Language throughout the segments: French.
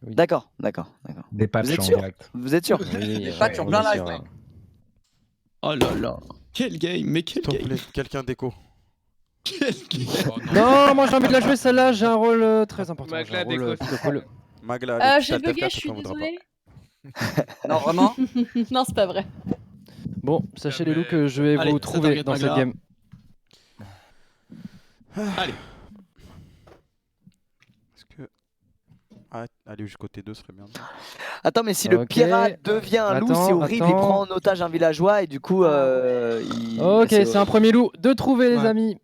Oui. D'accord. Des patchs Vous êtes en sûr direct. Vous êtes sûr? Oui, Patch en plein bien live, sûr, mec. ouais. Oh là là. Quel game, mais quel S'il te game. plaît, quelqu'un déco. Quel game. Oh, non. Non, moi j'ai envie de la jouer celle-là, j'ai un rôle très important. Magla J'ai un rôle déco. plutôt cool. Magla, allez, J'ai t'as le bugué, F4, je suis on voudra pas. désolée. Non, vraiment. Non, c'est pas vrai. Bon, sachez les loups que je vais Allez, vous ça trouver t'inquiète, dans cette Magla. game. Allez. Est-ce que. Ah, aller jusqu'au T2 serait bien. Attends, mais si le Ok. pirate devient un loup, Attends, c'est horrible. Il attends. prend en otage un villageois et du coup, il... Ok, c'est un horrible. premier loup. De trouver, les Ouais. amis.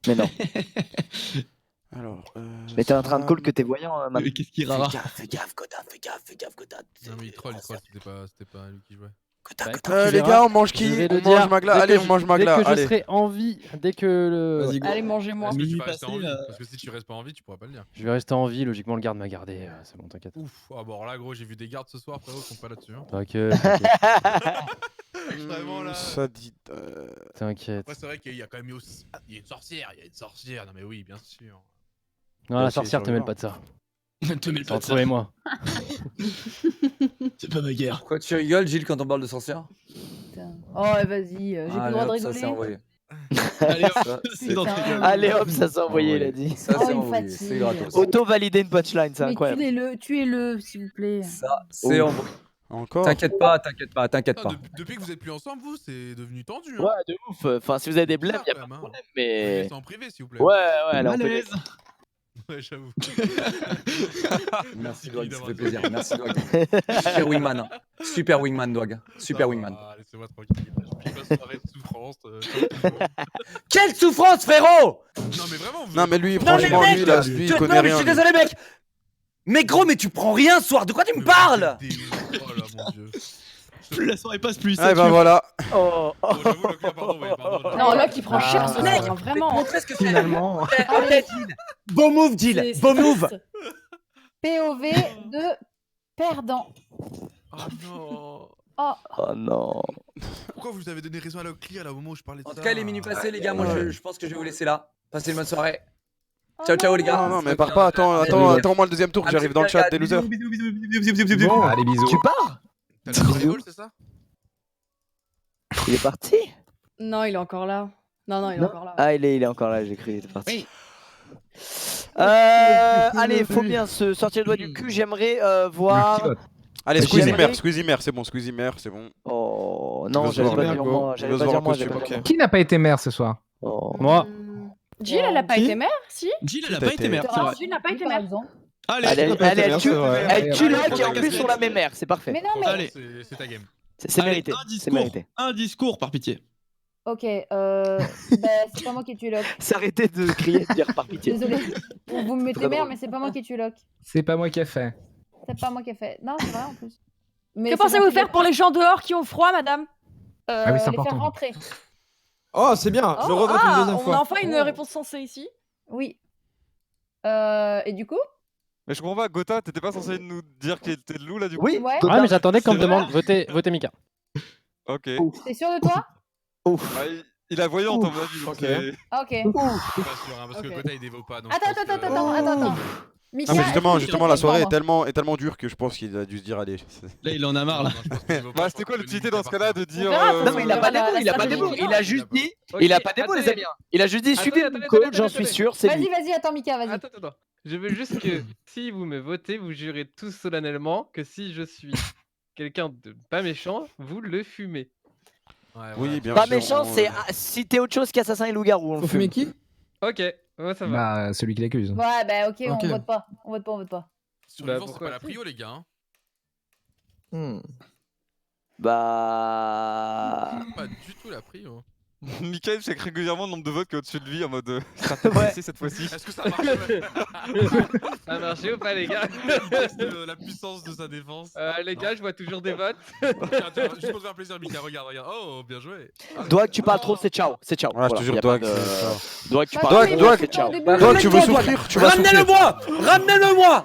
Mais non. Alors. Mais t'es en train de ça- call que t'es voyant, Mais Mam. qu'est-ce qui rara? Fais gaffe, Godin. Non, mais il troll, c'était pas lui qui jouait. Bah, écoute, tu les verras. gars, on mange Je qui? vais le On dire mange Magla. dès Allez, que on je- mange Magla. Dès que je Allez. serai en vie, dès que le... Vas-y, go. Allez, mangez-moi. Est-ce que tu Minuit vas rester en passé, vie? Parce que si tu restes pas en vie, tu pourras pas le dire. Je vais rester en vie, logiquement le garde m'a gardé, c'est bon, t'inquiète. Ouf, ah bon, alors là, gros, j'ai vu des gardes ce soir, frérot, ils sont pas là-dessus. Hein. T'inquiète, t'inquiète, Vraiment, là. Ça dit. t'inquiète. Après, c'est vrai qu'il y a quand même eu aussi. Ah, il y a une sorcière, Non, mais oui, bien sûr. Non, la Aussi sorcière, te survivant. mêle pas de ça. Te mets C'est pas de entre ça. toi et moi. C'est pas ma guerre. Pourquoi tu rigoles, Gilles, quand on parle de sorcière? Putain. Oh, ouais, vas-y, j'ai plus le droit de Ça s'est rigoler. envoyé. Allez, hop. Ça, C'est dans ta gueule. Allez hop, ça s'est envoyé, il a dit. Ça Oh, s'est une envoyé. fatigue. C'est gratos. Auto-valider une punchline, c'est Mais incroyable. tuez-le, s'il vous plaît. Ça, c'est envoyé. Encore? T'inquiète pas, t'inquiète pas, t'inquiète Ah, pas. depuis que vous êtes plus ensemble, vous, c'est devenu tendu. Hein. Ouais, de ouf. Enfin, si vous avez des blèmes, y'a Bizarre, pas de quand même, problème, hein. mais... C'est en privé, s'il vous plaît. Ouais, là, on peut... Malaise. Ouais, j'avoue. Merci, C'est Dwag, qui ça d'avoir fait dit plaisir. Merci, Dwag. Super wingman. Hein. Super wingman, Dwag. Super Ça wingman. va, laissez-moi tranquille. Je passe une soirée de souffrance. Quelle souffrance, frérot! Non, mais vraiment, vous Non, mais lui, Non, mais franchement, mec, lui, là, lui, il Non, connaît mais je rien. suis lui. désolé, mec! Mais gros, mais tu prends rien ce soir, de quoi tu me parles? Oh là, mon dieu. Plus la soirée passe, plus Ah, bah voilà. Oh, Oh, j'avoue, Locke, là, pardon, ouais, pardon. Non, là, qui prend cher ce mec, soir, hein, vraiment. Montrez ce que c'est. Finalement. Allez, Beau move, Gilles. c'est Beau move. triste. POV de perdant. Oh non. Oh, oh non. Pourquoi vous avez donné raison à Locke là au moment où je parlais de En ça? tout cas, les minutes passées, les gars, moi Ouais. je pense que je vais vous laisser là. Passez une bonne soirée. oh Ciao, ciao, non. les gars. Non, non, mais pars pas. Attends-moi le deuxième tour que j'arrive dans le chat des losers. Bon, allez, bisous. Tu pars? T'as le volleyball, c'est ça? Il est parti? Non, il est encore là. Non, il est Non. encore là. Ah, il est encore là, j'ai cru qu'il était parti. Oui. Allez, faut bien se sortir le doigt du cul. J'aimerais voir. Allez, J'aimerais- Squeezie Mère, c'est bon, Squeezie Mère, c'est bon. Oh Il non, veut se j'allais voir pas bien, dire go. moi. Il J'allais veut pas se voir dire en moi. costume, j'allais pas ok. dire moi. Qui n'a pas été maire ce soir? Oh. Moi. Jill, elle a pas Qui été mère, si? Gilles, elle a T'as pas été été mère, c'est vrai. Jill n'a pas été par mère. exemple. Allez, Elle tue vrai. là qui en plus sur la même mère, c'est parfait. Mais non, mais. Allez. C'est ta game. C'est Allez, mérité. un C'est discours, mérité. un discours par pitié. Ok, c'est pas moi qui ai tué Locke. S'arrêter de crier, de dire par pitié. Désolé. Vous me mettez Très mère, drôle. mais c'est pas moi qui ai tué Locke. C'est pas moi qui ai fait. C'est pas moi qui ai fait. Non, c'est vrai en plus. Mais Que c'est pensez-vous bon, faire pour les gens dehors qui ont froid, madame? Ah oui, c'est les important. faire rentrer. Oh, c'est bien, je Oh, revote une deuxième on a fois. enfin une Oh. réponse sensée ici. Oui. Et du coup? Mais je comprends pas, Gotha, t'étais pas censé nous dire qu'il était le loup là du coup? Oui, Ouais. Ouais, mais j'attendais qu'on me C'est vrai demande votez Mika. Ok. T'es sûr de toi? Ouf. Bah, il a voyant ton avis. donc Ok. c'est- Ah, ok. Je suis pas sûr, hein, parce que Ok. Gotha il dévote pas. donc Attends, je pense que- attends. Mika, Non, mais est-ce justement, que tu justement peux la soirée répondre est tellement dure que je pense qu'il a dû se dire allez. Là, il en a marre, là. Non, je pense qu'il dévote pas, Bah, je c'était pense quoi que l'utilité Nick dans ce cas-là de dire. verra, Non, mais il a pas la- démo, la il a pas stratégie démo. qu'il Il a juste dit. Il a pas démo, les amis. Il a juste dit suivez Attendez, mon attendez, code, j'en attendez, suis sûr, c'est lui. Vas-y, attends, Mika, vas-y. Attends. Je veux juste que si vous me votez, vous jurez tous solennellement que si je suis quelqu'un de pas méchant, vous le fumez. Ouais, Oui, voilà. bien Pas sûr. méchant, c'est si t'es autre chose qu'assassin et loup-garou, on le Faut fume. fumer qui? Ok, ouais, ça va. Bah, celui qui l'accuse. Ouais, bah ok, Ok. on vote pas. On vote pas. Survivant, c'est pourquoi pas la prio, les gars. Hmm. Bah. Pas du tout la prio. Michael check régulièrement le nombre de votes qui est au-dessus de lui en mode. Ça Ouais. passé cette fois-ci. Est-ce que ça marche ouais. Ça a marché ou pas, les gars? Teste la puissance de sa défense. Les gars, je vois toujours des votes. Tiens, juste pour te faire plaisir, Mika, regarde. Oh, bien joué. Doig, tu parles trop, c'est ciao. C'est ciao. Ouais, je te jure, Doig, Doig, tu Bah, parles oui, trop, Doig, c'est ciao. Doig, tu veux souffrir, tu vas souffrir. Ramenez-le-moi.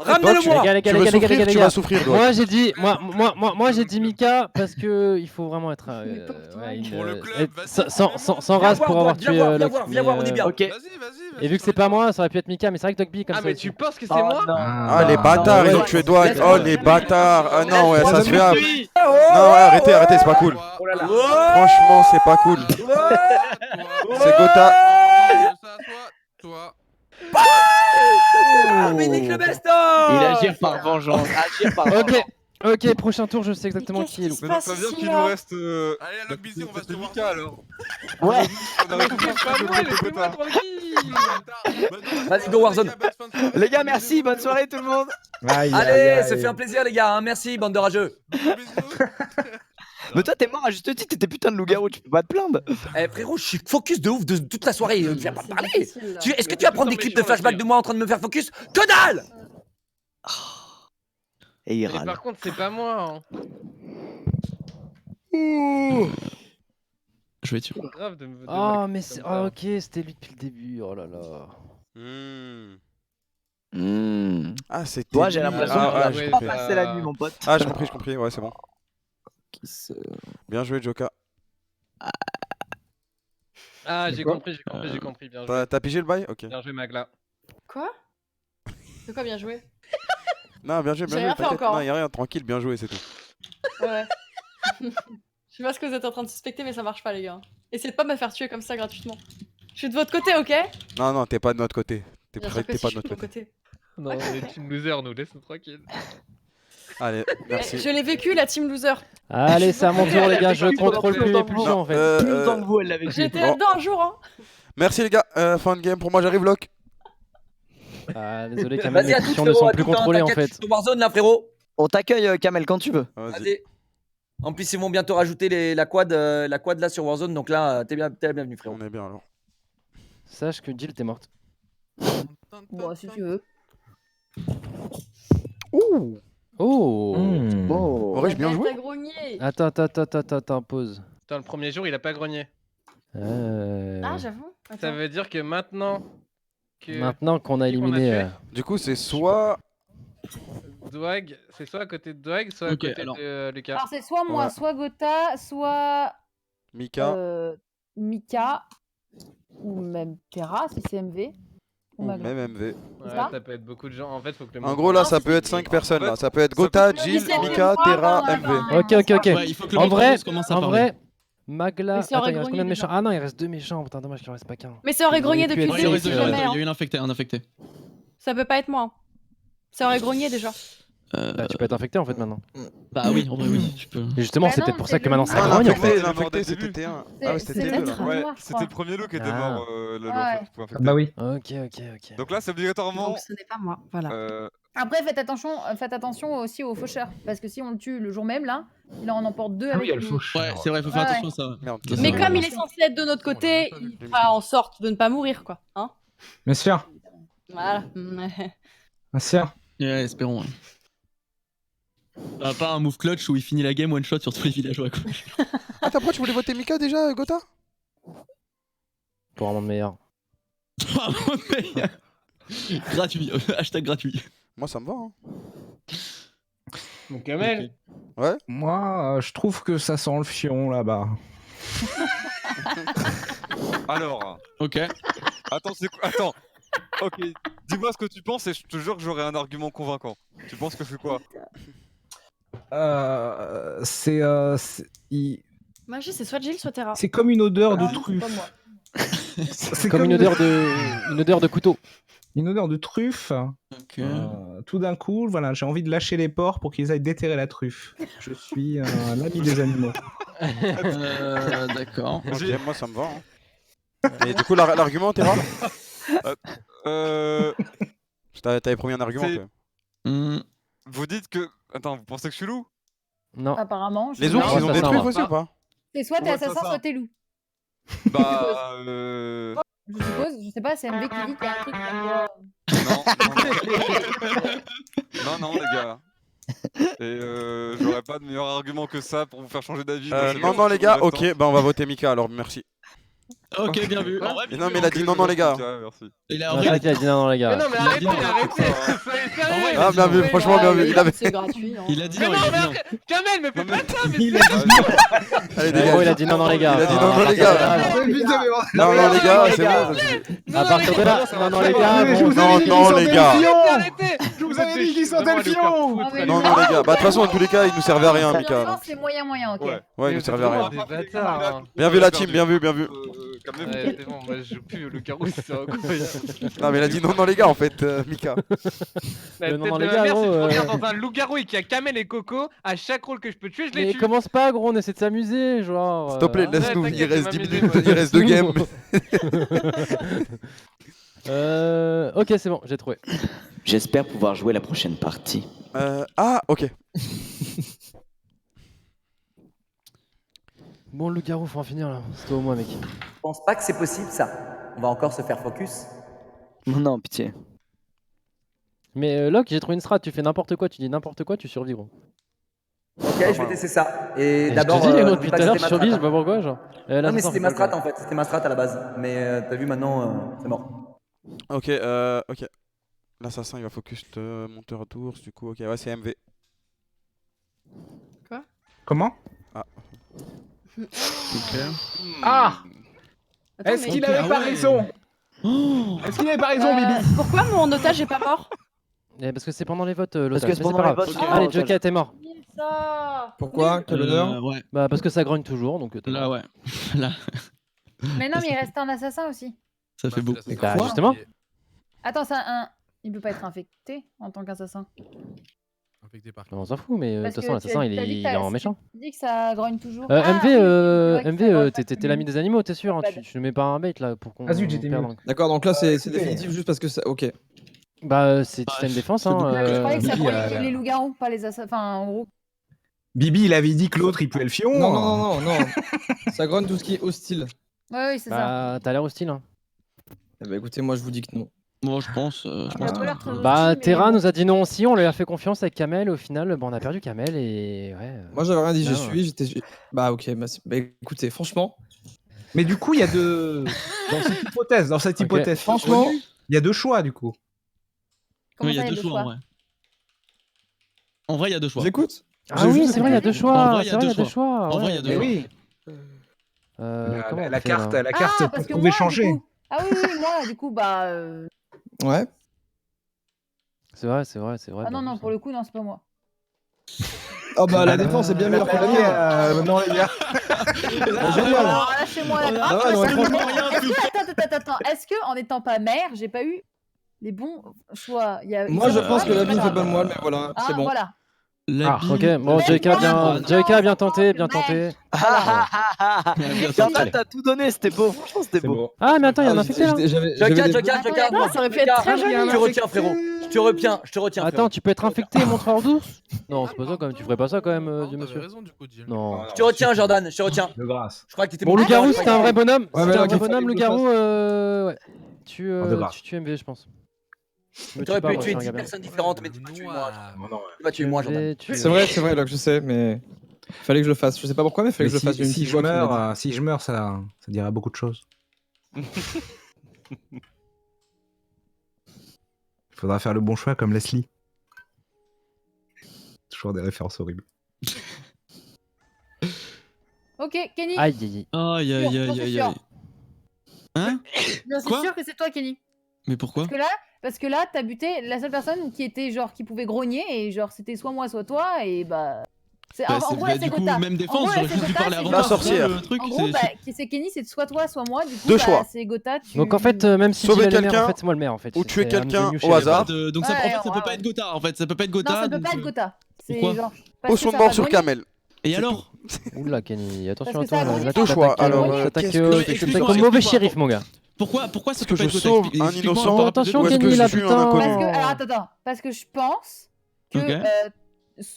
Les gars, Tu veux souffrir, tu les vas gars. souffrir, Doig. Moi j'ai dit, moi j'ai dit Mika parce que il faut vraiment être Mais pas toi, ouais, Pour le club, être vas-y. sans race pour avoir tué Locke. Viens voir, on est bien. Ok. Vas-y, vas-y. Et vu que c'est pas moi, ça aurait pu être Mika, mais c'est vrai que Dogby comme Ah, ça. mais aussi. tu penses que c'est Oh, moi non. Ah, les bâtards, ouais. ils ont tué Dwight. Oh, les bâtards. Ah non, ouais, ça se fait. Oui. Non, ouais, arrêtez, c'est pas cool. Oh là là. Franchement, c'est pas cool. C'est Gotha. Toi. Dominique le best Il agit par vengeance. Agir par vengeance. Ok, prochain tour, je sais exactement qui est loup. Mais donc ça veut dire qu'il nous reste. Allez, la Lockbizzy, on va se C'était voir. Mika alors. Ouais. On aurait pu faire Pas de moi, côté laissez-moi Gotha. tranquille. Vas-y, go Warzone. Les gars, merci. Bonne soirée tout le monde. Allez, ça fait un plaisir les gars, hein. Merci bande de rageux. Mais toi, t'es mort à juste titre. T'étais putain de loup-garou. Tu peux pas te plaindre. Eh frérot, je suis focus de ouf de toute la soirée. Viens pas me parler. difficile, là. Est-ce que tu vas prendre des clips de flashback de moi en train de me faire focus? Que dalle! Et il Mais râle. par contre, c'est pas moi. Hein. Je vais tuer. C'est grave de me. de Oh, me- mais comme c'est. ça. Oh, ok, c'était lui depuis le début. Oh là là. Ah, c'était. Toi, j'ai lui. l'impression Ah, que j'ai tu ouais, compris. vas passer la nuit, mon pote. Ah, j'ai compris. Ouais, c'est bon. Bien joué, Joka. Ah, j'ai quoi compris. Bien joué. T'as pigé le bail? Ok. Bien joué, Magla. Quoi? De quoi bien joué? Non, bien joué, J'ai rien fait t'inquiète. encore. Non, y'a rien, tranquille, bien joué, c'est tout. Ouais. Je sais pas ce que vous êtes en train de suspecter, mais ça marche pas, les gars. Essayez de pas me faire tuer comme ça gratuitement. Je suis de votre côté, ok? Non, t'es pas de notre côté. T'es Bien sûr que pas si, de je suis notre de mon côté. côté. Non, on est une loser, nous laisse tranquille. Allez, Eh, merci. je l'ai vécu, la team loser. Allez, c'est à mon tour, les gars. Je vécu pendant contrôle plus plus les longtemps que pulsions en fait. Plus longtemps que vous, elle l'avait J'ai été Bon. là-dedans un jour, hein. Merci les gars, fin de game pour moi, j'arrive Locke. Ah, désolé, Kamel, Vas-y les à tous pulsions ne frérot, sont à plus tout, hein, contrôlées en t'inquiète, fait. je suis sur Warzone là frérot. On t'accueille, Kamel, quand tu veux. Vas-y. Vas-y. En plus ils vont bientôt rajouter la quad là sur Warzone, donc là t'es la bienvenue frérot. On est bien alors. Sache que Jill t'es morte. Bon, si tu veux. Ouh. Oh Oh, ouais, j'ai bien joué. T'as grogné. Attends, pause. Putain, le premier jour, il a pas grogné. Ah, j'avoue. Ça Attends. veut dire que maintenant que Maintenant qu'on a Qui qu'on a éliminé. tué Du coup, c'est soit. Dwag, c'est soit à côté de Dwag, soit Ok, à côté alors. de Lucas. Alors, c'est soit moi, Ouais. soit Gotha, soit Mika. Mika, ou même Terra, si c'est MV. Ou Ou Magla. même MV. Ouais, ça ça peut être beaucoup de gens. En fait, faut que le En monde- gros, là, Non, ça c'est- peut être 5 personnes. Là. fait, Ça peut être ça Gotha, peut- Jill, c'est- Mika, c'est- Terra, c'est- MV. Ok. Ouais, il faut que le En vrai, micro commence à en parler. vrai, Magla. Mais ça Attends, aurait il reste grogné combien de méchants? déjà. Ah non, il reste 2 méchants. Putain, dommage qu'il en reste pas qu'un. Mais ça aurait Ils grogné auraient pu depuis le être Ouais, il y début, reste six, deux, si il y jamais. a hein. eu un infecté. Ça peut pas être moi. Ça aurait grogné déjà. Bah, tu peux être infecté en fait maintenant. Bah oui, en vrai, oui, tu peux. Et justement, Bah c'est non, peut-être pour c'est ça que le maintenant nom. ça Ah, grogne en fait. l'infecté, Il est mort dès l'infecté, le c'était début. T1. C'est- Ah ouais, c'est c'était peut-être T2 là. Ouais, Noir, je c'était crois. le premier loup qui était Ah. mort, le loup Ouais. pour Ah infecter. bah oui. Ok. Donc là, c'est obligatoirement. Donc ce n'est pas moi. Voilà. Après, faites attention aussi aux faucheurs. Parce que si on le tue le jour même, là, il en emporte deux Ah oui, il avec y a le nous. fauche. Ouais, c'est vrai, faut faire Ouais. attention à ça. Merde. Ça, Mais c'est comme vrai. il est censé être de notre côté, il fera en sorte de ne pas mourir, quoi. Hein? Bien sûr. Voilà. Bien sûr. Ouais, espérons. Ouais. À part un move clutch où il finit la game one shot sur tous les villageois quoi. Attends, pourquoi tu voulais voter Mika déjà, Gotha? Pour un monde meilleur. Gratuit, hashtag gratuit. Moi, ça me va. Hein. Donc, Kamel, Moi, je trouve que ça sent le fion là-bas. Alors, Ok. attends, c'est quoi? Attends. Ok, dis-moi ce que tu penses et je te jure que j'aurai un argument convaincant. Tu penses que c'est quoi? Magie, c'est soit Jill, soit Terra. C'est comme une odeur de Ah, c'est truffe. pas moi. C'est Comme une odeur de couteau. une odeur de truffe. Ok. Tout d'un coup, voilà, j'ai envie de lâcher les porcs pour qu'ils aillent déterrer la truffe. Je suis un ami des animaux. D'accord. Ok, moi, ça me va. Hein. Et du coup, l'argument, Terra? T'avais promis un argument. C'est- toi. Hmm. Vous dites que. Attends, vous pensez que je suis loup? Non. Apparemment. je Les sais ours, pas. ils ont ça, des ça trucs va. aussi ou pas? C'est soit t'es Ouais, ça, assassin, ça. soit t'es loup. Bah. Je suppose, je sais pas, c'est MV qui dit qu'il y a un truc comme Non, les gars. Et j'aurais pas de meilleur argument que ça pour vous faire changer d'avis. Moi, c'est Non, pas non, les ce gars, que ok, bah on va voter Mika alors, merci. Ok, bien vu. En vrai, Mais non, mais il a dit non, non, les gars. Ouais, merci. il a Non, en c'est vrai, vrai qu'il a dit non, les Mais gars. non, mais Il a arrêtez, dit- arrêtez. Soyez sérieux. Ah, bien vu, Ouais, franchement, bien vu. Il avait. C'est gratuit. hein. il a dit Mais non, non, il a mais dit non. arrête. Kamel, me fais pas ça. Mais Il a c'est- dit non. Allez, Mais gros, il a dégage. dit non, les gars. Il a dit non, À non, les partir de gars. là, Putain, mais bon. Non, non, les gars, c'est gars. bon. ça suffit. À partir de là, non, non, les gars. Mais je bon, vous avais Non, dit non, qu'ils les sentaient gars. le fion. Arrêtez. Je vous avais dit qu'ils sentaient le fion. Ah, mais Non, non, les gars. Bah, de toute façon, dans tous les cas, il nous servait à rien, Non, Mika. c'est moyen, ok. Ouais. Ouais, il nous servait à rien. Des bâtards. hein. Bien vu, la team, bien vu, bien vu. Calmez-vous. Ouais, c'est bon, moi je joue plus le carreau, c'est incroyable. Non, mais il a dit non, non, les gars, en fait, Mika. La non, tête non, de les ma gars, mère, c'est gros, de revenir dans un loup-garou et qu'il y a Kamel et Coco. À chaque rôle que je peux tuer, je les Mais tue. commence pas, gros, on essaie de s'amuser, genre. S'il te plaît, hein. laisse-nous. Ouais, Il t'inquiète, reste je 10 vais minutes, m'amuser, il reste 2 games. Ok, c'est bon, j'ai trouvé. J'espère pouvoir jouer la prochaine partie. Ah, ok. Bon, le loup-garou, faut en finir là. C'est toi ou moi, mec. Je pense pas que c'est possible ça. On va encore se faire focus. Non, pitié. Mais Locke, j'ai trouvé une strat. Tu fais n'importe quoi, tu dis n'importe quoi, tu survis, gros. Ok, je vais tester ça. Et Et d'abord, je te dis, gros, dis depuis pas tout à que l'heure, c'était je survis, je ma sais pas pourquoi, genre. Là, Non, mais attends, c'était faut ma pas le strat faire. en fait. C'était ma strat à la base. Mais t'as vu maintenant, c'est mort. Ok, ok. L'assassin, il va focus le monteur d'ours, du coup, ok, ouais, c'est MV. Comment? Ah. Ah! Attends, Est-ce mais- qu'il avait pas ouais. raison? Est-ce qu'il avait pas raison, Bibi? Pourquoi mon otage est pas mort? Parce que c'est pendant les votes, l'otage. que Mais c'est c'est pendant pas les grave. votes qu'il y a Allez, l'otage. Joker, t'es mort. Ça. Pourquoi Quel honneur Ouais. Bah, parce que ça grogne toujours, donc. t'es Là, mort. ouais. Là, Mais non, mais il reste un assassin aussi. ça fait beaucoup. Bah, justement. Attends, ça, il peut pas être infecté en tant qu'assassin. Infecté par On s'en fout, mais de Parce toute que façon, l'assassin, t'as il dit est que t'as- en méchant. Tu dis que ça grogne toujours. MV, Ah, oui, c'est vrai que ça grogne pas t'es toujours. l'ami des animaux, t'es sûr, hein, Bah, tu ne mets pas un bait là pour qu'on. Ah zut, j'étais perde mieux. un- D'accord, donc là c'est définitif juste parce que ça. Ok. Bah, c'est système défense, c'est hein. beaucoup. Je croyais que ça Bibi, grognait les loups-garous, pas les assassins. Enfin, en gros. Bibi, il avait dit que l'autre, il puait le fion. Non, non, non, non, non. Ça grogne tout ce qui est hostile. Ouais, oui, c'est ça. Bah, t'as l'air hostile, hein. Eh bah écoutez, moi je vous dis que non. Moi, je pense. Il a pas l'air très Bah, hostile, mais Terra bon. nous a dit non aussi, on lui a fait confiance avec Kamel, au final, bah, on a perdu Kamel et. Ouais. Moi j'avais rien dit, j'ai Ah, suivi, j'étais. Bah ok, bah écoutez, franchement. Mais du coup, il y a deux. Dans cette hypothèse, Franchement, il y a deux choix, du coup. Comment Oui, il y ça, a deux choix en vrai. En vrai, il y a deux choix. j'écoute. Ah oui, c'est vrai, il y a deux En choix. vrai, il y a C'est vrai, il y a deux deux choix. En vrai, il y a deux Mais choix. oui. Comment on La fait, carte, là la carte Ah, parce que pouvait moi, changer. du coup. Ah oui, oui, moi, du coup, bah. Ouais. C'est vrai, c'est vrai, c'est vrai. Ah non, bien non, vu, pour ça. le coup, non, c'est pas moi. Oh bah la défense est bien meilleure que la mienne. Non, les gars. Génial. Alors, lâchez-moi la Ah grappe. ouais, non, parce que- franchement, Est-ce que, attends, est-ce que, en n'étant pas mère, j'ai pas eu les bons choix? Moi je pense que la vie vie ne fait pas le moelle, mais voilà, Ah, c'est bon. voilà. La Ok, bon, Mais JK, non, bien, non, JK, bien non, tenté, bien non, tenté. Jordan, t'as tout donné, c'était beau. Franchement, c'était C'est beau. beau. Ah, mais attends, il y en a infecté là. Joker, Joker, Attends, Joker. non, ça aurait pu être très joli. Je te retiens, frérot. Je te retiens, Attends, frérot. tu peux être infecté, mon frère d'ours? Non, c'est pas ça quand même, tu ferais pas ça quand même, Non, Dieu t'avais monsieur. raison du coup, Jill. Non. Je te retiens, Jordan, je te retiens. De grâce. Je crois que t'étais Bon, loup-garou, c'était un vrai bonhomme. Ouais, C'était mais un là, vrai qu'il fallait bonhomme, que je loup-garou, ouais. de grâce. Tu tues MV, je pense. Je me Tu aurais tue pas, pu moi, je tuer suis un 10 gars bien. personnes différentes, mais tu m'as tué moi. Non, Tu m'as tué moi, Jordan. C'est vrai, Locke, je sais, mais fallait que je le fasse. Je sais pas pourquoi, mais fallait que je le fasse. Si je meurs, ça dirait beaucoup de choses. Il faudra faire le bon choix comme Leslie. Toujours des références horribles. Ok, Kenny. Aïe, aïe, Aïe, aïe, aïe, aïe, aïe. Hein Non, c'est Quoi sûr que c'est toi, Kenny. Mais pourquoi Parce que là, t'as buté la seule personne qui était genre qui pouvait grogner et genre c'était soit moi, soit toi et bah. C'est Bah, en c'est- gros, bah, là, c'est du coup, Gotha. même En défense, gros, là, j'aurais c'est juste dû Gotha, parler c'est avant. La genre- sorcière. Le truc, En gros, c'est. bah, c'est Kenny, c'est soit toi, soit moi. Du coup, Deux bah, choix. c'est Gotha. Tu... Donc en fait, même si Sauver tu es le maire, quelqu'un en fait, c'est moi le maire en fait. ou tuer C'est quelqu'un I'm the new au sheriff. hasard. Donc ça, en Ouais, fait, ça peut ouais, pas ouais. être Gotha. En fait, ça peut pas être Non, Gotha. ça peut donc, pas être Gotha. C'est Pourquoi genre. Au son de mort sur Kamel. Et alors Oula, Kenny, attention Parce que à ça a toi. grandi Là, sur Deux tu choix, t'attaques, alors, tu t'attaques, qu'est-ce que je fais tu Excuse-moi, t'attaques comme mauvais excuse-moi. shérif, mon gars. Pourquoi ça Est-ce peut que pas je être Gotha sauve Explique- un explique-moi innocent un peu plus Attention, ou est-ce que Kenny, je là, suis un putain. inconnu Parce que, alors, attends, parce que je pense que Ok.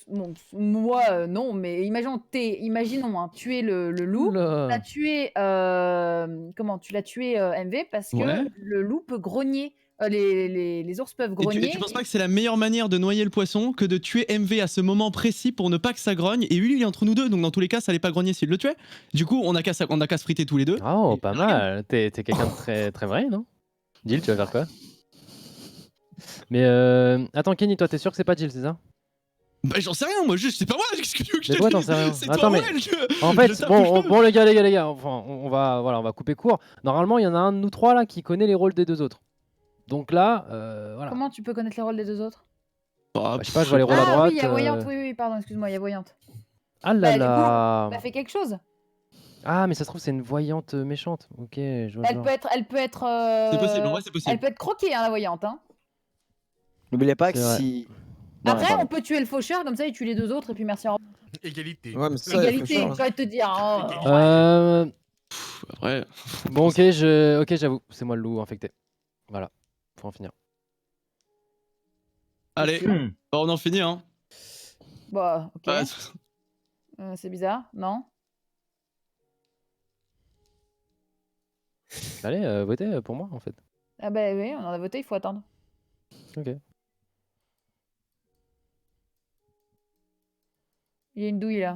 bon, moi non, mais imaginons, hein, tuer le loup. Oula. T'as tué comment tu l'as tué MV parce que Ouais. le loup peut grogner les ours peuvent Et grogner. tu penses pas que c'est la meilleure manière de noyer le poisson que de tuer MV à ce moment précis pour ne pas que ça grogne? Et lui, il est entre nous deux, donc dans tous les cas, ça allait pas grogner s'il le tuait. Du coup, on a qu'à se friter tous les deux. Oh, pas mal. T'es quelqu'un de très, très vrai, non? Jill, tu vas faire quoi? Mais attends, Kenny, toi, t'es sûr que c'est pas Jill, c'est ça? Bah j'en sais rien, moi, c'est pas moi, qu'est-ce que tu veux que je Mais te toi, dise? t'en sais rien. C'est Attends, toi, mais ouais, en je fait, sais bon, les gars, enfin, on va couper court. Normalement, il y en a un de nous trois là qui connaît les rôles des deux autres. Donc là, voilà. Comment tu peux connaître les rôles des deux autres? Bah, je sais pas, je vois les rôles à Ah droite. oui, il y a voyante, oui, pardon, excuse-moi, il y a voyante. Ah là Du là. coup, bah, fais quelque chose. Ah, mais ça se trouve, c'est une voyante méchante. Ok, je vois. le genre. Elle peut être. C'est possible, en vrai, c'est possible. Elle peut être croquée, hein, la voyante. Hein. N'oubliez pas que C'est vrai. si. Non, Après, pardon. on peut tuer le faucheur, comme ça, il tue les deux autres, et puis merci. Égalité. Ouais, mais c'est ça, il y a Égalité, Faucheur, là. je vais te dire. Hein. Après. Bon, ok, j'avoue, c'est moi le loup infecté. Voilà, faut en finir. Allez, bah, on en finit, hein. Bah, ok. Ouais. C'est bizarre, non? Allez, votez pour moi en fait. Ah bah oui, on en a voté, il faut attendre. Ok. Il y a une douille là.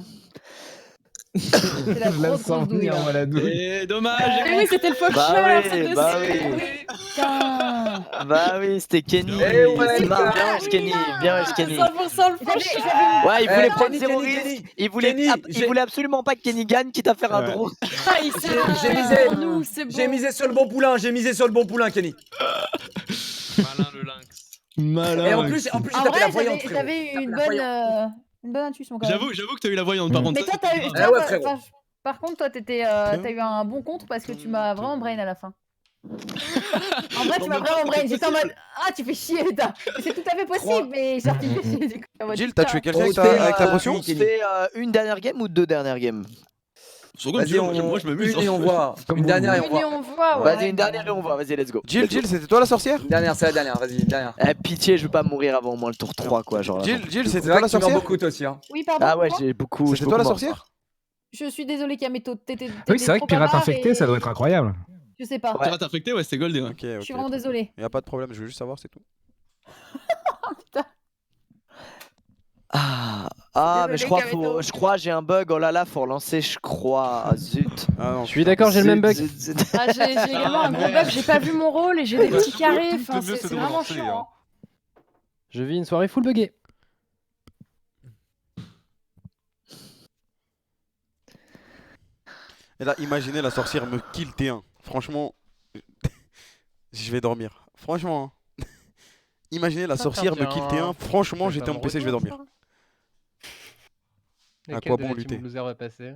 C'est la Je la grosse sens douille venir, là. moi, la douille. Et dommage. Mais oui, c'était le faucheur, Bah c'est oui, de bah suite. oui. Putain. Bah oui, c'était Kenny. Eh ouais, C'est marrant. putain. Bien, wesh, Kenny. Bien, wesh, Kenny. 100% le faucheur. Ouais, il voulait Eh, prendre Kenny, zéro Kenny, risque. Kenny. Il voulait, Kenny, il voulait absolument pas que Kenny gagne, quitte à faire un Ouais. draw. Ah, il s'est J'ai misé. pour nous, c'est bon. J'ai misé sur le bon poulain, Kenny. Malin le lynx. Malin. Et en plus, j'ai En tapé vrai, la voyante, frérot. j'avais Tapé une la bonne, voyante. une bonne intuition quand même. J'avoue que t'as eu la voyante, par contre. Mais ça, toi, t'as eu. c'est- toi, ouais, t'as- frérot. par contre, toi, t'as eu un bon contre parce que tu m'as vraiment brain à la fin. En vrai, tu m'as vraiment brain. J'étais en mode ah, tu fais chier, putain. C'est tout à fait possible, mais genre, tu fais chier. Du coup, en mode, Jill, t'as putain. tué quelqu'un On avec se ta, fait, avec ta euh, potion on se fait une dernière game ou deux dernières games? Seconde, Vas-y, moi je m'amuse. une et on voit. Comme Une vous dernière et on Une et voit. on voit, ouais. Vas-y, une dernière et on va. Vas-y, let's go. Jill, Let's go. Jill, c'était toi la sorcière? Une dernière, c'est la dernière. Vas-y, une dernière. Eh, pitié, je veux pas mourir avant au moins le tour 3, quoi. Genre, Jill, Jill, c'était C'est toi vrai la que tu meurs sorcière? beaucoup toi aussi. Hein. Oui, pardon. Ah ouais, quoi j'ai beaucoup. C'était toi la sorcière? Je suis désolée, Kameto. Oui, c'est vrai que pirate infecté, ça doit être incroyable. Je sais pas. Ouais. Pirate infecté, ouais, c'était gold. Ouais. Ok, Je ok. suis vraiment désolée. Y a pas de problème, je veux juste savoir, c'est tout. Ah, mais Désolé, je crois, j'ai un bug. Oh là là, faut relancer, je crois. Ah, zut. Ah non. Je suis d'accord, j'ai le même bug. Zut, zut, zut. Ah, j'ai également un gros bug, j'ai pas vu mon rôle et j'ai des petits carrés. Tout Enfin, le mieux, c'est c'est de vraiment relancer, chiant. hein. Je vis une soirée full buggée. Et là, imaginez la sorcière me kill T1. Franchement, je vais dormir. Franchement, hein. Imaginez la Ça sorcière me faire kill un- T1. Franchement, C'est j'étais pas en mon PC, je vais retour, dormir. ça. À Lequel quoi de bon la lutter? team loser va passer?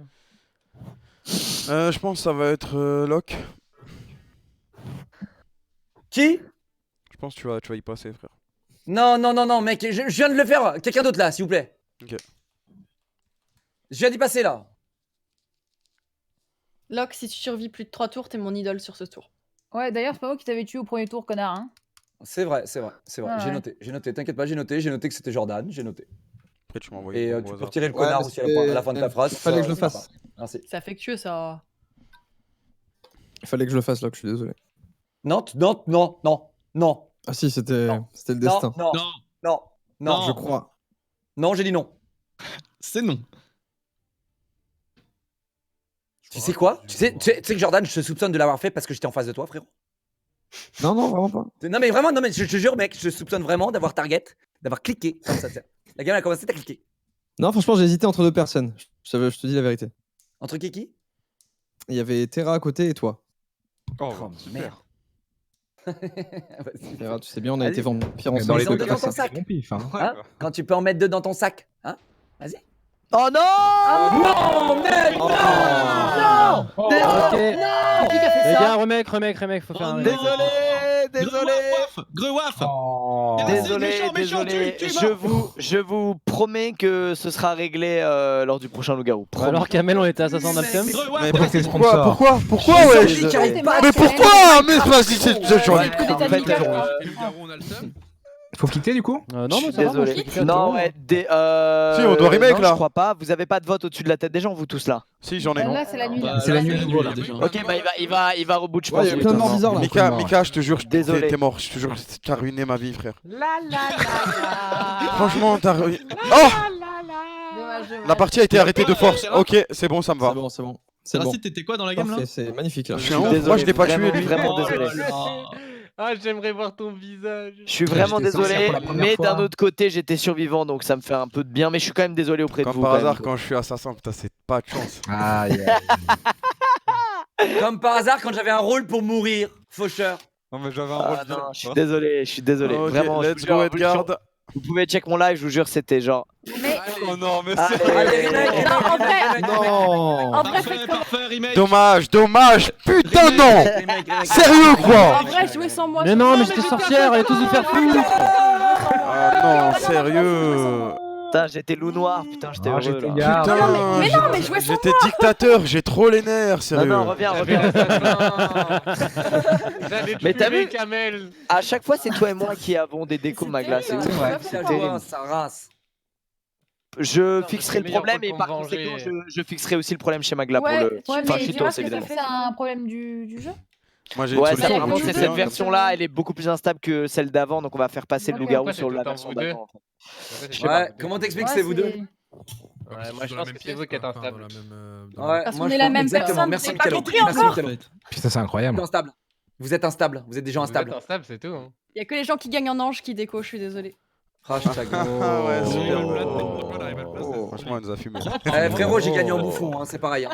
Je pense que ça va être Locke. Qui? Je pense que tu vas y passer, frère. Non, mec, je viens de le faire. Quelqu'un d'autre là, s'il vous plaît. Ok. Je viens d'y passer là. Locke, si tu survis plus de 3 tours, t'es mon idole sur ce tour. Ouais, d'ailleurs, c'est pas moi qui t'avais tué au premier tour, connard. Hein. C'est vrai. Ah J'ai ouais. noté. T'inquiète pas, j'ai noté que c'était Jordan. J'ai noté. Après, tu m'as envoyé. Et au tu peux hasard. retirer le Ouais, connard mais aussi à la fin de ta c'est- phrase. fallait que je le c'est sympa. fasse. Merci. C'est affectueux, ça. Il fallait que je le fasse là, je suis désolé. Non. Ah si, c'était Non. le destin. Non. Je crois. Non, j'ai dit non. C'est non. Tu sais quoi? Tu sais que Jordan, je te soupçonne de l'avoir fait parce que j'étais en face de toi, frérot. Non, vraiment pas. Non mais vraiment, je te jure, mec, je te soupçonne vraiment d'avoir target, d'avoir cliqué. Comme ça, tiens. La game a commencé, t'as cliqué. Non, franchement, j'ai hésité entre deux personnes. Je te dis la vérité. Entre qui? Il y avait Terra à côté et toi. Oh, Merde. Terra, tu sais bien, on a Allez. été vampires Mais ensemble. dans les Ils ont deux deux cas, dans ton c'est sac. bon pif. Hein. Hein? Quand tu peux en mettre deux dans ton sac, hein? Vas-y. Oh non! Non, mec, Oh. non! Ok. Qui a fait Les ça? gars, remake, faut faire un remake. Désolé. Grewaf. Oh. Désolé. Désolé. Je vous promets que ce sera réglé lors du prochain loup-garou. Alors Kamel, on était à 69ème. Mais Pourquoi c'est sponsor? Pourquoi, ouais? Qui arrive pas à Mais tuer. pourquoi? Mais c'est pas si c'est. Ouais, j'en ai- coup d'état en fait, nickel, quoi. Et Loup-garou, on a le seum. Faut quitter du coup Non, Je mais suis ça va, moi, je désolé. fais quitter à Non, toi. ouais. Si, on doit remake, non, là. Je crois pas. Vous avez pas de vote au-dessus de la tête des gens, vous tous là. Si, j'en ai. Là, c'est la nuit. Bah, C'est la là, nuit c'est nouveau, là, là. déjà. Ok, bah il va reboot, je Ouais, pense. il y a plein de morts bizarres là. Mika, mort. Mika, je te jure, Désolé. t'es mort. Je te jure, t'as ruiné ma vie, frère. La la la Franchement, t'as ruiné. Oh Dommage, dommage. La partie a été arrêtée de force. Ok, c'est bon, ça me va. C'est bon, c'est bon. C'est bon. Racine, t'étais quoi dans la game là? Parfait, c'est magnifique là. Je suis un ouf. Moi, je l'ai pas tué, lui. Vraiment désolé. Ah, j'aimerais voir ton visage. Je suis vraiment J'étais sorcière désolé, pour la première mais fois. d'un autre côté, j'étais survivant, donc ça me fait un peu de bien, mais je suis quand même désolé auprès de Comme vous. par quand même. hasard, quand je suis assassin, putain, c'est pas de chance. Aïe. Comme par hasard, quand j'avais un rôle pour mourir, faucheur. Non, mais j'avais un rôle Ah bien. non, je suis désolé, Ok, vraiment. je let's vous go, jure, Edgard. Vous pouvez check mon live, je vous jure, c'était genre. Mais Oh non, mais Allez. c'est. Allez, remake, Non, en vrai, Non. en vrai, faites Parfait, comme... parfait, remake. Dommage, dommage. Putain, non. Remake. Sérieux, quoi. En vrai, jouez sans moi. Mais non, mais j'étais sorcière, allez tous vous faire foutre. Ah non, sérieux. Putain, j'étais loup noir, putain, j'étais Ah, heureux. j'étais là. gars. Putain, mais non, mais jouez sans j'étais dictateur, j'ai trop les nerfs, Non, sérieux. non, reviens. J'allais Mais t'as tuer vu Kamel. À chaque fois, c'est toi et moi qui avons des décos, Magla, c'est ouf. Ouais, C'est putain, terrible. sa race. Je Non, fixerai c'est le meilleur problème pour et par venger. conséquent, je fixerai aussi le problème chez Magla pour ouais, le. ouais, Enfin, mais chez dis-moi toi, que évidemment. c'est un problème du jeu. Moi, j'ai une Ouais, solution. ça, par comme contre, tu c'est veux. cette version-là, elle est beaucoup plus instable que celle d'avant, donc on va faire passer le Ok. loup-garou Pourquoi sur c'est la tout le temps version vous deux d'avant. en fait. Ouais, comment t'expliques que c'est vous deux? Ouais, moi je pense que c'est vous qui êtes instable. Ouais, Parce moi, qu'on je est la pense même exactement. personne, Merci c'est pas Mikalo. compris Merci encore. Mikalo. Putain, c'est incroyable. Instable. Vous êtes instable. Vous êtes des gens Vous êtes instables. instable, c'est tout. Hein. Il y a que les gens qui gagnent en ange qui déco, je suis désolé. Hashtag. Ah ouais, super. Oh. Franchement, elle nous a fumé. Eh, frérot, j'ai gagné en bouffon, hein, c'est pareil. hein.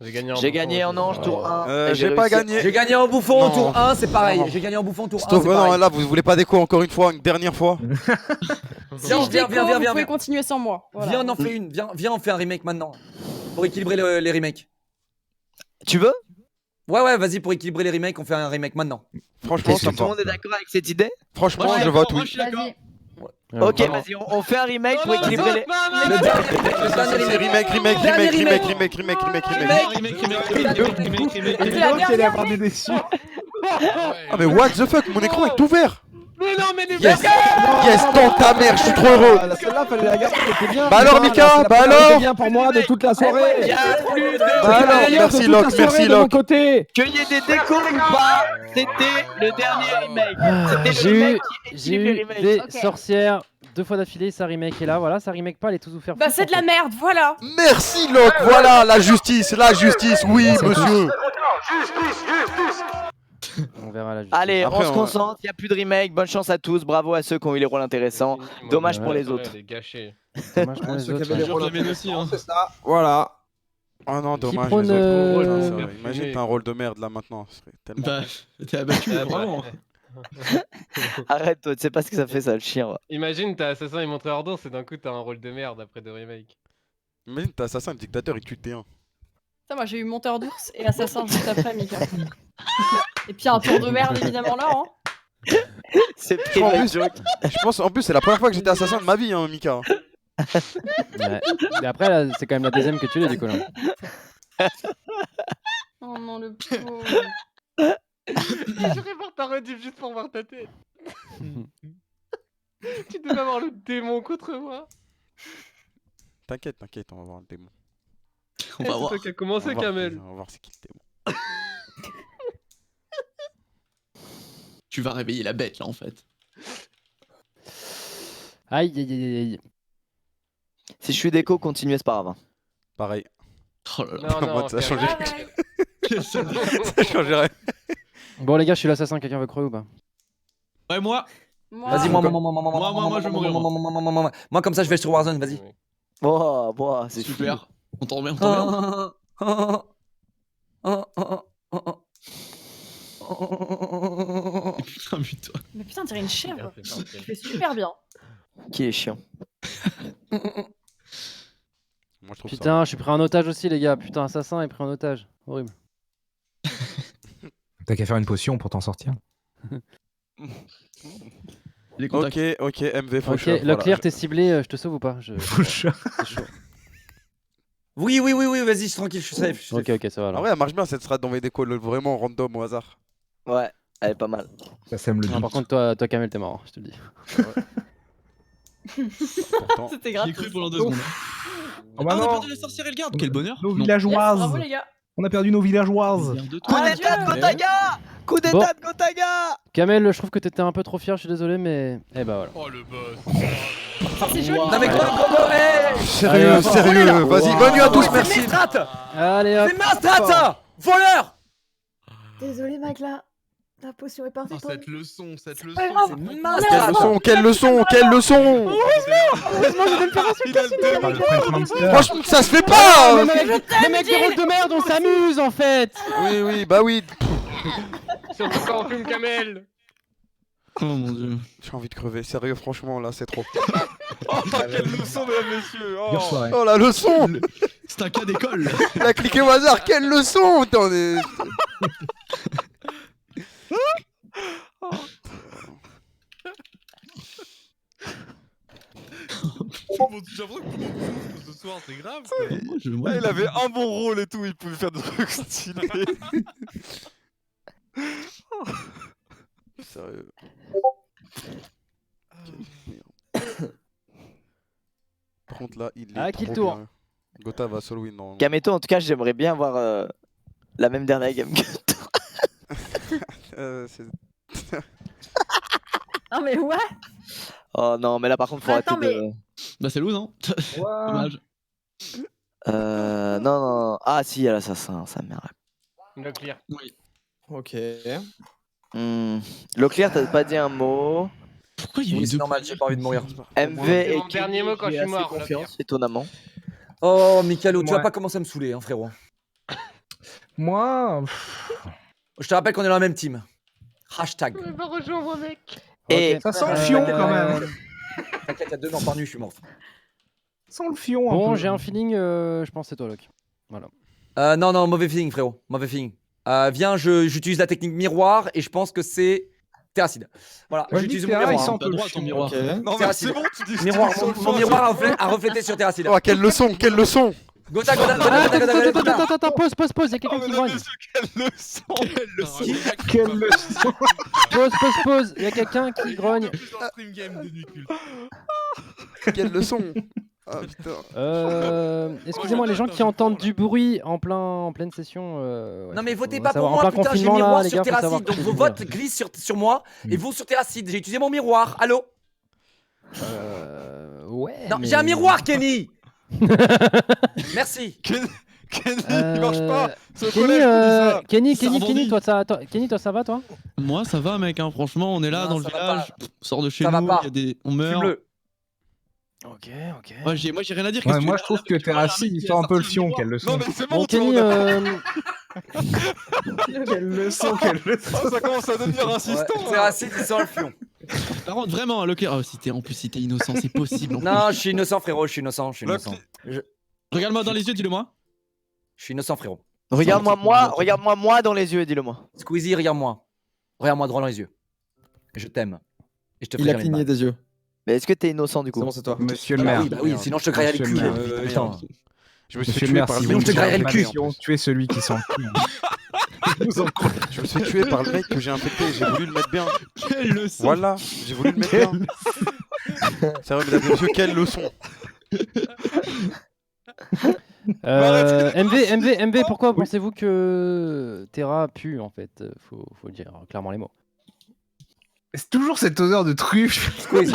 J'ai gagné en ange, tour 1. et J'ai pas réussi- gagné. J'ai gagné en bouffon, Non. tour 1, c'est pareil. Non. J'ai gagné en bouffon, tour 1, Stop, c'est non, pareil. là, vous voulez pas déco encore une fois, une dernière fois? Si Viens, je déco, viens, vous viens, pouvez viens. continuer sans moi. Voilà. Viens, on en fait une. Viens, on fait un remake maintenant. Pour équilibrer les remakes. Tu veux? Ouais, vas-y, pour équilibrer les remakes, on fait un remake maintenant. Franchement, Est-ce ça que me tout le va. monde est d'accord avec cette idée? Franchement, Moi, je vote moi, oui. je suis d'accord. Vas-y. Ok, Vraiment. vas-y, on fait un remake pour équilibrer les. Le dernier C'est remake. Et l'autre, il a avoir des déçus. Ah, mais what the fuck, mon écran est ouvert. Mais non, mais les Yes, yes, dans ta mère, je suis trop heureux. Ah, celle-là, fallait la garder, c'était bien. Bah alors, Putain, Mika, là, c'est la bah première qui alors était bien pour moi de toute la soirée. Bah alors, merci Locke, merci Locke. Côté. Qu'il y ait des décos ou pas, c'était le dernier remake. C'était le remake qui J'ai équilibre les eu remakes. des Ok. sorcières 2 fois d'affilée, ça remake est là, voilà, ça remake pas, allez tous vous faire Bah foutre, c'est en de la fait. merde, voilà. Merci Locke, voilà la justice, oui monsieur. On verra la justice. Allez, Après, on se on- concentre, il n'y a plus de remake. Bonne chance à tous, bravo à ceux qui ont eu les rôles intéressants. Dommage pour les autres. Elle est gâchée. Dommage pour les Ceux qui autres, avaient les ouais. rôles Je l'avais aussi, hein. c'est ça. Voilà. Oh non, dommage. prône, les autres. euh, Putain, c'est vrai. Imagine t'as un rôle de merde là maintenant, ce serait tellement. Bah, t'es abattu, vraiment. Arrête, toi, tu sais pas ce que ça fait, ça, le chien. va. Imagine, t'as assassin et montreur d'ours et d'un coup t'as un rôle de merde après deux remakes. Imagine t'as assassin, le dictateur, il tue T1. Putain, moi j'ai eu monteur d'ours et assassin juste après, Mika. Et puis un tour de merde évidemment là, hein. C'est Je crois, en private plus, joke. je pense en plus c'est la première fois que j'étais assassin de ma vie, hein, Mika. Ouais. Mais après, là, c'est quand même la deuxième que tu l'as du coup là. Oh non, le pauvre. J'irais voir ta rediff juste pour voir ta tête. Tu devais avoir le démon contre moi. T'inquiète, on va voir le démon. On Eh, va c'est voir. toi qui as commencé, On va voir- Kamel. On va voir c'est qui le démon. Tu vas réveiller la bête là en fait. Aïe, aïe, aïe, aïe. Si je suis déco, continuez, c'est pas grave. Pareil. Oh là là. Non, Moi, non, ça a fais changé. rien. Ça changerait. Bon, les gars, je suis l'assassin, quelqu'un veut crever ou pas? Ouais, moi. Vas-y, moi, je vais mourir. Moi, comme ça, je vais sur Warzone, vas-y. Oh, c'est Super. On t'en remet, on t'en remet. Putain, putain. Mais putain, on dirait une Bien chèvre. fait, bien fait. Tu fais super bien. Qui est chiant. Moi je trouve ça. Putain, je suis pris en otage aussi, les gars. Putain, assassin est pris en otage. Horrible. T'as qu'à faire une potion pour t'en sortir. Les contacts. Ok, MV Ok, faucheur. Leclerc, t'es ciblé, je te sauve ou pas? Faucheur. C'est chaud. Oui, vas-y, je suis tranquille, je suis safe. Ok, ça va En alors. vrai, elle marche bien cette strat d'envoyer des calls vraiment random au hasard. Ouais. Elle est pas mal. Ça sème le Ah, doute. par contre, toi, Kamel, t'es mort, je te le dis. Pourtant. C'était J'y grave. ai cru pendant 2 secondes. Oh bah Ah, on a non. perdu la sorcière et le garde, quel bonheur. Nos Non. villageoises. Bravo les gars. On a perdu nos villageoises. Garde de Coup toi. d'état de Gotaga. Coup d'état Bon. de Gotaga. Kamel, je trouve que t'étais un peu trop fier, je suis désolé, mais. Eh bah voilà. Oh le boss. Oh, c'est joli. Non mais quoi, Sérieux, Allez, sérieux. Vas-y, bonne nuit à tous, C'est merci. mes strats. Allez hop. C'est ma strat ça. Voleur. Désolé, Magla. Ta potion est partie. Oh, cette leçon, cette leçon. pas grave. C'est ma Quelle strat. leçon, quelle leçon, quelle leçon. Heureusement, je vais me faire insulter. Par le French Monster. Franchement, ça se fait pas. Les mecs des rôles de merde, on s'amuse en fait. Oui, oui, bah oui. Surtout quand on fume Kamel. Oh mon dieu. J'ai envie de crever, sérieux, franchement, là, c'est trop. Oh, quelle leçon, mesdames, messieurs. Hier soir. Oh, la leçon. C'est un cas d'école. Il a cliqué au hasard, quelle leçon. Attendez. J'ai l'impression que tout le monde souffre ce soir, c'est grave. quoi. Moi, Il avait un bon rôle et tout, il pouvait faire des trucs stylés. Sérieux. Par contre, là, il est À qui le trop tour? bien. Gotha va solo win normalement. Gameto, en tout cas, j'aimerais bien avoir la même dernière game que toi. C'est- Non, mais what? Oh non, mais là par contre, faut Attends, arrêter de. Bah c'est lose, hein. Dommage. Non, non. Ah si, il y a l'assassin, sa mère. Le clear. Oui. Ok. Leclerc, t'as pas dit un mot. Pourquoi il y a Oui, eu c'est deux normal, j'ai pas envie de mourir. MV C'est et mon dernier mot quand je suis mort. confiance, étonnamment. Oh, Mikalo, tu vas Ouais. pas commencer à me saouler, hein, frérot. Moi. Je te rappelle qu'on est dans la même team. Hashtag. Je vais rejoindre mec. Et Ça sent le fion quand même. T'inquiète, il y a 2 morts par nuit, je suis mort. Ça sent le fion. Bon, peu. j'ai un feeling, je pense que c'est toi, Locke. Voilà. Non, non, mauvais feeling, frérot. Mauvais feeling. Viens, j'utilise la technique miroir et je pense que c'est Terracide. Voilà, Moi, je j'utilise dis mon que Terra, miroir. il sent hein. un peu le droit, ton fion. miroir. Ok. Non, mais Terracide. c'est bon, tu dis Miroir, sur le mon fond, miroir a reflété sur Terracide. Oh, quelle leçon, quelle leçon. Gotha, Gotha, Gotha, Attends, Gotha, Gotha, Gotha. attends, pause, il y a quelqu'un Oh, qui mesdames, grogne. messieurs, quelle leçon. Quelle leçon. Pause, il y a quelqu'un qui grogne. Plus dans stream game de Nucule. Quelle leçon. Ah putain. Excusez-moi, les gens qui entendent du bruit en pleine session. Ouais, Non mais votez faut pas pour savoir, en moi, plein putain, j'ai confinement, là, miroir les sur gars, faut savoir Terracide, donc qui vos c'est votes dire. glissent sur moi et vont sur Terracide. J'ai utilisé mon miroir, allô. Ouais. Non, mais- j'ai un miroir, Kenny. Merci. Kenny, il marche pas. C'est au Kenny, collège qu'on dit ça. Kenny, Sarvandi. toi ça va toi? Moi ça va mec, hein. Franchement on est là Non, dans le ça va village, on sort de chez Ça va nous, pas. il y a des... on meurt. Fume-le. Ok. Ouais, moi j'ai rien à dire. Ouais, qu'est-ce que moi tu je trouve veux que dire, Terracide il qui sent a un peu le sorti fion. miroir. Quelle leçon. Non, mais c'est bon, Bon, tu Kenny, Quelle leçon, quelle leçon. Oh, ça commence à devenir insistant. Ouais, Terracide, il sent le fion. Par contre vraiment, hein, Leclerc, en plus si t'es innocent, c'est possible. en plus. Non, je suis innocent, frérot, je suis innocent, je suis innocent. Regarde-moi dans les yeux, dis-le-moi. Je suis innocent, frérot. Regarde-moi moi dans les yeux et dis-le-moi. Squeezie, regarde-moi. Regarde-moi droit dans les yeux. Je t'aime. Et je te Il ferai a jamais de cligné mal. des yeux. Mais est-ce que t'es innocent du coup? C'est bon, c'est toi. Monsieur le Bah maire. oui, bah oui, sinon je te graillerais le Monsieur cul. le maire. Putain. Je me suis Monsieur fait le tuer maire, par si le vous je te me graillerais le tirez cul. malation, tuez celui qui sent le cul. Je me suis fait tuer par le mec que j'ai infecté, j'ai voulu le mettre bien. Quelle leçon. Voilà, j'ai voulu le mettre bien. Sérieux, mesdames et messieurs, quelle leçon. MV, pourquoi pensez-vous que Terra pue en fait? Faut dire clairement les mots. C'est toujours cette odeur de truffe. Squeeze,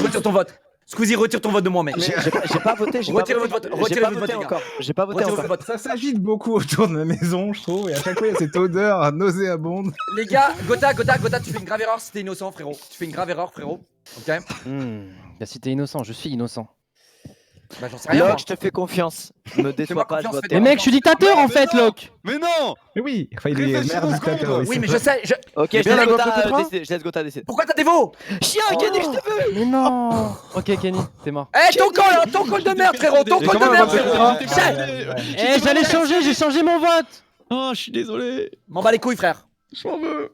retire ton vote. Squeezie, retire ton vote de moi, mec. J'ai pas voté, Retirez votre vote, retirez votre vote, les gars. encore. J'ai pas voté Retirez encore. votre vote. Ça s'agite beaucoup autour de ma maison, je trouve. Et à chaque fois, il y a cette odeur nauséabonde. Les gars, Gotha, tu fais une grave erreur si t'es innocent, frérot. Tu fais une grave erreur, frérot. Ok? Bah, si t'es innocent, je suis innocent. Bah, j'en sais rien. moi. Locke, je te fais confiance. Me déçois Fais-moi pas, je confiance, vote. fais-moi Mais mec, je suis dictateur en fait, Locke! Mais non. Mais oui, enfin, il est Réfléchis maire 2 dictateur. secondes. Oui, mais je sais. Ok, Et je bien la laisse gote de Gotha contrat décider. Je laisse Gotha décider. Pourquoi t'as des veaux? Chien, Kenny, je te veux. Mais non! Ok, Kenny, t'es mort. Eh, ton call de merde, frérot. Ton Et call comment de elle merde, va frérot. faire Eh, j'allais changer, j'ai changé mon vote! Oh, je suis désolé. M'en bats les couilles, frère. Je m'en veux.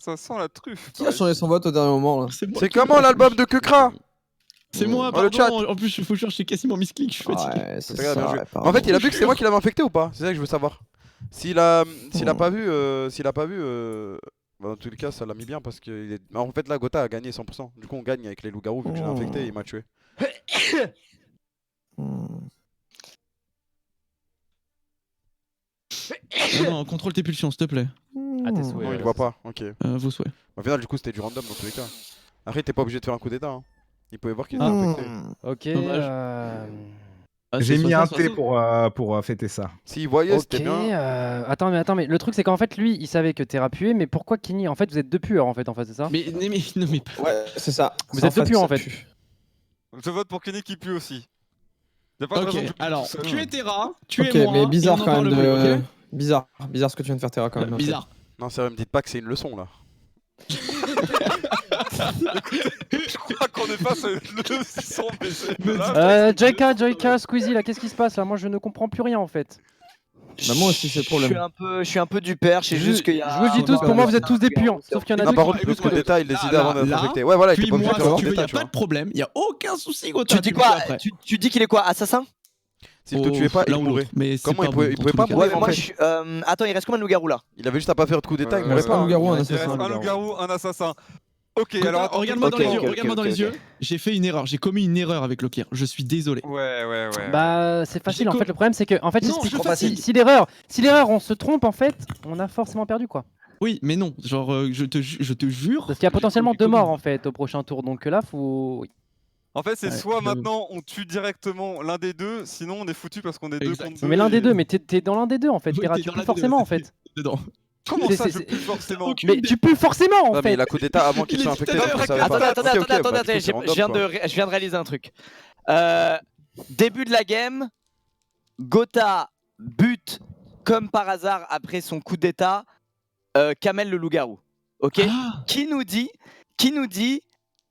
Ça sent la truffe. Qui a changé son vote au dernier moment là? C'est moi C'est qui- comment l'album de Kukra? C'est moi, Oh, le chat. pardon. En plus, je faut dire, je suis quasiment misclick, je suis fatigué. Ouais, c'est Regarde, bien ça. joué. apparemment. En fait, il a vu que c'est moi qui l'avais infecté ou pas? C'est ça que je veux savoir. S'il a pas vu, bah, dans tous les cas, ça l'a mis bien parce que bah, en fait là, Gotha a gagné 100%. Du coup, on gagne avec les loups-garous vu que je l'ai infecté et il m'a tué. Non, contrôle tes pulsions, s'il te plaît. Ah, tes souhaits. Non, il voit pas. Ok. Vos souhaits. Au final, du coup, c'était du random dans tous les cas. Après, t'es pas obligé de faire un coup d'état. Hein. Il pouvait voir qu'il était infecté. Ok. J'ai mis un thé pour fêter ça. S'il voyait, Ok, c'était bien. attends, mais le truc c'est qu'en fait lui il savait que Terra puait, mais pourquoi Kenny? En fait vous êtes deux pueurs en fait, c'est ça? Mais non mais pas. Ouais, c'est ça. Vous êtes deux pueurs en fait. Je vote pour Kenny qui pue aussi. Y a pas de Ok, raison que je pue alors tout seul. tu es Terra, tu Ok, es moi. mais bizarre et on en quand même parle plus, de. ok Bizarre ce que tu viens de faire, Terra quand même. Bizarre. Non, sérieux, me dites pas que c'est une leçon là. Je crois qu'on est face à le 600 BC. JK, Squeezie là, qu'est-ce qui se passe là? Moi je ne comprends plus rien en fait. Bah, moi aussi, c'est le problème. Je suis un peu du père, je sais juste qu'il y a. Je vous le dis tous, pour moi vous êtes tous des puants, sauf qu'il y en a Non, deux par qui... contre, le coup d'état, il décidait avant d'être infecté. Ouais, voilà, il était pas obligé de Puis faire moi, un si tu veux, y d'état, a tu pas vois. de problème, y a aucun souci, Gotha. Tu dis le quoi? fais après. Tu dis qu'il est quoi? Assassin? S'il te tuait pas, il l'un ou mourrait. l'autre, mais c'est Comment il pas pouvait bon pas dans tous les mourir Ouais, mais en moi fait? je suis. Attends, il reste combien de loups-garous là? Il avait juste à pas faire de coup d'état, il mourrait un pas. loup-garou, un Il reste assassin. un loup-garou, un assassin. Ok, Gotha, alors attends, regarde-moi dans les yeux, ok, regarde-moi dans ok, les ok. yeux. J'ai fait une erreur, j'ai commis une erreur avec le clear. Je suis désolé. Ouais. Bah c'est facile en J'ai fait, le problème c'est que en fait Non, j'explique. trop facile. Si l'erreur on se trompe en fait, on a forcément perdu quoi. Oui, mais non, genre je te jure. Parce qu'il y a potentiellement deux morts en fait au prochain tour, donc là faut... Oui. En fait, c'est Ouais, soit j'avoue. maintenant on tue directement l'un des deux, sinon on est foutu parce qu'on est deux Exact. contre deux. Mais l'un des et- deux, mais t'es dans l'un des deux en fait, Oui, Terra, t'es tu dans peux l'un des forcément deux, en fait. Dedans. Comment C'est- ça, c'est- je pue forcément? Mais tu peux forcément en Ouais, mais fait. il a coup d'état avant qu'il Il soit est dit infecté. tout à donc l'heure, il savait Attends, pas. attends, Ok, ok, attends, bah, attends, du coup, c'est random, quoi. je viens de réaliser un truc. Début de la game, Gotha bute comme par hasard après son coup d'état Kamel le loup-garou. Ok? Ah. Qui nous dit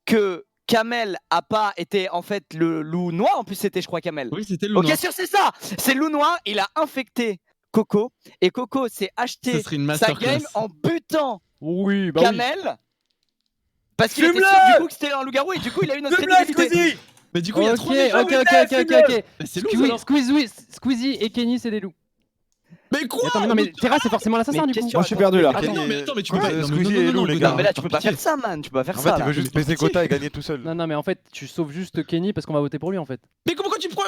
que Kamel a pas été en fait le loup noir? En plus, c'était, je crois, Kamel. Oui, c'était le loup Ok, noir. sûr, c'est ça. C'est le loup noir. Il a infecté Coco et Coco s'est Ce acheté serait une sa masterclass. game en butant Oui, bah oui. Kamel. Parce qu'il était Fume-le sûr du coup que c'était un loup-garou et du coup il a eu notre crédibilité. Mais du coup, il y a Ok, trop de gens. ok. Bah, c'est lourd, alors. Squeezie et Kenny c'est des loups. Mais quoi? Attends, mais non mais Terra c'est forcément l'assassin Mais du coup. question, Moi, je suis perdu là. Attends, mais tu peux Ouais, pas. Non, mais Squeezie non, et non, Lou, non, les Gotha, gars. Non mais là tu peux par pas faire pitié. ça, man, tu peux pas faire En ça. fait, il là. veut juste par baiser pitié. Gotha et gagner tout seul. Non mais en fait tu sauves juste Kenny parce qu'on va voter pour lui en fait. Mais pourquoi tu prends.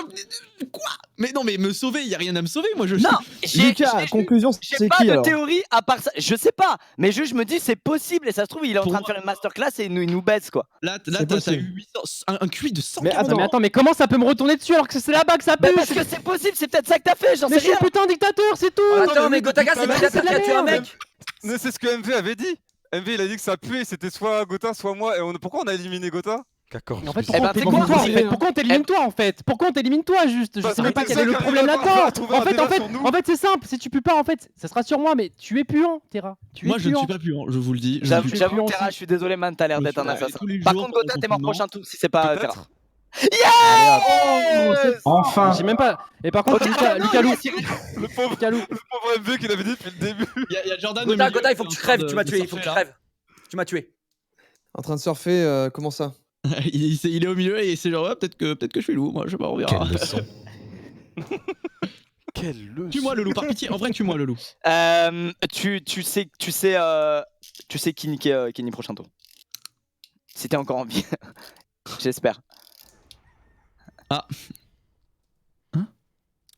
Quoi? Mais non, mais me sauver, y a rien à me sauver, moi je. Non, Lucas, conclusion, j'ai c'est pas qui de alors? théorie à part ça. Je sais pas, mais je me dis c'est possible et ça se trouve il est en Pour train de moi- faire une masterclass et il nous baisse quoi. Là, C'est t'as possible. eu 800 un QI de 140. Mais attends, Non mais attends, mais comment ça peut me retourner dessus alors que c'est là-bas que ça Mais pue? parce que c'est possible, c'est peut-être ça que t'as fait, j'en Mais sais je suis rien. un putain de dictateur, c'est tout. Attends, mais Gotaka, c'est mais pas c'est de la qui a tué un merde. mec. Mais c'est ce que MV avait dit. MV il a dit que ça puait, c'était soit Gotha, soit moi. Et pourquoi on a éliminé Gotha? D'accord. En fait, Eh ben, pourquoi c'est on quoi, t'élimine toi en fait? Pourquoi on t'élimine toi en fait? Pourquoi on t'élimine toi juste? Je Parce sais même que pas c'est quel est ça le qui problème arrive à là-dedans. trouver un débat sur nous. En fait c'est simple, si tu pues pas en fait, ça sera sur moi mais tu es puant, Terra. Tu es Moi, je ne puant. suis pas puant, je vous le dis. J'avoue, suis j'avoue, puant Terra, aussi. je suis désolé man, t'as l'air Je d'être un suis- assassin. tous les Par jours, contre Gotha, t'es mort confinement. prochain tour si c'est pas Terra. Peut-être. Enfin. J'ai même pas. Et par contre, Lucas Lou. Le pauvre Lucas Lou. MV qu'il avait dit depuis le début. Il y a Jordan. au Gotha, milieu Gotha, il faut qui que est tu en train crèves, tu de- m'as de tué, il faut que tu surfer, là. crèves. Tu m'as tué. En train de surfer, comment ça? Il est au milieu et c'est genre, ouais, peut-être que je suis loup, moi, je sais pas, on verra. Quelle leçon. Tue-moi le loup, par pitié, en vrai, tue-moi le loup. Tu sais qui niquer Kenny prochain tour. Si t'es encore en vie. J'espère. Ah.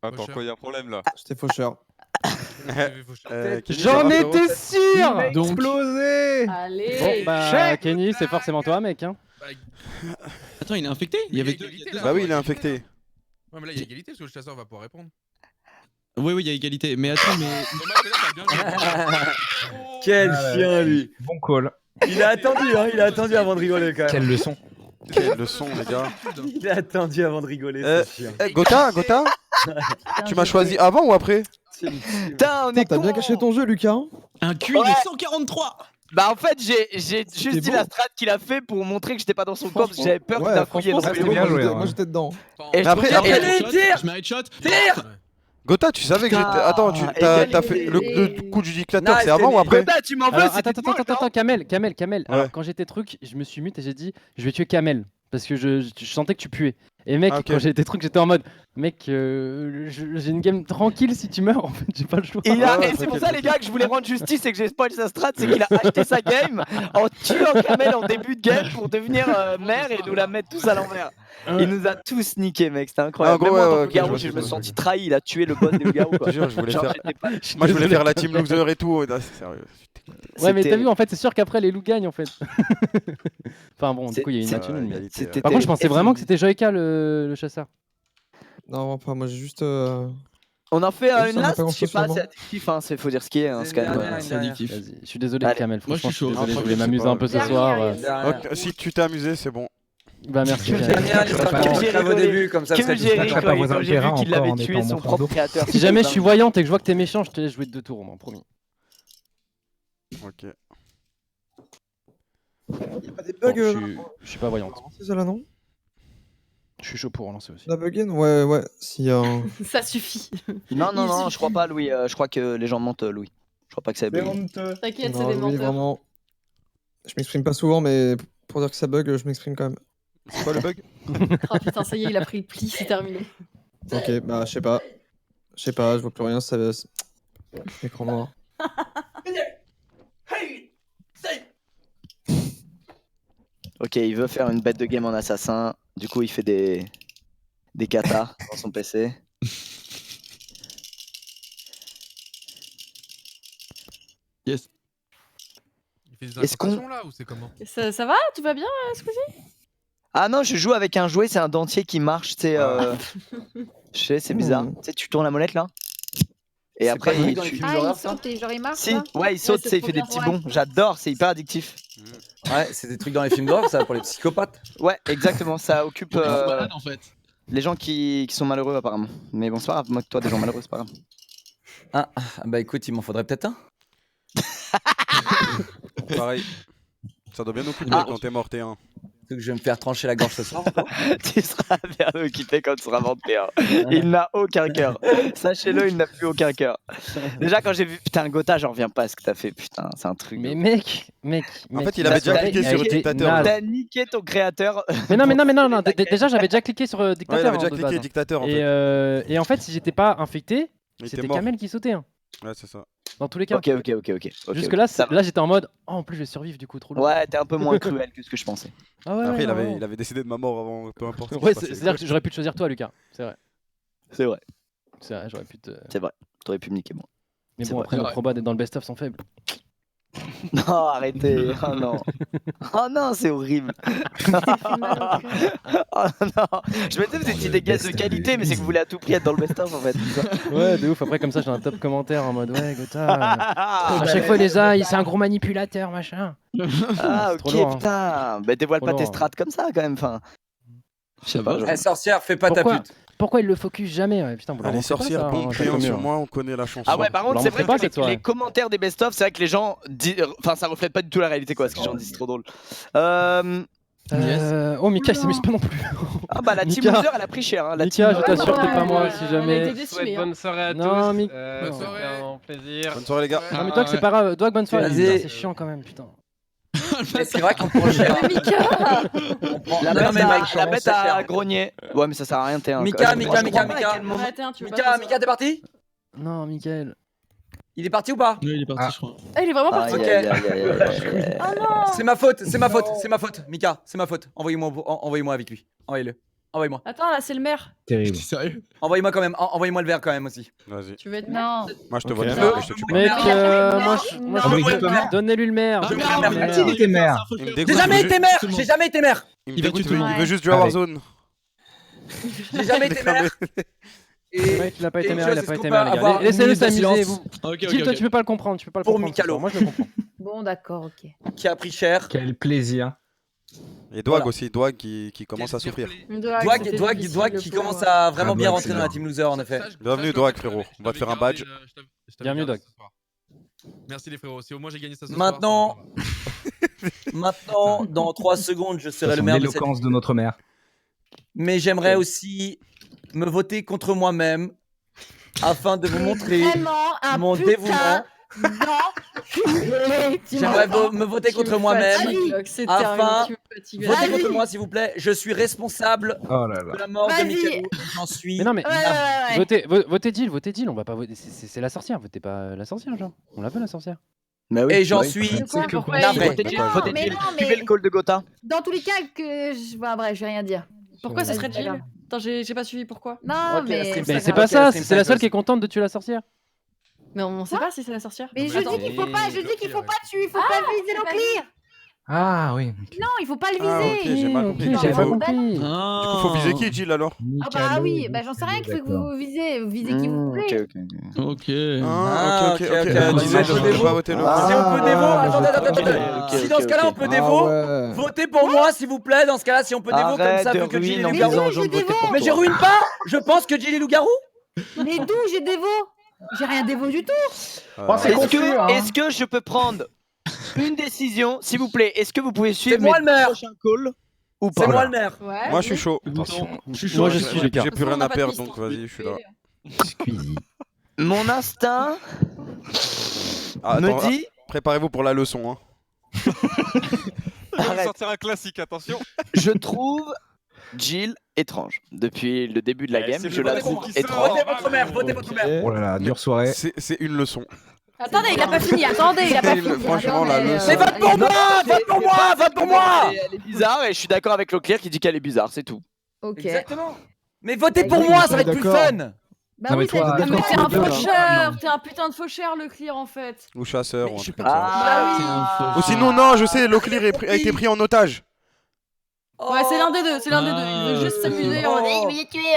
Attends, quoi, il y a un problème là. C'était faucheur. J'en étais sûr. Donc, explosé. Allez. Bon bah Kenny c'est forcément toi mec hein. Attends, il est infecté? Il y avait deux. Bah oui, il est infecté. Ouais, mais là, il y a égalité parce que le chasseur va pouvoir répondre. Oui, il y a égalité. Mais attends, mais. Dommage que là, t'as bien joué. Quel Ah, chien, lui. Bon call. Il a attendu avant de rigoler quand même. Quelle leçon. Quelle leçon, les gars. Il a attendu avant de rigoler, ce chien. Gotha, tu m'as choisi avant ou après? Putain, on est T'as bien con. caché ton jeu, Lucas. Hein? Un QI de 143! Bah en fait j'ai juste dit beau. la strat qu'il a fait pour montrer que j'étais pas dans son corps parce que j'avais peur qu'il Ouais, t'a fouillé franchement, dans c'était ses bien beau, joué, moi, hein. moi, j'étais dedans. Et je Après, te dis, après- et- Je mets un headshot. Gotha, tu savais que j'étais. Attends, t'as fait le coup du dictateur, Non, c'est avant ou après? Gotha, tu m'en veux, Alors c'était attends, Kamel. Ouais. Alors quand j'étais truc, je me suis mute et j'ai dit je vais tuer Kamel. Parce que je sentais que tu puais. Et mec, Ah, ok. quand j'ai été trucs, j'étais en mode, mec, j'ai une game tranquille si tu meurs, en fait, j'ai pas le choix. Et c'est pour ça, les gars, que je voulais rendre justice et que j'ai spoil sa strat, c'est qu'il a acheté sa game en tuant Kamel en début de game pour devenir maire et nous la mettre tous à l'envers. Il nous a tous niqué, mec, c'était incroyable. Ah, en gros, Même moi, en ouais, tant que loup-garou, ok, je je me vois. suis senti trahi, il a tué le boss des loups-garous. Je quoi. te jure, je voulais Genre, faire. j'étais pas- Moi, je voulais faire la team loser et tout. Non, c'est sérieux. Ouais, mais t'as C'était- vu, en fait, c'est sûr qu'après, les loups gagnent, en fait. Enfin bon, du coup, il y a une c'est- match nulle, mais- égalité, c'était Par contre, je pensais terrible. vraiment que c'était Joyka le chasseur. Non, vraiment pas. Moi, j'ai juste. On en fait Juste, une on a last, pas je sais grand-chose pas, sur c'est moi. addictif, hein, faut dire ce qui est, hein, c'est quand même. dernière, C'est addictif. Vas-y, je suis désolé, Allez. Kamel. Moi, je suis Franchement, chaud. désolé, je Franchement, voulais je sais m'amuser pas. un peu ce Derrière, soir. il y a des- Derrière. Ok, si tu t'es amusé, c'est bon. Bah, merci. J'aime bien les pas- stratégies j'ai au rigolé. début, comme ça, Que vous serez tous j'ai ri Je serais contents. pas quand voisin de j'ai vu terrain qu'il encore avait en tué étant son mon propre dos. créateur. Si jamais je suis voyante et que je vois que t'es méchant, je te laisse jouer 2 tours, moi, promis. Ok. Y'a pas des Bon, bugs je suis pas voyante. C'est ça là, non? Je suis chaud pour relancer aussi. La buggin? Ouais, ouais. Si. Ça suffit. Non, non, Il non, suffit. je crois pas, Louis. Je crois que les gens mentent, Louis. Je crois pas que ça bug. T'inquiète, c'est Non, des oui, menteurs. vraiment. Je m'exprime pas souvent, mais pour dire que ça bug, je m'exprime quand même. C'est quoi le bug? Oh putain, ça y est, il a pris le pli, c'est terminé. Ok, bah, je sais pas. Je sais pas, je vois plus rien, ça. Écran noir. Ok, il veut faire une bête de game en assassin. Du coup, il fait des katas dans son PC. Yes. Il fait des Est-ce qu'on- incantations là ou c'est comment? Ça va? Tout va bien, Squeezie? Ah non, je joue avec un jouet, c'est un dentier qui marche, tu sais. Je sais, c'est bizarre. Hmm. Tu sais, tu tournes la molette là. Et C'est après, pas le truc il dans les tue. films Ah, d'horreur, il ça saute et genre il marche Si, là ouais, il saute, c'est tu sais, il trop fait des bien, petits ouais. bonds. J'adore, c'est hyper addictif. Ouais, c'est des trucs dans les films d'horreur, ça, pour les psychopathes. Ouais, exactement, ça occupe Malade, en fait. les gens qui sont malheureux apparemment. Mais bon, c'est pas grave, moi, toi, des gens malheureux, c'est pas grave. Ah, bah écoute, il m'en faudrait peut-être un. Pareil. Ça doit bien occuper Ah. quand t'es mort, t'es un. Donc je vais me faire trancher la gorge ce soir. Tu seras bien occupé quand tu seras monté. Il n'a aucun cœur. Sachez-le, il n'a plus aucun cœur. Déjà, quand j'ai vu, putain, Gotha, j'en reviens pas à ce que t'as fait. Putain, c'est un truc. Mais mec. En fait, il avait déjà cliqué sur dictateur. T'as niqué ton créateur. Mais non, déjà j'avais déjà cliqué sur Ouais, dictateur. il avait hein, déjà de cliqué base, dictateur en hein. fait. Et en fait, si j'étais pas infecté, Il était c'était mort. Kamel qui sautait. hein. Ouais, c'est ça. Dans tous les cas. Ok. Jusque là, Ça va. là j'étais en mode, oh en plus je vais survivre du coup, trop lourd. Ouais, t'es un peu moins cruel que ce que je pensais. Ah ouais, Après, ouais, il non, avait, non. il avait décidé de ma mort avant, peu importe. ce qui Ouais, se passait. c'est-à-dire que j'aurais pu te choisir toi, Lucas. C'est vrai. C'est vrai, C'est vrai, j'aurais pu te. c'est vrai. T'aurais pu me niquer, moi. Mais C'est bon, vrai. après, notre combat d'être dans le best-of sont faibles. Non, arrêtez. Oh non. Oh non, c'est horrible. Oh non. Je me disais, vous étiez des gars de qualité, mais c'est que vous voulez à tout prix être dans le best-of en fait. Ouais, de ouf. Après, comme ça, j'ai un top commentaire en mode, ouais, Gotha. Ah, À chaque fois, les a, c'est un gros manipulateur, machin. Ah, C'est trop ok, lourd, hein. putain. Bah, dévoile Trop pas tes lourd, hein. strats comme ça quand même. Enfin, Je sais pas. Eh, sorcière, fais pas Pourquoi ta pute. Pourquoi il le focus jamais ouais, putain, vous Allez, l'en pensez pas, sorcière, ça, bon hein, client c'est sur mieux, moi, on connaît la chanson. ah ouais, par contre, on c'est en vrai fait pas, que cette soirée. les commentaires des best-of, c'est vrai que les gens disent. Enfin, ça reflète pas du tout la réalité, quoi. Ce que les gens disent, c'est trop drôle. Oh, Mika, il s'amuse pas non plus. Ah bah, la team Mika. loser, elle a pris cher. Hein. La Mika, team je t'assure que t'es pas moi Ouais, si on a jamais. été déçus, Souhaite hein. bonne soirée à Non, tous. mais- Bonne C'était soirée. un plaisir. Bonne soirée, les gars. Non, mais toi, que c'est pas grave. Doig, bonne soirée. Vas-y. C'est chiant quand même, putain. Mais c'est vrai qu'on prend cher. Mais Mika La Non, bête, mais Mike, la on bête sait à faire. grogner. Ouais, mais ça sert à rien, t'es un. Mika, je Mika, crois Mika, pas à Mika. quel moment- Arrête, hein, tu veux pas Mika, t'es parti? Non, Mickaël. Il est parti ou pas? Ouais, il est parti, je crois. Ah, il est vraiment parti. Aïe, Ok. aïe, aïe, aïe, aïe, aïe. Oh non C'est ma faute, c'est ma faute, c'est ma faute. Mika, c'est ma faute. Envoyez-moi avec lui. Envoyez-le. Envoyez-moi. Attends, là, c'est le maire. Terrible. Sérieux? Envoyez-moi quand même. Envoyez-moi le verre quand même aussi. Vas-y. Tu veux être maire? Non. Moi, je te Ok. vois Le- bien et je te tue pas. Mec, Non. moi, Non. je Envoyez le maire. donnez-lui le maire. Ah, Donnez-lui merde, le merde, maire. Il était maire. Il me J'ai dégoûte, jamais je- été maire. J'ai jamais été maire. Il me Il va dégoûte, tuer tout le il monde. veut juste jouer à Allez. Warzone. J'ai jamais été maire. Et Mec, il a pas et été une maire, il a chose, pas est-ce été qu'on maire, peut les gars. avoir une Laissez-le minute de s'amuser, silence vous. Ok, Gilles, ok, toi, ok. tu peux pas le comprendre, tu peux pas le Pour comprendre. Mikalo. Moi, je le comprends. Bon, d'accord, ok. qui a pris cher. Quel plaisir. Et Dwag Voilà. aussi, Dwag qui commence à souffrir. Dwag qui commence à vraiment Ah, bien Dwag, rentrer c'est dans la bien. team loser en effet. Bienvenue, Dwag, frérot. On va te faire un badge. Bienvenue, Dwag. Merci les frérots, si au moins j'ai gagné ça ce Maintenant- soir. Maintenant, dans 3 secondes, je serai le C'est maire de cette l'éloquence de notre maire. Mais j'aimerais aussi me voter contre moi-même afin de vous montrer Vraiment un mon putain dévouement J'aimerais me voter contre moi-même C'est afin terminé, tu me fatigues. votez Vas-y. contre moi s'il vous plaît. Je suis responsable Oh là là. de la mort de Vas-y. Mikalo. J'en suis. Mais non, mais Ouais. votez Jill, on va pas voter. C'est la sorcière, votez pas la sorcière, genre. On la veut la sorcière. Bah oui, Et j'en bah oui. suis Pourquoi Pourquoi navré. Votez Jill, non, votez mais Jill. non, Suivez le call de Gotha. Dans tous les cas, bref, je vais rien dire. Pourquoi ce serait Vas-y, Jill d'accord. Attends, j'ai pas suivi pourquoi. Non, Ok, mais. stream Mais Cycle. c'est pas Ok, ça, Stream c'est la seule Cycle. qui est contente de tuer la sorcière. Mais on sait pas si c'est la sorcière. Mais je Attends. dis qu'il faut pas, je dis qu'il faut pas tuer, il faut pas viser le clear. Ah oui. Non, il faut pas le Ah, viser. ok, j'ai mal compris. Non, J'avais pas mais compris. Du coup, faut viser qui, Jill alors? Ah bah oui, bah j'en sais rien qu'il faut que vous visez qui vous plaît. Ok. Ah, ok, ok, ok. ok. Disais, On je peut vais dévo. pas voter le. Si on peut dévo, attendez, ok, si dans ce cas-là on peut dévo, ouais. votez pour moi s'il vous plaît. Dans ce cas-là, si on peut dévo comme Arrête ça, de vu que Jill ruiner est en loup-garou. disant je ne votais pour Mais je toi. ruine pas. Je pense que Jill est loup-garou. Mais d'où j'ai dévo? J'ai rien dévo du tout. Est-ce que je peux prendre une décision, s'il vous plaît? Est-ce que vous pouvez suivre C'est moi mes le maire. prochains calls ou pas? C'est moi le maire. Ouais. Moi, je suis chaud. Moi, je suis Lucas. J'ai plus De toute façon, rien on a à pas de perdre, piste, donc on vas-y, peut je suis là. Squeezie. Mon instinct Ah, me attends, dit. préparez-vous pour la leçon. Hein. On va Arrête. sortir un classique, attention. Je trouve Jill étrange. Depuis le début de la game, je la trouve étrange. Votez votre mère. Votez votre mère. Oh là là, dure soirée. C'est une leçon. Attendez, il a pas fini. Attendez, il a pas fini. Franchement, la leçon. Mais vote pour moi. Vote pour moi. Vote pour moi. Elle est bizarre et je suis d'accord avec Leclerc qui dit qu'elle est bizarre, c'est tout. Ok. Exactement. Mais votez pour moi, ça va être plus fun. Bah Non, mais oui, toi, c'est Mais t'es un D'accord. faucheur, t'es un putain de faucheur, le clear en fait. Ou chasseur, ou un je suis truc comme ça. Ah Ou sinon, non, je sais, Leclerc a été pris en otage. Ouais, c'est l'un des deux, c'est l'un des deux. Il veut juste s'amuser en mode, Oh. il veut les tuer.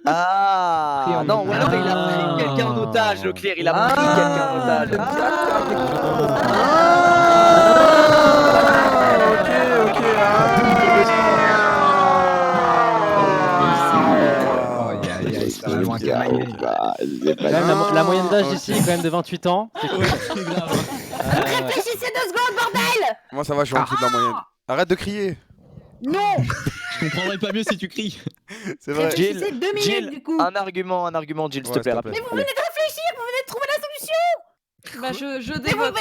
Ah non, ou alors il a pris quelqu'un en otage, Leclerc, il a pris quelqu'un en otage. Ok, Aïe, aïe, aïe, ça va loin qu'un maillet. Quand même, la moyenne d'âge ici est quand même de 28 ans. C'est cool. Réfléchissez 2 secondes, bordel. Moi, ça va, je suis en dessous de la moyenne. Arrête de crier. Non. Je comprendrais pas mieux si tu cries. C'est vrai. Réfléchissez 2 minutes Jill, du coup. un argument, Jill, s'il te Ouais, plaît. s'il te plaît. Mais vous venez de réfléchir, vous venez de trouver la solution. Bah, je Mais dévote.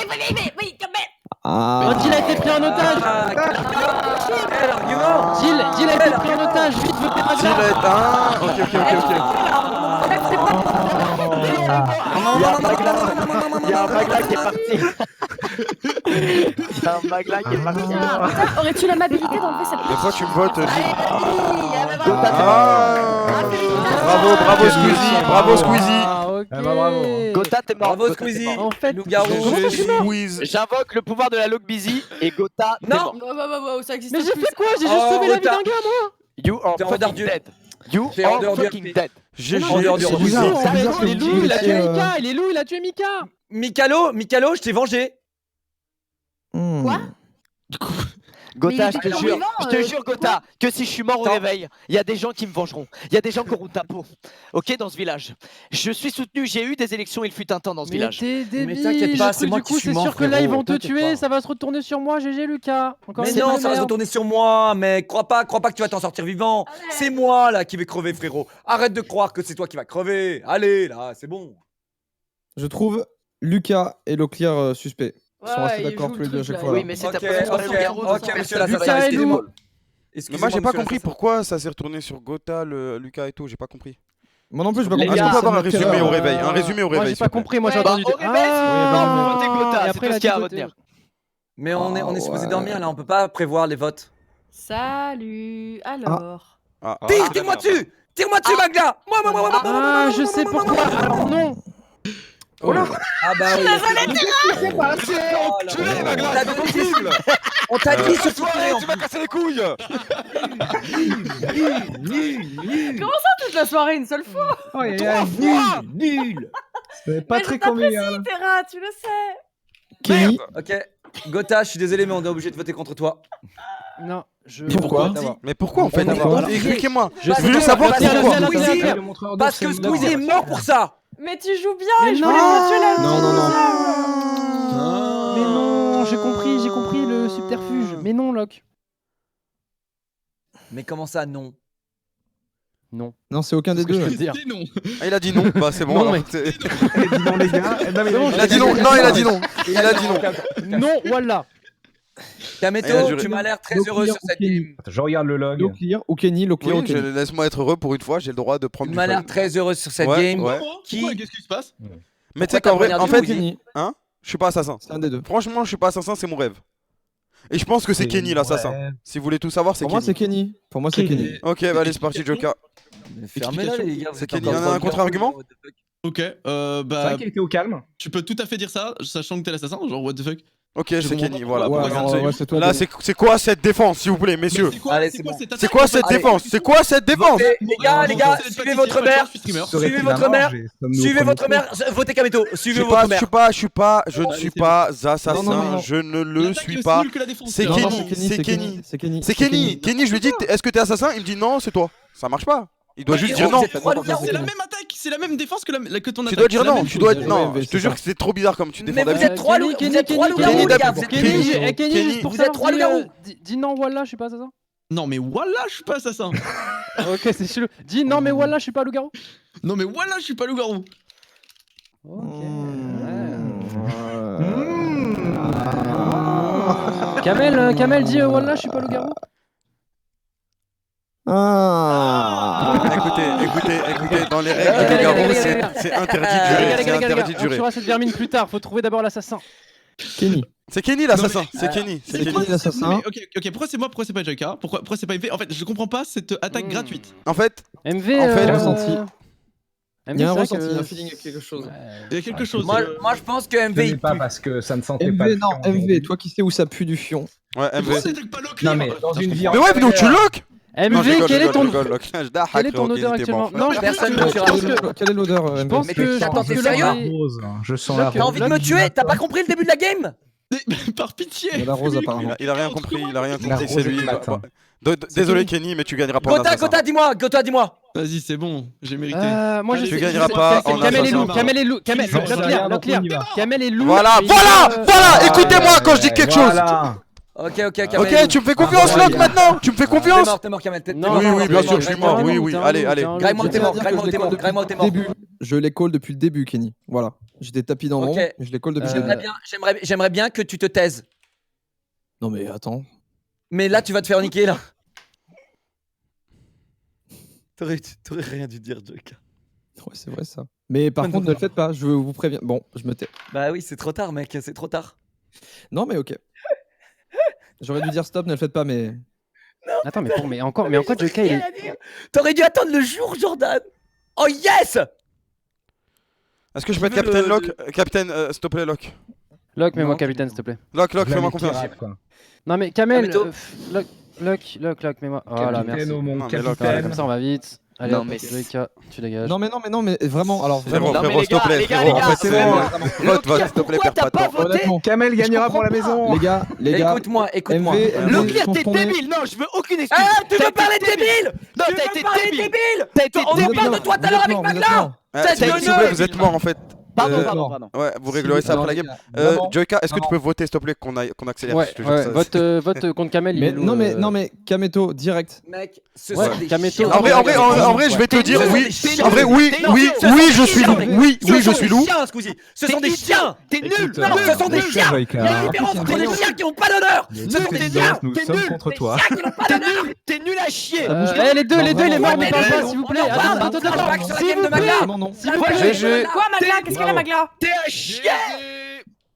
oui, quand même. Oh, Jill a été pris en otage. Quel argument. Jill a été pris en otage. Vite, votez Jill Magla. est un. Ok. Il y a un Magla qui est parti. Il y a un Magla qui est parti. Aurais-tu l'amabilité d'enlever cette Des fois, tu me votes, Jill. Ah, Bravo Squeezie, bravo Squeezie. Ah, ok. Ah bah, bravo. Gotha, t'es mort. Bravo Gotha, t'es Squeezie. mort. En fait, Loup-garou. GG Squeeze. J'invoque le pouvoir de la Log Busy et Gotha, t'es Non. mort. Ça existe mais j'ai plus. fait quoi? J'ai juste Oh, sauvé la vie Gotha. d'un gars, moi. You are T'es en fucking dehors du- dead. You T'es en are dehors du fucking RP. dead. GG En dehors du C'est registre. bizarre, c'est bizarre Il est que loup, il a tué Jill, Mika. Il est loup, il a tué Mika. Mikalo, je t'ai vengé. Quoi? Gotha, Mais je il est te toujours jure, vivant, je te jure, quoi? Gotha, que si je suis mort au Attends. réveil, il y a des gens qui me vengeront. Il y a des gens qui auront ta peau. Ok, dans ce village. Je suis soutenu, j'ai eu des élections, il fut un temps dans ce Mais village. t'es Mais débile. t'inquiète pas, Le c'est truc, moi du qui coup, suis c'est mort, sûr que là, ils frérot, vont te t'inquiète tuer. pas. Ça va se retourner sur moi. GG, Lucas. Encore Mais une non, fois, ça va se merde. retourner sur moi. Mais crois pas que tu vas t'en sortir vivant. C'est moi là qui vais crever, frérot. Arrête de croire que c'est toi qui vas crever. Allez, là, c'est bon. Je trouve Lucas et Leclerc suspects. Ils sont Ouais, assez ils d'accord jouent tous le les deux à truc, chaque là. fois. Oui, là. mais c'est ta Ok, première fois ok, loup-garou, donc ok, personne monsieur ne Lassassin, sait. Lucas est excusez-moi. loup. Mais moi, j'ai pas monsieur compris Lassassin. pourquoi ça s'est retourné sur Gotha, Lucas et tout. J'ai pas compris. Moi non plus, je vais Les pas Est-ce gars, qu'on peut avoir un ça me fait résumé peur. au réveil? Un résumé au Moi, réveil, j'ai s'il pas vous plaît. compris. Moi, j'ai Bah, entendu. au réveil, Ah, votez Gotha, et c'est après, tout il ce qu'il y a à dit retenir. Mais on est supposé ouais. dormir là, on peut pas prévoir les votes. Salut. Alors. Ah, Tire-moi dessus. Tire-moi dessus, Magda. Moi. Ah, je sais pourquoi. Alors non. Oh là. Ah bah oui. On t'a dit ce soirée, Tu vas casser les couilles. Comment ça toute la soirée une seule fois? Oh, aïe, aïe. Nul. C'est pas Mais très je t'apprécie, convivial. Terra, tu le sais. Kenny, Ok. Gotha, je suis désolé, mais on est obligé de voter contre toi. Non, je. Pourquoi Mais pourquoi en fait? Pourquoi Expliquez-moi. Je Je veux savoir Parce que pourquoi. Squeezie- Le montreur d'or, Parce c'est que le Squeezie est montreur. mort pour ça. Mais tu joues bien Mais et je non. voulais que tu la Non, non, non. Mais non, j'ai compris le subterfuge. Mais non, Locke. Mais comment ça, non? Non. Non, c'est aucun des C'est ce que deux. je veux dire. Dis non. Ah, il a dit non, bah c'est bon. Non, alors. mec. Non, les gars. Non, mais Il a dit non, non, il a dit non. Il a dit non. Non, voilà. Il a Kameto, juré. tu m'as l'air très Low heureux clear sur ou cette Kenny game. Je regarde le log. Low clear ou Kenny, low clear ou Oui, Kenny. laisse-moi être heureux pour une fois, j'ai le droit de prendre Tu du m'as l'air fun. très heureux sur cette Ouais, game. ouais. Pourquoi Qu'est-ce qui se passe? Mais tu sais Pourquoi qu'en vrai, t'as en poignardé fait, ou Kenny. hein, je suis pas assassin. C'est un des deux. Franchement, je suis pas assassin, c'est mon rêve. Et je pense que c'est Kenny l'assassin. Si vous voulez tout savoir, c'est Pour moi, c'est Kenny. Kenny. Pour moi, c'est Kenny. Ok, bah allez, c'est parti, Joker. Fermez-la, les gars. C'est Kenny. Il y en a un contre-argument? Ok, C'est bah. vrai qu'il était au calme. Tu peux tout à fait dire ça, sachant que t'es l'assassin, genre what the fuck. Ok, c'est comprends Kenny, pas voilà. pourquoi Ouais, ça non, te fait- ouais, c'est toi. Là, Kenny. c'est quoi cette défense, s'il vous plaît, messieurs? Allez, c'est bon. C'est quoi cette défense? C'est quoi cette défense? Votez, les gars, suivez votre mère. Suivez votre mère. Suivez votre mère. Votez Kameto. Suivez votre mère. Je ne suis pas assassin, non. je ne le suis pas. C'est Non, non, Kenny, c'est Kenny. C'est Kenny. C'est Kenny. Kenny, je lui ai dit, est-ce que t'es assassin? Il me dit non, c'est toi. Ça marche pas. Il doit juste dire non. C'est la même attaque, c'est la même défense que ton attaque. Tu dois dire c'est la non, même tu chose. dois être. Non, je te jure que c'est trop bizarre comme tu défends Mais vous d'habitude. êtes trois loups, vous êtes trois loups-garous, les gars. Vous êtes Kenny, juste pour Vous êtes savoir, trois loups-garous. dis non, voilà, je suis pas assassin. Non mais voilà, je suis pas assassin. Ok, c'est chelou. Dis non, mais voilà, je suis pas loup-garou. Non mais voilà, je suis pas loup-garou. Kamel dit voilà, je suis pas loup-garou. Écoutez, dans les règles du loup-garou, c'est interdit de jurer. C'est interdit de On jurer. tuera cette vermine plus tard, faut trouver d'abord l'assassin. Kenny. C'est Kenny l'assassin, c'est Kenny. C'est Kenny l'assassin. Ok, pourquoi c'est moi, pourquoi c'est pas JK? Pourquoi c'est pas MV? En fait, je comprends pas cette attaque gratuite. En fait, MV, ressenti. Il y a un c'est vrai ressenti, il y a un que- feeling, il y a quelque chose. Il y a quelque chose. Moi, je pense que MV. Ce n'est il pas pue. parce que ça ne sentait pas. MV, le non, fion. MV, toi qui sais où ça pue du fion. ouais, MV. Non, mais dans une vie Mais ouais, donc tu lock. Non, je MV, rigole, quelle est je ton rigole, lock. Je dahak, quelle est ton frérot, odeur qu'il était actuellement? mort. Non, je pense Personne que ne tuera. Quelle est l'odeur je MV pense Mais que attends, t'es que sérieux? là, Rose, je sens Lock, la T'as envie de me tuer? T'as pas compris le début de la game? Par pitié. Il y a la rose apparemment. Il a rien compris, il a rien La compris, c'est rose lui. du matin. Désolé Kenny, mais tu gagneras pas en assassin. Gotha, dis-moi. Vas-y, c'est bon, j'ai mérité. moi je Tu sais. gagneras pas en Kamel est assassin. loup, Kamel est loup, Kamel, J'en sais rien, donc on y va. Kamel est loup. Voilà, mais voilà, écoutez-moi quand je dis quelque chose. Voilà. Ok, Kamel. Ok, tu me fais confiance, Lock, maintenant. Tu me fais confiance. T'es mort, Kamel. Non, Oui, oui, bien sûr, je suis mort. Oui, oui. Allez, allez. Graille-moi, t'es mort. Graille-moi, t'es mort. Début, je les call depuis le début, Kenny. Voilà. J'étais tapis dans l'ombre, Ok. mais je les call depuis le début. J'aimerais bien que tu te taises. Non mais attends. Mais là, tu vas te faire niquer, là. T'aurais rien dû dire, Joker. Ouais, c'est vrai ça. Mais par contre, ne le faites pas, je vous préviens. Bon, je me tais. Bah oui, c'est trop tard, mec, c'est trop tard. Non mais ok. J'aurais dû dire stop, ne le faites pas, mais... Attends, mais encore JK il est... T'aurais dû attendre le jour, Jordan. Oh yes. Est-ce que je peux être Captain Lock? Captain, s'il te plaît, Lock. Lock, mets-moi capitaine s'il te plaît. Lock, fais-moi confiance. Non mais Kamel, Kameto. Lock, mets-moi. Voilà, merci. Capitaine, mon Non, mais Lock, Voilà, capitaine. comme ça on va vite. Allez, Non, hop, mais- JK, tu dégages. Non mais vraiment, alors Frérot, vraiment. frérot, s'il te plaît, les gars, frérot. les En gars, fait, c'est vraiment. bon. Vote, s'il te plaît, perds pas de temps. Honnêtement, Kamel gagnera pour la maison. les gars, Écoute-moi. MV, Leclerc, sont t'es tournés. débile. Non, je veux aucune excuse. Ah, tu T'as veux été parler de débile? Non, Tu t'as veux été parler de débile. débile? T'as été On Vous êtes parle de morts, toi tout à vous l'heure êtes avec morts, vous êtes Magla. morts. S'il vous plaît, vous êtes mort en fait. Pardon, Euh, pardon. Ouais, vous réglerez ça après la game. Joyka, est-ce que tu non. peux voter s'il te plaît qu'on accélère? Ouais, Je te jure, ça- vote contre Kamel. il Mais est loup, non mais Kameto, direct. Mec, ce Ouais, sont des Kameto. chiens. En vrai, je vais te dire oui. En vrai, oui, je suis loup. Oui, je suis loup. Ce sont des chiens. T'es nul. Écoute, Non, ce sont des chiens. Joyka. Il y a une différence entre des chiens qui ont pas d'honneur. Il y a une Ce sont des présidence, chiens. nous T'es sommes nul. contre toi. Chiens qui n'ont pas d'honneur. T'es nul à chier. les deux, il est mort, ne parle pas Mais s'il vous plaît. on en parle, Attends, on en parle sur la s'il game vous de Magla. plaît. Non, non. S'il vous plaît. GG. Quoi, Magla? Qu'est-ce qu'elle a, Magla? T'es un chien.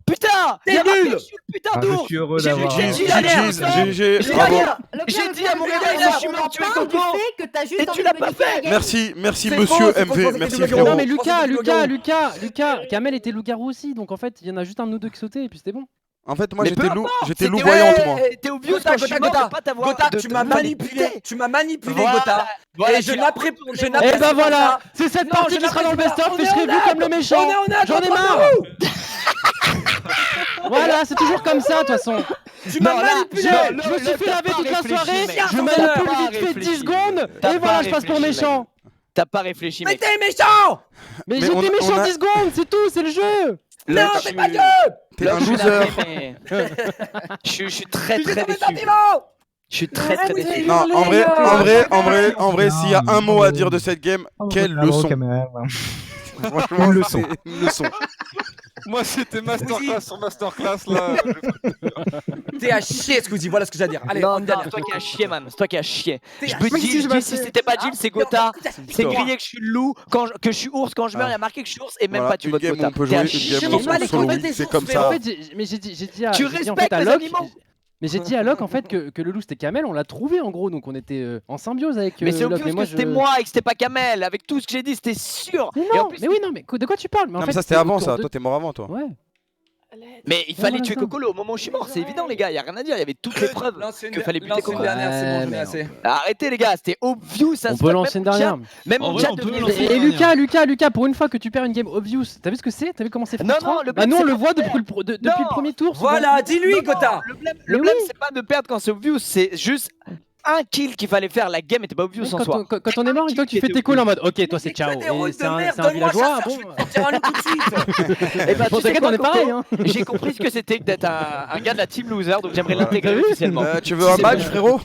Putain, T'es il a nul. réfléchi le putain Ah, je d'ours. suis heureux J'ai d'avoir. dit la merde. GG, J'ai bravo. rien. J'ai dit à mon réveil, là, je suis mort, tu es Coco. que t'as juste Et tu envie l'as de pas me niquer la fait. game. Merci C'est monsieur faux, c'est faux, MV, c'est merci faux, frérot. Non mais Je pense que c'est Lucas, Kamel était loup-garou aussi, donc en fait il y en a juste un de nous deux qui sautait et puis c'était bon. En fait, moi Mais j'étais peu loup, importe, j'étais c'était- loup voyante moi. T'es obvious quand je suis mort de pas t'avoir. Gotha, de- tu m'as de- manipulé. Tu m'as manipulé, Voilà. Gotha. Voilà, Et je tu- n'apprécie Et ben voilà, c'est cette partie qui sera dans le best-of et je serai vu comme le méchant. J'en ai marre. Voilà, c'est toujours comme ça de toute façon. Tu m'as Non, là, manipulé. Je me suis fait laver toute la soirée, mec. je T'as manipule pas vite fait réfléchi, 10 secondes T'as et pas voilà, je passe pour réfléchi, méchant. T'as pas réfléchi, Mais mec. t'es méchant. Mais Mais on j'étais a- méchant on a- 10 secondes, c'est tout, c'est le jeu. Non, Là, fais je pas suis- gueule. T'es un Là, je suis loser. navré, mais- Je suis très Tu très t'es déçu. sentiment. Je suis très très déçu. Non, en vrai, s'il y a un mot à dire de cette game, quelle leçon. Franchement, une leçon. Moi, c'était masterclass sur masterclass là. T'es à chier, Squeezie, voilà ce que j'ai à dire. Allez, Non, on y c'est toi qui as chié, man. C'est toi qui as chié. Je peux Oui, dire, si, si c'était pas Jill, c'est Gotha. C'est Victor. grillé que je suis loup, que je suis ours. Quand je meurs, il y a marqué que je suis ours et même Voilà, pas tu une votes game où Gotha. on peut T'es à jouer, chier. une game Je où m'en bats on les solo, couilles des c'est ours, comme Mais ça. en fait, j'ai dit à, Tu j'ai dit en respectes fait à les Locke. animaux. Mais j'ai dit à Locke en fait que le loup c'était Kamel, on l'a trouvé en gros, donc on était en symbiose avec Mais c'est Locke. obvious que c'était moi et que c'était pas Kamel. Avec tout ce que j'ai dit, c'était sûr. Mais Et en non, plus, mais oui, non, mais de quoi tu parles? Non, en mais fait, ça c'était avant autour ça. de- Toi, t'es mort avant, toi. Ouais. Mais il fallait voilà tuer ça. Kokolo au moment où je suis mort, c'est évident les gars, y a rien à dire, il y avait toutes les preuves que fallait buter Kokolo. dernière, c'est bon, j'en ai mais assez. Arrêtez les gars, c'était obvious, ça On se peut voit, lancer même une mon chat- dernière. Même En mon vrai, chat on peut devenait- lancer Et une Lucas, pour une fois que tu perds une game obvious, t'as vu ce que c'est? T'as vu comment c'est Non, frustrant? non, le Bah blême, nous on c'est le pas voit de depuis depuis le premier tour. souvent. Voilà, dis-lui, Non, Gotha. Le blême, Mais blême, oui. c'est pas de perdre quand c'est obvious, c'est juste un kill qu'il fallait faire, la game était pas obvious Oui, en quand, soi. quand on est mort et toi tu fais tes calls en mode ok toi c'est ciao Des rôles et de c'est un merde, c'est un donne-moi un villageois chasseur, bon je vais te sortir un loup tout de suite. Et bah, bon tu sais t'inquiète quoi, on est Coco pareil hein. J'ai compris ce que c'était que d'être un gars de la team loser, donc j'aimerais l'intégrer officiellement. Tu veux un badge, frérot?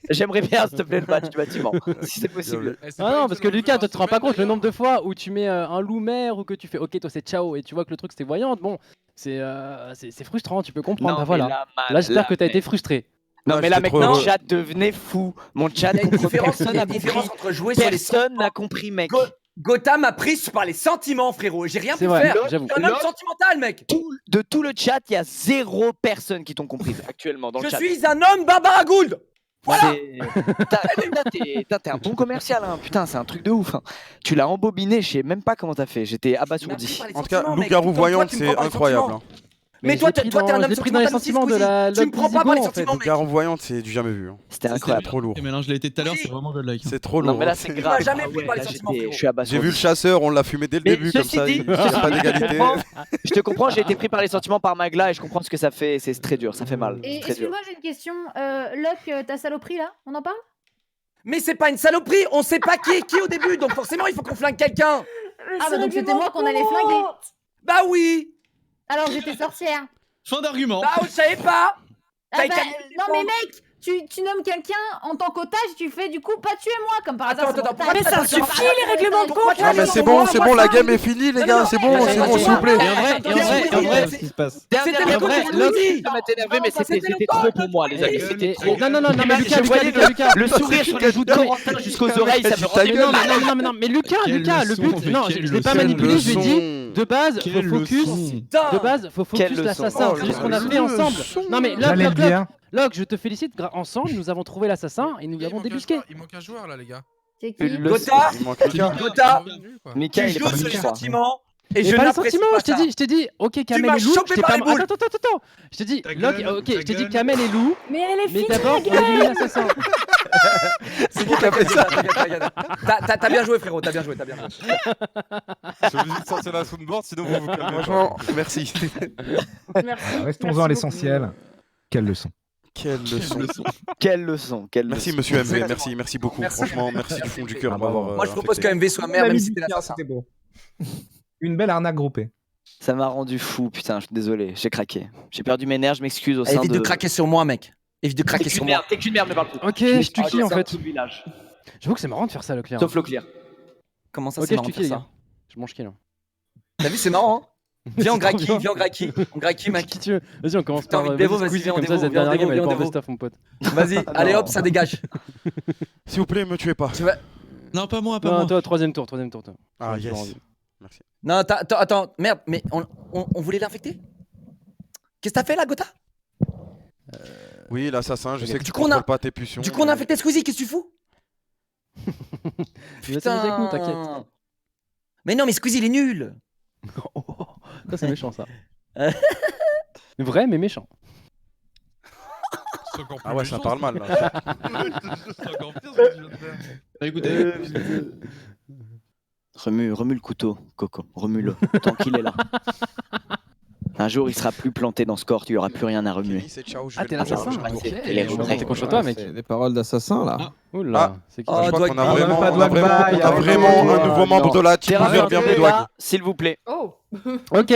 J'aimerais bien, s'il te plaît, le badge du bâtiment, si c'est possible. Ah non parce que Lucas toi tu te rends pas compte le nombre de fois où tu mets un loup mère ou que tu fais ok toi c'est ciao et tu vois que le truc c'était voyante bon c'est frustrant tu peux comprendre bah voilà là j'espère que t'as été frustré. Non Ouais, mais là j'étais trop mec, mon heureux. chat devenait fou. Mon chat Il y a une comprend différence, personne il y a n'a une différence compris. entre jouer sur les Personne n'a compris mec. Gotha m'a pris par les sentiments, frérot. J'ai rien C'est pu vrai, faire. j'avoue. Je suis un homme sentimental, mec. De tout le chat, il y a 0 personnes qui t'ont compris actuellement dans le Je chat. suis un homme Barbara Gould. Voilà. T'es un bon commercial, hein. Putain, c'est un truc de ouf. Hein. Tu l'as embobiné, je sais même pas comment t'as fait. J'étais abasourdi. En tout cas, loup-garou voyante, c'est incroyable. hein. Mais toi, t'es un homme j'ai pris dans les sentiments de la Tu me prends pas par les sentiments, mec. Loup-garou voyante, c'est du jamais vu. hein. C'était C'est incroyable. trop lourd. Et maintenant, je l'ai été tout à l'heure, c'est vraiment godlike. C'est trop Non lourd. mais là hein. c'est grave. jamais Ah pris ouais, par les là, sentiments, j'étais- frérot. je suis abasourdi. J'ai vu le chasseur, on l'a fumé dès le Mais début, comme ceci ça, dit, il n'y a pas d'égalité. Je te comprends, j'ai été pris par les sentiments par Magla et je comprends ce que ça fait. C'est très dur, ça fait mal. Et C'est très dur. excuse-moi, j'ai une question. Locke, ta saloperie là, on en parle? Mais c'est pas une saloperie, on sait pas qui est qui au début, donc forcément il faut qu'on flingue quelqu'un. Ah bah donc c'était moi qu'on allait flinguer. Bah oui. Alors j'étais sorcière. Fin d'argument. Bah je savais pas. Ah bah, non mais mec, tu nommes quelqu'un en tant qu'otage, tu fais du coup pas tuer moi comme par hasard. Attends, Mais ça suffit les règlements de compte. Non mais c'est bon, la game est finie les gars, c'est bon, s'il vous plaît. Et en vrai, Qu'est-ce qui se passe? C'était en vrai, Locke, Ça m'a énervé, mais c'était trop pour moi, les amis. C'était trop. non mais Je voyais Lucas, le sourire sur les joues de Corentin jusqu'aux oreilles, ça me rendait non, mais Lucas, Quelle le leçon, but, mais non, quelle je l'ai pas leçon. manipulé, je lui ai dit, Leçon. de base, faut Quelle focus, leçon. de base, faut Quelle focus leçon. l'assassin, Oh, c'est juste la qu'on a fait leçon. ensemble. Non mais J'allais le dire. Locke, je te félicite, ensemble, nous avons trouvé l'assassin et nous l'avons débusqué. Il manque un joueur là, les gars. C'est qui? Gotha, Il manque quelqu'un. Gotha, Mika, tu il est joues pas sur venu, les je crois. sentiments et Et je pas les n'apprécie sentiments, pas je ça. t'ai dit, ok, Kamel m'as est loup, chopé je t'ai par pas... les boules. Attends, je t'ai dit, Ta Locke, gueule, ok, ta je t'ai dit gueule. Kamel est loup, Mais elle est mais finie d'abord, on élimine l'assassin. C'est qui qui a fait ça? T'as bien joué, frérot, t'as bien joué. Je suis obligé de sortir la soundboard, sinon vous vous calmez. Franchement, merci. Merci. Restons-en à l'essentiel. Quelle leçon. Quelle leçon. Quelle leçon, quelle Merci leçon. monsieur MV, merci beaucoup. Merci. Franchement, merci du fond du cœur de Bravo. m'avoir. Moi je propose que infecté. MV soit mère, même si c'était l'assassin. C'était beau. Une belle arnaque groupée. Ça m'a rendu fou, putain, je suis désolé, j'ai craqué. J'ai perdu mes nerfs, je m'excuse au sein Évite de craquer sur moi, mec. Évite de craquer sur moi. T'es qu'une merde, ne parle plus. Ok, je tue qui en fait? Tout le village. J'avoue que c'est marrant de faire ça, Leclerc. Sauf le clear. Comment ça, Ok, c'est je marrant tue de qui les faire gars? ça? Je mange qui là? T'as vu, c'est marrant, hein? Viens, on C'est graki, trop bien. viens, on graki. On graki, mec. Qui tu veux? Vas-y, on commence T'as par envie de dévo, vas-y, Squeezie, viens, comme ça, dévo, cette viens, dernière game, dévo, elle est pas viens, en dévo. best-of, mon pote. Vas-y, allez hop, ça dégage. S'il vous plaît, me tuez pas. Tu vas... Non, pas moi, pas Non, moi. toi, troisième tour. Toi. Ah J'ai pas yes. envie. Merci. Non, attends, merde, mais on voulait l'infecter? Qu'est-ce que t'as fait là, Gotha? Oui, l'assassin, je sais que Du tu coup, on a- contrôles pas tes pulsions. Du coup, on a infecté Squeezie, qu'est-ce que tu fous? Il va s'amuser avec nous, t'inquiète. Mais non, mais Squeezie, il est nul. Ça, c'est méchant, ça. Vrai, mais méchant. C'est encore plus Ah ouais, ça méchant, parle mal là. C'est encore pire ce que tu viens de faire. Bah, écoutez, Remue le couteau, Coco. Remue-le. Tant qu'il est là. Un jour, il sera plus planté dans ce corps, tu n'auras plus rien à remuer. Ah, t'es l'assassin. T'es contre toi, mec. Des paroles d'assassin là. Oula, c'est qui Je crois qu'on a Dwag vraiment, pas on a Dwag vraiment, Bye, on a vraiment un nouveau membre de la team. Terra, Bienvenue Dwag. s'il vous plaît. Oh. Ok,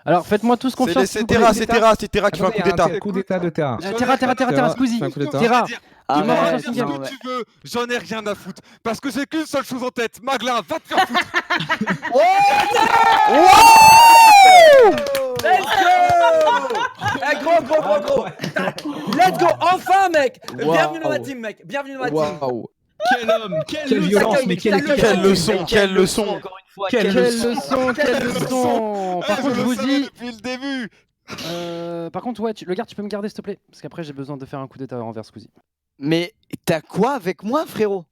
alors faites-moi tous confiance. C'est Terra, c'est Terra qui fait un coup d'état. Coup d'état de Terra. Terra, Squeezie. Terra. Ah, m'as ouais, fait un signal. non, ouais. Tu veux, j'en ai rien à foutre. Parce que j'ai qu'une seule chose en tête. Maglin, va te faire foutre. Let's go. Eh, gros. Let's go, enfin, mec. Bienvenue dans la team, mec. Bienvenue dans la team. Waouh. Quel homme, Quelle violence, mais quelle leçon, quelle leçon. Encore une fois, Quelle Quelle leçon. Par contre, je vous dis. Depuis le début. Par contre, ouais, le garde, tu peux me garder s'il te plaît. Parce qu'après, j'ai besoin de faire un coup d'état envers Squeezie. Mais t'as quoi avec moi, frérot?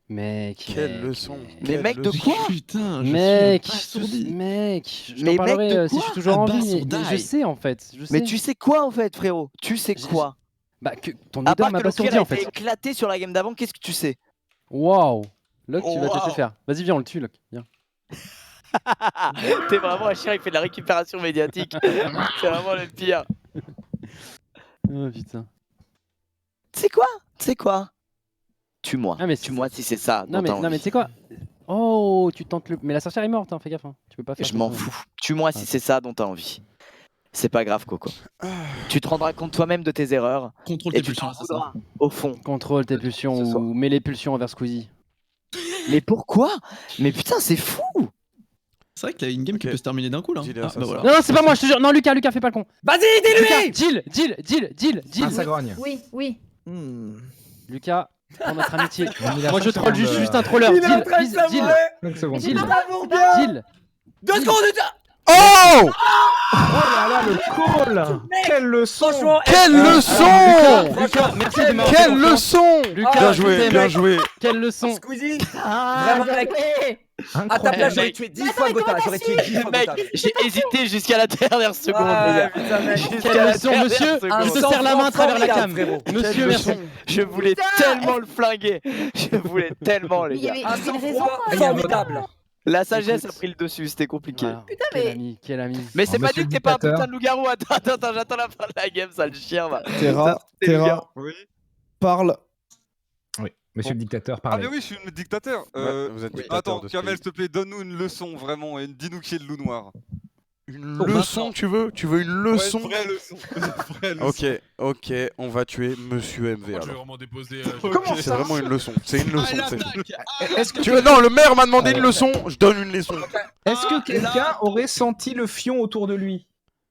Mec. Quelle leçon. Mais mec, de quoi? Putain, Mec, abasourdi. mec, je Mais t'en mec, de parlerai si quoi je suis toujours en vie, mais Abasourdi. je sais en fait. Mais tu sais quoi en fait, frérot? Tu sais quoi? Bah, que ton À odeur part m'a que l'autre abasourdi a en été fait. éclaté sur la game d'avant, qu'est-ce que tu sais? Waouh. Locke, tu vas te Waouh. laisser faire. Vas-y, viens, on le tue, Locke. Viens. T'es vraiment un chien, il fait de la récupération médiatique. C'est vraiment le pire. Oh putain. Tu sais quoi? Tu sais quoi? Tue-moi. Ah, mais Tue-moi si c'est ça. Non, mais tu sais quoi? Oh, tu tentes le. Mais la sorcière est morte, hein, fais gaffe. Hein. Tu peux pas faire. Je comme m'en ça. fous. Tue-moi si c'est ça dont t'as envie. C'est pas grave, Coco. Tu te rendras compte toi-même de tes erreurs. Contrôle Et tes tu pulsions, t'en c'est ça. voudras, au fond. Contrôle tes pulsions Ce soir. ou mets les pulsions envers Squeezie. Mais pourquoi? Mais putain, c'est fou! C'est vrai que t'as une game qui peut se terminer d'un coup là. Dis-le, Ah, ça, bah ça. voilà. Non, non, c'est pas moi, je te jure. Non, Lucas, fais pas le con. Vas-y, Lucas, dis-lui. deal. Ah, ça grogne. Oui. Lucas, pour notre amitié. Il a Moi, je 5 troll secondes, juste un troller. Il est en train de Deal. s'avouer. 5 secondes. Deal. 2 secondes. Oh! Oh là là, le call. Quelle leçon. Franchement, Quelle leçon! Lucas, merci de m'avoir Quelle fait confiance. leçon! Lucas, Bien je joué, t'aime, bien mec. joué. Quelle leçon. Squeezie, Ah, vraiment, mec. À ta place, j'aurais tué 10 fois Gotha. J'aurais tué 10 fois Mec, Gotha. j'ai hésité jusqu'à la dernière seconde, Ouais, les gars. putain, mec. Jusqu'à Quelle la leçon, dernière monsieur. seconde. Je te serre la main à travers la cam. frérot. Monsieur, merci. Je voulais tellement le flinguer. Je voulais tellement, les Il y gars. avait Un une raison. sang-froid formidable. La sagesse a pris le dessus, c'était compliqué. Voilà. Putain, Quel mais- ami, quel ami. Mais c'est Oh, pas monsieur dit que le t'es pas un dictateur. putain de loup-garou. Attends, j'attends la fin de la game, ça le chien va. Terra, c'était le Terra, Oui. parle. Oui, monsieur le dictateur, Ah, parlez. mais oui, je suis le dictateur. Ouais, vous êtes dictateur Attends, de ce Kamel, pays. s'il te plaît, donne-nous une leçon vraiment et dis-nous qui est le loup noir. Une Oh, leçon, tu veux? Tu veux une leçon? Ouais, une vraie leçon. Une vraie leçon. Ok, on va tuer Monsieur MV Moi, je vais alors. vraiment déposer. Comment C'est ça? vraiment une leçon. C'est une leçon. Ah, c'est- l'attaque. Est-ce que, Tu veux... Non, le maire m'a demandé une leçon. Je donne une leçon. est-ce que quelqu'un aurait senti le fion autour de lui?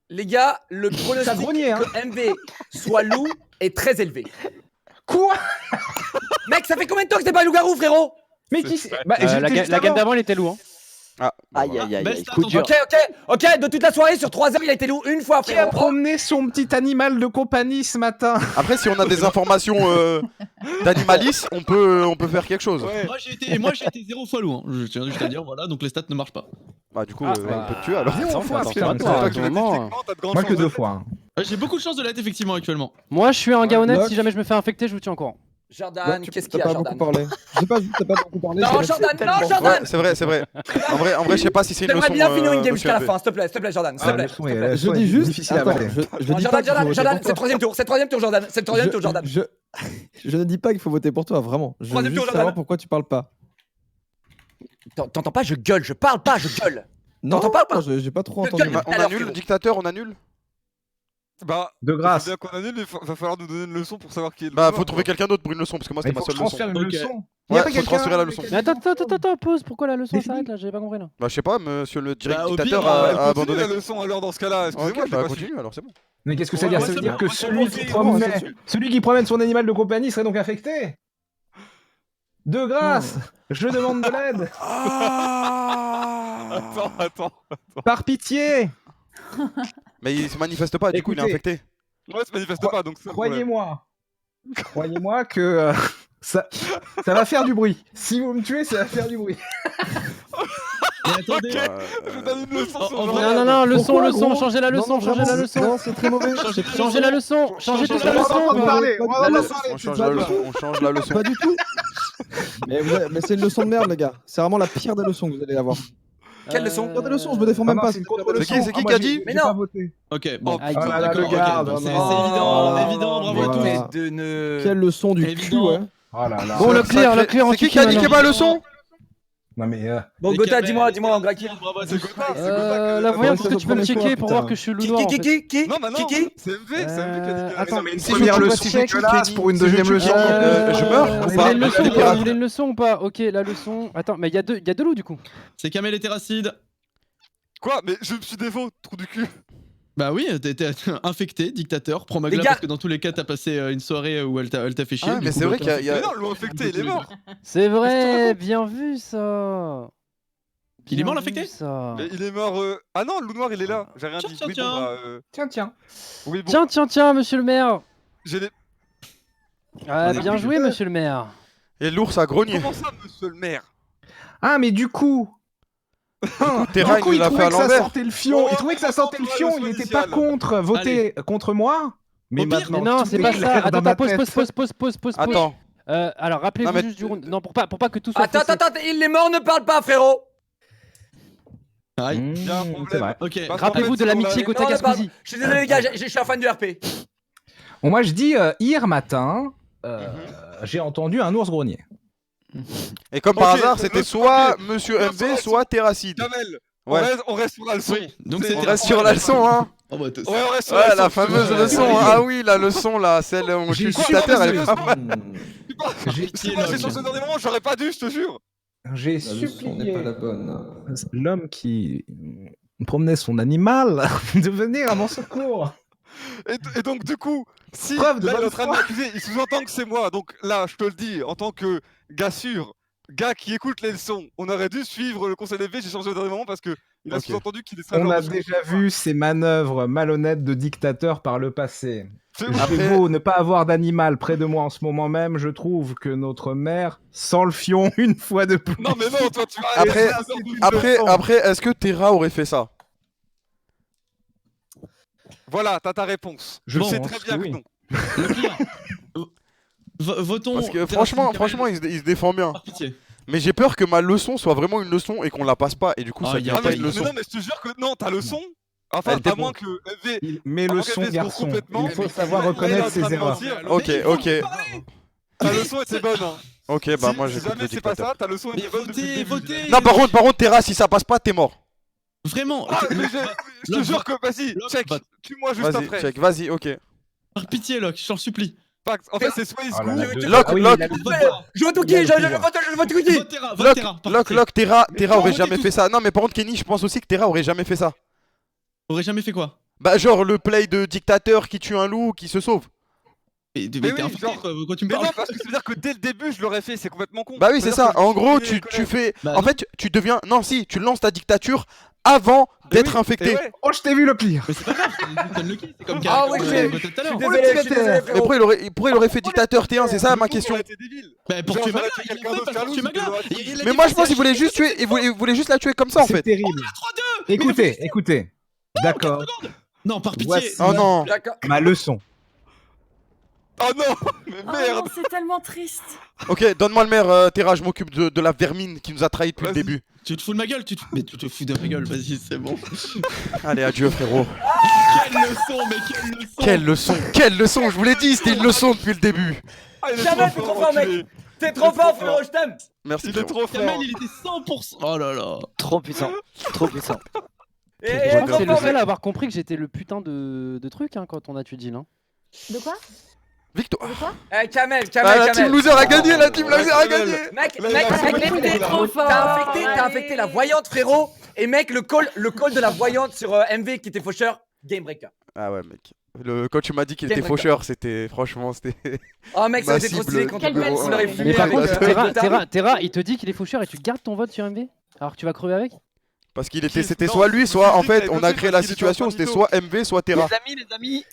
Les gars, le Ça pronostic grognait, hein. que MV soit loup est très élevé. Quoi? Mec, ça fait combien de temps que t'es pas loup-garou, frérot? Mais qui c'est? Bah, La j'étais juste game avant. d'avant, il était lourd. Ah, bah Aïe, voilà. aïe, aïe, Best aïe. Coup attends, dur. Ok, de toute la soirée, sur 3 heures, il a été loup une fois, Qui a frérot. promené son petit animal de compagnie ce matin? Après, si on a des informations d'animalistes, on peut faire quelque chose. Moi j'ai été 0 fois loup. Hein. Je tiens juste à dire, voilà, donc les stats ne marchent pas. Bah, du coup, Ah, on peut te tuer alors. Zéro fois, attention frère. à toi, toi à qui tout l'as moment. Techniquement, t'as de grandes Moi que chances 2 de- fois. hein. J'ai beaucoup de chance de l'être effectivement actuellement. Moi, je suis un gars honnête. Locke. Si jamais je me fais infecter, je vous tiens au courant. Jordan, qu'est-ce qu'il y T'as a, pas Jordan? beaucoup parlé. Je sais pas, t'as pas beaucoup parlé. Non, c'est Jordan, tellement non, bon. Jordan. Ouais, c'est vrai. En vrai, je sais pas si c'est une J'aimerais leçon. bien finir une game Monsieur jusqu'à la MV. fin, s'il te plaît, Jordan, s'il te Ah, plaît. le son est- Je dis juste, difficile à attends, avaler. je dis pas qu'il faut Jordan, voter pour c'est le toi. troisième tour, Jordan, c'est le troisième tour, Jordan. Je ne dis pas qu'il faut voter pour toi, vraiment. Je veux Troisième juste tour, Jordan. savoir pourquoi tu parles pas. T'entends pas, je gueule, je parle pas, je gueule. Non, T'entends pas ou pas j'ai pas trop Je entendu. gueule. On Alors, annule, frérot. dictateur, on annule. Bah, De grâce. c'est bien qu'on annule, mais va falloir nous donner une leçon pour savoir qui est le Bah, loup faut noir, trouver quoi. quelqu'un d'autre pour une leçon, parce que moi, Mais c'était faut ma que je seule leçon. transfère une Ok. leçon. Ouais, Y a pas faut quelqu'un transférer la leçon. Mais attends, pause. Pourquoi la leçon s'arrête là? J'avais pas compris là. Bah, je sais pas, monsieur le Bah, au dictateur pire, a Continue abandonné. la leçon alors dans ce cas-là, excusez-moi, Ok, je l'ai bah pas suivi. continue alors, c'est bon. Mais qu'est-ce que ça Ouais, veut dire? ouais, Ça veut c'est dire bon. que On celui qui promène son animal de compagnie serait donc infecté? De grâce, je demande de l'aide. Attends. Par pitié. Mais il se manifeste pas, du coup, il est Écoutez, infecté. Moi, ça se manifeste pas, donc c'est le problème. Croyez-moi que ça va faire du bruit. Si vous me tuez, ça va faire du bruit. Mais attendez, Je donne une leçon sur en Jordan. vrai, Non, Pourquoi, leçon, gros changez la leçon, Non, changez la vraiment, leçon. Non, c'est très mauvais. Changez la leçon, changez toute la On va leçon. en parler, on va en Pas parler. On change la leçon, on change la leçon. du tout. Mais c'est une leçon de merde, les gars. C'est vraiment la pire des leçons que vous allez avoir. Quelle leçon? Regarde la leçon, je me défends même pas. C'est qui qui a dit? Mais non. Ok, bon. Ah, d'accord, là, le ok, garde, bon, non, c'est non. évident, évident, bravo à tous. Voilà. De ne... Quelle leçon du cul, Évident. ouais. Oh là là. Bon, le clear en C'est qui Tiki qui a niqué maintenant. ma leçon? Non mais Bon, Et Gotha, Kamel, dis-moi en graki. Bravo à C'est tous. Gotha, La voyante, est-ce que tu peux me Première fois, checker pour voir putain. que je suis loup noir en fait. Qui? Non, bah non, Qui c'est MV qui a niqué. Attends, mais une si première je tue leçon pas, si je tue dégueulasse Kenny, pour une si je deuxième tue leçon. Kenny, je meurs ou Vous pas? voulez une leçon ou pas? Vous voulez une leçon ou pas? Ok, la leçon. Attends, mais il y a deux loups du coup. C'est Kamel et Terracide. Quoi? Mais je me suis défaut, trou du cul. Bah oui, t'étais infecté, dictateur. Prends ma Les glace gars- parce que dans tous les cas, t'as passé une soirée où elle t'a fait chier. Ah, du mais coup, c'est vrai bah, qu'il y a- Mais non, le infecté, il est mort. C'est vrai, bien vu ça. Il est mort, Bien l'infecté vu, ça. Mais il est mort. Ah non, le loup noir, il est là. J'ai rien Tiens, dit. tiens, Oui, tiens. bon, bah, Tiens. oui, bon. Tiens, monsieur le maire. J'ai les... Ah, On est bien plus joué, monsieur le maire. Et l'ours a grogné. Comment ça, monsieur le maire? Ah mais du coup. Terra, Du coup, il il l'a fait trouvait à que ça l'envers. sentait le fion. Il trouvait que ça sentait le fion. Il n'était pas contre voter contre moi. Mais Au pire, maintenant, Mais non, tout c'est est pas clair ça. dans Attends, ma pause. Attends. Alors, rappelez-vous Non, mais- juste du round. Non, pour pas que tout soit Attends, faussé. il est mort, ne parle pas, frérot. Aïe. Il y a un problème. C'est vrai. Ok. Parce Rappelez-vous qu'en de fait, l'amitié on a- Gotha Non, ne parle- Gascousi. Je suis désolé, les gars, je suis un fan du RP. Bon, moi je dis hier matin, j'ai entendu un ours grogner. Et comme par Ok, hasard, c'était ok. soit Monsieur MV, soit Terracide. Kamel, Ouais. on reste sur la leçon. Oui, donc C'est- c'est On reste sur la leçon, hein. Oh, bah, Ouais, on reste sur Ouais, la la leçon. fameuse Ouais, leçon. ouais. Ah oui, la leçon là, celle où on tue le dictateur, elle est pas mal. C'est moi, j'ai changé dans des moments, j'aurais pas dû, je te jure. J'ai La leçon n'est pas la supplié bonne. l'homme qui promenait son animal de venir à mon secours. Et donc, du coup, si Preuve de là, il est bonne en train de foi. m'accuser, il sous-entend que c'est moi. Donc là, je te le dis, en tant que gars sûr, gars qui écoute les leçons, on aurait dû suivre le conseil d'élevé. J'ai changé au dernier moment parce que il a Ok. sous-entendu qu'il est ça. On a déjà vu ces manœuvres malhonnêtes de dictateur par le passé. C'est J'ai beau ne pas avoir d'animal près de moi en ce moment même, je trouve que notre mère sent le fion une fois de plus. Non, mais non, toi, tu vas Après, est-ce que Terra aurait fait ça? Voilà, t'as ta réponse. Je pense sais très bien que que oui. non. Votons. Parce que Terracide, franchement, Kamel, il se défend bien. par pitié. Mais j'ai peur que ma leçon soit vraiment une leçon et qu'on la passe pas. Et du coup, Ah, ça y a devient Ah, pas mais, une mais leçon. non, mais je te jure que non, ta leçon. Enfin, Elle était à moins que MV. Mais Avant le qu'elle son baisse garçon, complètement, il faut mais savoir elle est en reconnaître train de ses erreurs. mentir. Ok, ok. Ta leçon était bonne. Hein. Ok, bah Si moi j'écoute jamais le c'est pas dictateur. ça, ta leçon Mais était bonne depuis le début. votez. Non, par contre, Terra, si ça passe pas, t'es mort. Vraiment. Ah, ok, mais Locke, je te jure que, vas-y, Locke, check. vote. Tue-moi juste Vas-y, après. check, vas-y, ok. Par pitié, Locke, je t'en supplie. En fait, c'est soit il se Oh là là, goûte. deux- Lock, ah oui, lock. il a le Vote pouvoir. Terra. Je vote Il a qui le Je pouvoir. vote qui Vote Terra. Vote Terra. par pitié. Lock, Terra aurait votez jamais tous. fait ça. Non, mais par contre, Kenny, je pense aussi que Terra aurait jamais fait ça. Aurait jamais fait quoi? Bah, genre le play de dictateur qui tue un loup, qui se sauve. Mais t'es oui, infecté, genre- quoi tu me Mais non, parles? parce que ça veut dire que dès le début, je l'aurais fait, c'est complètement con. Bah oui, c'est ça. En gros, tu fais. Bah En non. fait, tu deviens. Non, si, tu lances ta dictature avant d'être oui, infecté. et ouais. Oh, je t'ai vu le pire. Mais c'est pas grave, c'est comme Lucky, c'est comme Ah oui, comme, j'ai- voté tout à Je l'heure. suis désolé, je suis désolé, Mais frérot. pourquoi il aurait fait dictateur T1, c'est ça ma question. Bah pour Genre, tuer j'aurais Magla, tué il l'a quelqu'un fait d'autre parce qu'un que tuer loup, Magla. c'était Il a Mais moi je pense qu'il voulait juste tuer, il voulait juste la tuer comme ça en C'est fait. terrible. 3-2. Écoutez. D'accord. Non, par pitié. Voici. Oh non. D'accord. Ma leçon. Oh non, mais Oh merde. non, c'est tellement triste. Ok, donne-moi le maire, Terra, je m'occupe de la vermine qui nous a trahis depuis le Vas-y. début. Tu te fous de ma gueule, mais tu te fous de ma gueule, vas-y, c'est bon. Allez, adieu frérot. Quelle leçon, mais quelle leçon. Quelle leçon, je vous l'ai dit, c'était une leçon depuis le début. Ah, il est Jamais trop t'es trop fort, fort, mec. enculé. T'es trop fort, frérot, je t'aime. Merci. Il est frérot. trop fort. Kamel, il était 100%. Oh là là. Trop puissant. Trop puissant. Et Je crois que trop c'est le fort, seul mec. à avoir compris que j'étais le putain de truc hein, quand on a tué Jill. Hein. De quoi? Victoire. De quoi? Kamel, Ah, la team Kamel. loser a gagné, la team loser a gagné. Mec, Là, mec, il a mec, fait t'es trop fort. T'as infecté la voyante, frérot. Et mec, le call de la voyante sur MV qui était faucheur, game breaker. Ah ouais mec. Quand tu m'as dit qu'il Quel était faucheur, c'était franchement c'était. Oh mec, ça Ma a été trop cible. stylé quand Quelle belle on l'aurait cible. fumé Mais par avec, contre, Terra, il te dit qu'il est faucheur et tu gardes ton vote sur MV alors que tu vas crever avec. Parce qu'il Qui- était, c'était non, soit lui, je me soit suis en dit fait, que on t'avais a bossé créé parce la qu'il était situation, en c'était mytho. soit MV, soit Terra. Les amis,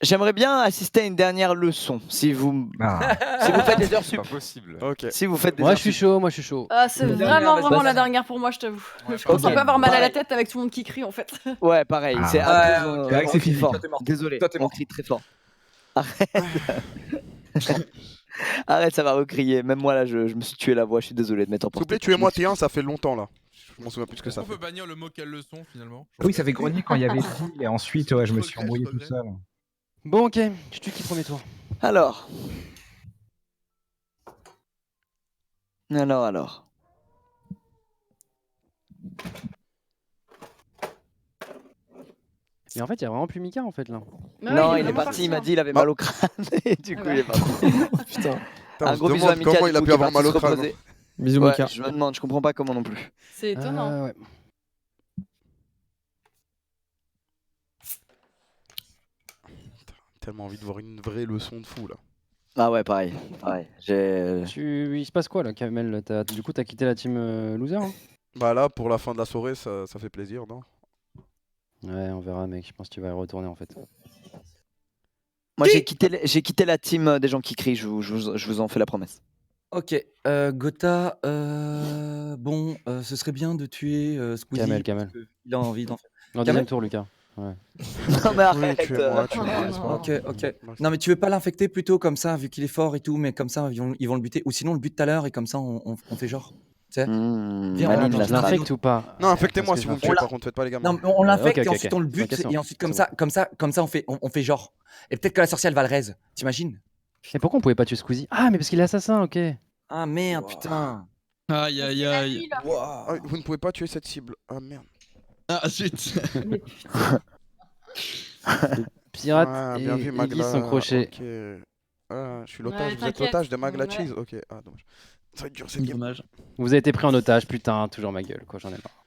j'aimerais bien assister à une dernière leçon si vous Ah. faites des heures C'est sup. pas possible. Ok. Si vous faites des Moi heures je suis sup. chaud, moi je suis chaud. Ah, c'est Une dernière, vraiment, vraiment vas-y. la dernière pour moi, je t'avoue. Ouais, Je commence un ok. peu à avoir mal à la Pareil. tête avec tout le monde qui crie en fait. Ouais, pareil. Ah. C'est Ouais, on c'est vrai que c'est crie physique. fort. Toi, t'es mort. Désolé, Toi, t'es on mort. crie très fort. Arrête. Arrête, ça va recrier. Même moi là, je me suis tué la voix. Je suis désolé de mettre en S'il vous plaît, porte. tuez-moi T1, ça fait longtemps là. Je m'en souviens plus ce que ça On fait. peut bannir le mot quelle leçon finalement. Oui, ça fait grogner quand il y avait Jill et ensuite ouais, je me suis embrouillé tout seul. Bon, ok, je tue qui premier tour. Alors. Mais en fait, il y a vraiment plus Mika en fait là. Non, il est parti, il m'a dit il avait mal au crâne et du coup il est parti. Putain. Un gros bisou à Mika. Comment il a pu avoir mal au crâne. Bisous, Ouais, Mika. je me demande, je comprends pas comment non plus. C'est étonnant. Ouais. Tellement envie de voir une vraie leçon de fou là. Ah ouais, pareil. Il se passe quoi là, Kamel? Du coup, t'as quitté la team loser hein? Bah là, pour la fin de la soirée, ça fait plaisir, non? Ouais, on verra, mec. Je pense que tu vas y retourner en fait. Moi, j'ai quitté la team des gens qui crient, je vous en fais la promesse. Ok, Gotha, bon, ce serait bien de tuer Squeezie. Kamel. parce que Il a envie d'en faire. En deuxième tour, Lucas. Ouais. Non mais arrête. Ok. Non mais tu veux pas l'infecter plutôt comme ça, vu qu'il est fort et tout, mais comme ça ils vont le buter. Ou sinon on le bute tout à l'heure et comme ça on fait genre. Tu sais Viens, Maligne, on la l'infecte ou pas? Non, infectez-moi si vous me tuez, On l'a- par contre, faites pas les gamins. Non, mais on l'infecte Ok, et ok, ensuite ok. on le bute C'est bon, et ensuite comme c'est ça on fait genre. Et peut-être que la sorcière elle va le raise, t'imagines? Et pourquoi on pouvait pas tuer Squeezie? Ah, mais parce qu'il est assassin, ok. Ah merde, putain. Aïe aïe aïe. Ah, vous ne pouvez pas tuer cette cible. Ah merde. Ah zut. Pirate Ah, et bien vu, Iggy Magla. sont crochés. Ok. Ah, je suis l'otage, Ouais, vous êtes t'inquiète. l'otage de Magla Ouais. Cheese. Ok, ah dommage. Ça va être dur cette game. Dommage. Vous avez été pris en otage, putain, toujours ma gueule, quoi, j'en ai marre.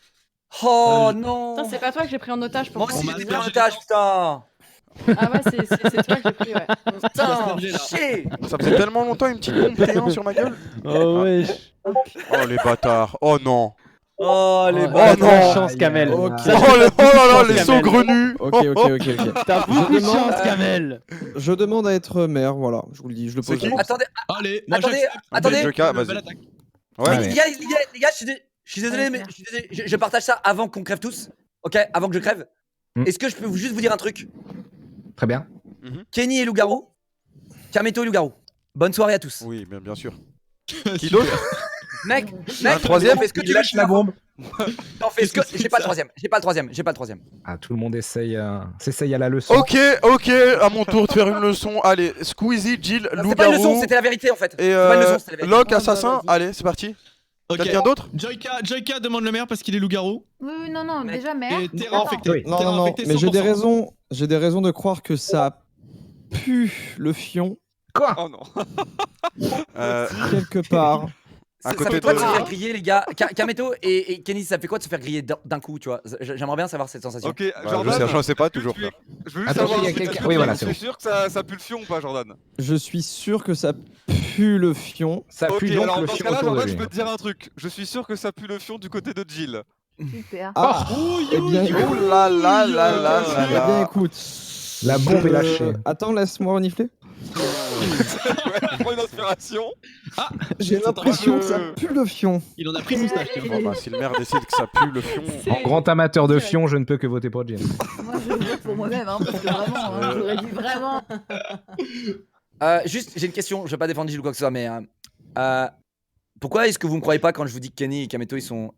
Oh non. Putain, c'est pas toi que j'ai pris en otage pour Moi aussi qu'on j'ai se pris en dise. otage, putain. Ah ouais, c'est toi que j'ai pris, ouais. Putain, chier. Ça faisait tellement longtemps une petite bombe T1 sur ma gueule. Oh wesh. Oh les bâtards. Oh non. Oh les Oh, Oh t'as de la non. chance, Kamel. Ok. Oh là là, les Kamel. saugrenus. Ok. T'as beaucoup de demande- chance, Kamel. Je demande à être maire, voilà, je vous le dis, je le C'est pose. qui Attendez, Allez, moi attendez, j'accepte. attendez. Joker, Belle vas-y. attaque. Ouais, Ouais. mais- Les gars, je suis désolé, mais je partage ça avant qu'on crève tous. Ok, avant que je crève. Est-ce que je peux juste vous dire un truc? Très bien. Kenny et Loup-Garou, Kameto et Loup-Garou. Bonne soirée à tous. Oui, bien sûr. Qui d'autre? Mec, Un troisième? fais ce que Il tu veux. lâche la bombe. T'en fais ce que. J'ai pas le troisième. J'ai pas le troisième. Ah, tout le monde s'essaye à la leçon. Ok, à mon tour de faire une leçon. Allez, Squeezie, Jill, C'est pas une leçon, Loup-Garou c'était la vérité en fait. et C'est pas une leçon, c'était la vérité. Locke, assassin. Allez, c'est parti. Ok. Quelqu'un d'autre? Joyka demande le maire parce qu'il est loup-garou. Oui, non, Mec. déjà mère. Et terrain infecté. Oui. Non, Terrain non, non, infecté mais j'ai 100%. des raisons de croire que ça pue le fion Quoi? Oh non. quelque part. À Ça côté fait quoi de de- se faire griller, les gars? Kameto et Kenny, ça fait quoi de se faire griller d'un coup, tu vois? J'aimerais bien savoir cette sensation. Ok, Bah, Jordan. je sais pas toujours. Je veux juste Attends, savoir il y a si quelqu'un- tu oui, voilà, c'est es bon. sûr que ça pue le fion ou pas, Jordan? Je suis sûr que ça pue le fion. Ça Ok, pue donc alors le dans ce fion cas-là, autour de Jordan, lui. je peux te dire un truc. Je suis sûr que ça pue le fion du côté de Jill. Super. Ah, eh bien, Oh là là là là là eh bien, là. écoute. La bombe est lâchée. Attends, laisse-moi renifler. Ouais, prends une inspiration. J'ai l'impression que ça pue le fion. Il en a pris moustache. Bon bah si le maire décide que ça pue le fion. En grand amateur de fion, je ne peux que voter pour Jill. Moi, je vote pour moi-même, hein, parce que vraiment, hein, j'aurais dû vraiment. Juste, j'ai une question. Je vais pas défendre Gilles ou quoi que ce soit, mais pourquoi est-ce que vous me croyez pas quand je vous dis que Kenny et Kameto ils sont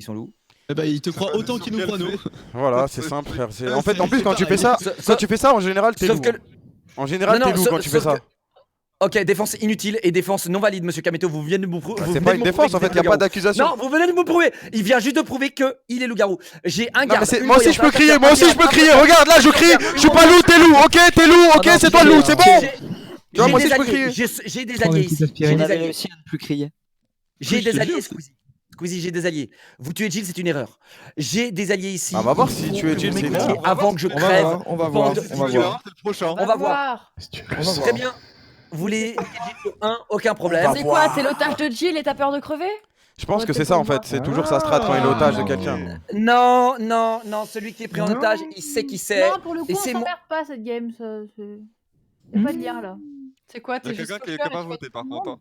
loups? Eh ben, il te croit autant qu'il nous croit nous. Voilà, c'est simple frère. En fait, en plus quand tu fais ça, en général t'es Sauf loup. que En général Non, t'es loup sauf- quand tu fais sauf ça. Ok, défense inutile et défense non valide, monsieur Kameto. Vous venez de me prouver. C'est pas une défense en fait, y a pas d'accusation. Non, vous venez de me prouver. Il vient juste de prouver que il est loup-garou. J'ai un Non, garde. mais c'est- une moi aussi je peux voyante, crier, un moi aussi je peux garde, crier. un Regarde là, je crie. Je suis pas loup, t'es loup. Ok, t'es loup. Ok, Ah non, c'est toi le loup, c'est bon. J'ai vois, moi des aussi, je peux alliés. crier. J'ai des Prends une alliés petite ici. aspirine. J'ai On des avait alliés. réussi à ne plus crier. J'ai Je te des alliés, jure. Squeezie. Squeezie, j'ai des alliés. Vous tuez Jill, c'est une erreur. J'ai des alliés ici. On va voir si tu es Jill, c'est une erreur. Avant que je On va crève. voir, on va voir, bande- on va voir. C'est le prochain. On va voir. On va Très voir. bien. Vous voulez 1, aucun problème. C'est quoi? T'es l'otage de Jill et t'as peur de crever? Je pense que c'est ça en fait, c'est toujours sa strat quand il est otage de quelqu'un. Non, non, non, celui qui est pris en otage, il sait qui c'est. Non, pour le coup, Et on c'est s'emmerde mon- pas cette game. Y'a pas de lien là. C'est quoi? Il y T'es a juste quelqu'un qui cocheur a pas et tu voté votes par tout le contre. monde?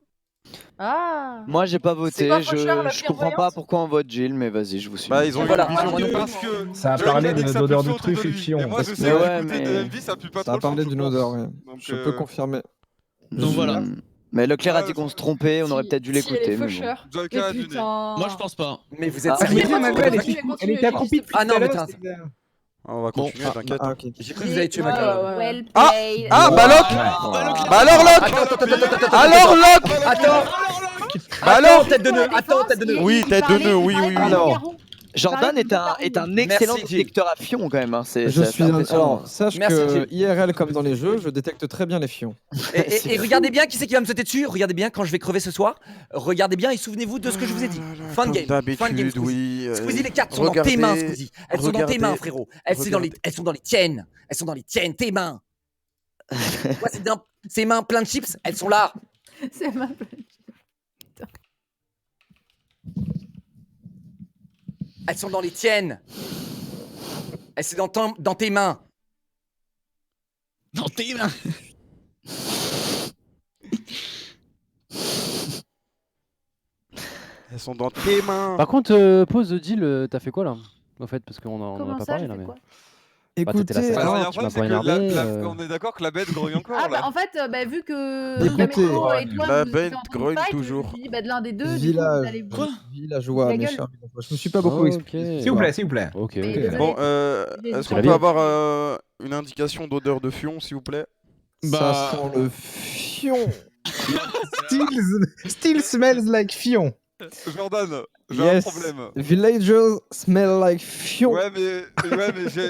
Ah. Moi j'ai pas C'est voté, quoi, Faucheur, la je pire comprends pas voyante pourquoi on vote Jill, mais vas-y, je vous suis. Bah ils ont eu Voilà. une vision de Parce que Ça a Johnny parlé dit que ça d'odeur pue de le fion autour truffe et de lui. fion. Et moi parce je que- sais Mais que ouais, du côté mais- de MV ça pue pas Ça trop a le fion, parlé je d'une pense. odeur, ouais. Donc, Je peux confirmer. Donc voilà. Mais Leclerc a dit qu'on se trompait, on aurait peut-être dû l'écouter. Si, elle est mais bon. faucheur. Jacka Mais a dû putain. Moi, je pense pas. Mais vous êtes Ah, sérieux? Mais ma gueule, Continue, elle était accroupie depuis Ah non, tout à mais l'heure, t'as- c'est- On va continuer, t'inquiète. Ah, ok. J'ai cru que vous alliez tuer ma gueule. Well Ah played. Ah, bah Locke Bah alors Locke Alors Locke Attends, Bah alors tête de nœud, attends, tête de nœud. Oui, tête de nœud, oui, oui, oui. Alors. Jordan est un excellent Merci, Gilles. détecteur à fion quand même. Hein. Je suis un... Alors, sache Merci, que Gilles. IRL comme dans les jeux, je détecte très bien les fions. Et regardez bien qui c'est qui va me sauter dessus. Regardez bien quand je vais crever ce soir. Regardez bien et souvenez-vous de ce que je vous ai dit. Fin de game. Fin de game, D'habitude, Squeezie. oui. Squeezie, les cartes sont dans tes mains, Squeezie. Elles sont dans tes mains, frérot. Elles sont dans les tiennes. Elles sont dans les tiennes, tes mains. Moi, c'est dans ces mains pleines de chips. Elles sont là. C'est ma Elles sont dans les tiennes. Elles sont dans tes mains. Dans tes mains. Elles sont dans tes mains. Par contre, pause deal, t'as fait quoi là en fait? Parce qu'on en Comment a pas ça, parlé j'ai là. fait Mais... quoi? T'étais Écoutez, là, Alors, il y a un tu m'as problème, pas c'est que énervé. on est d'accord que la bête grogne encore Ah bah là. en fait, vu que Écoutez, Jameko et toi la vous bête étiez en train de grogne fight, toujours. Je me suis dit bah de l'un des deux, du coup, vous village, allez villageois, La mes gueule. chers. Je me suis pas beaucoup expliqué. S'il vous plaît, s'il vous plaît. Ok, Mais ok. désolé. Bon, J'ai est-ce dit qu'on la peut vie. avoir une indication d'odeur de fion, s'il vous plaît? Ça sent le fion. Still smells like fion. Jordan, j'ai un Yes. problème. Villagers smell like fion. Ouais, mais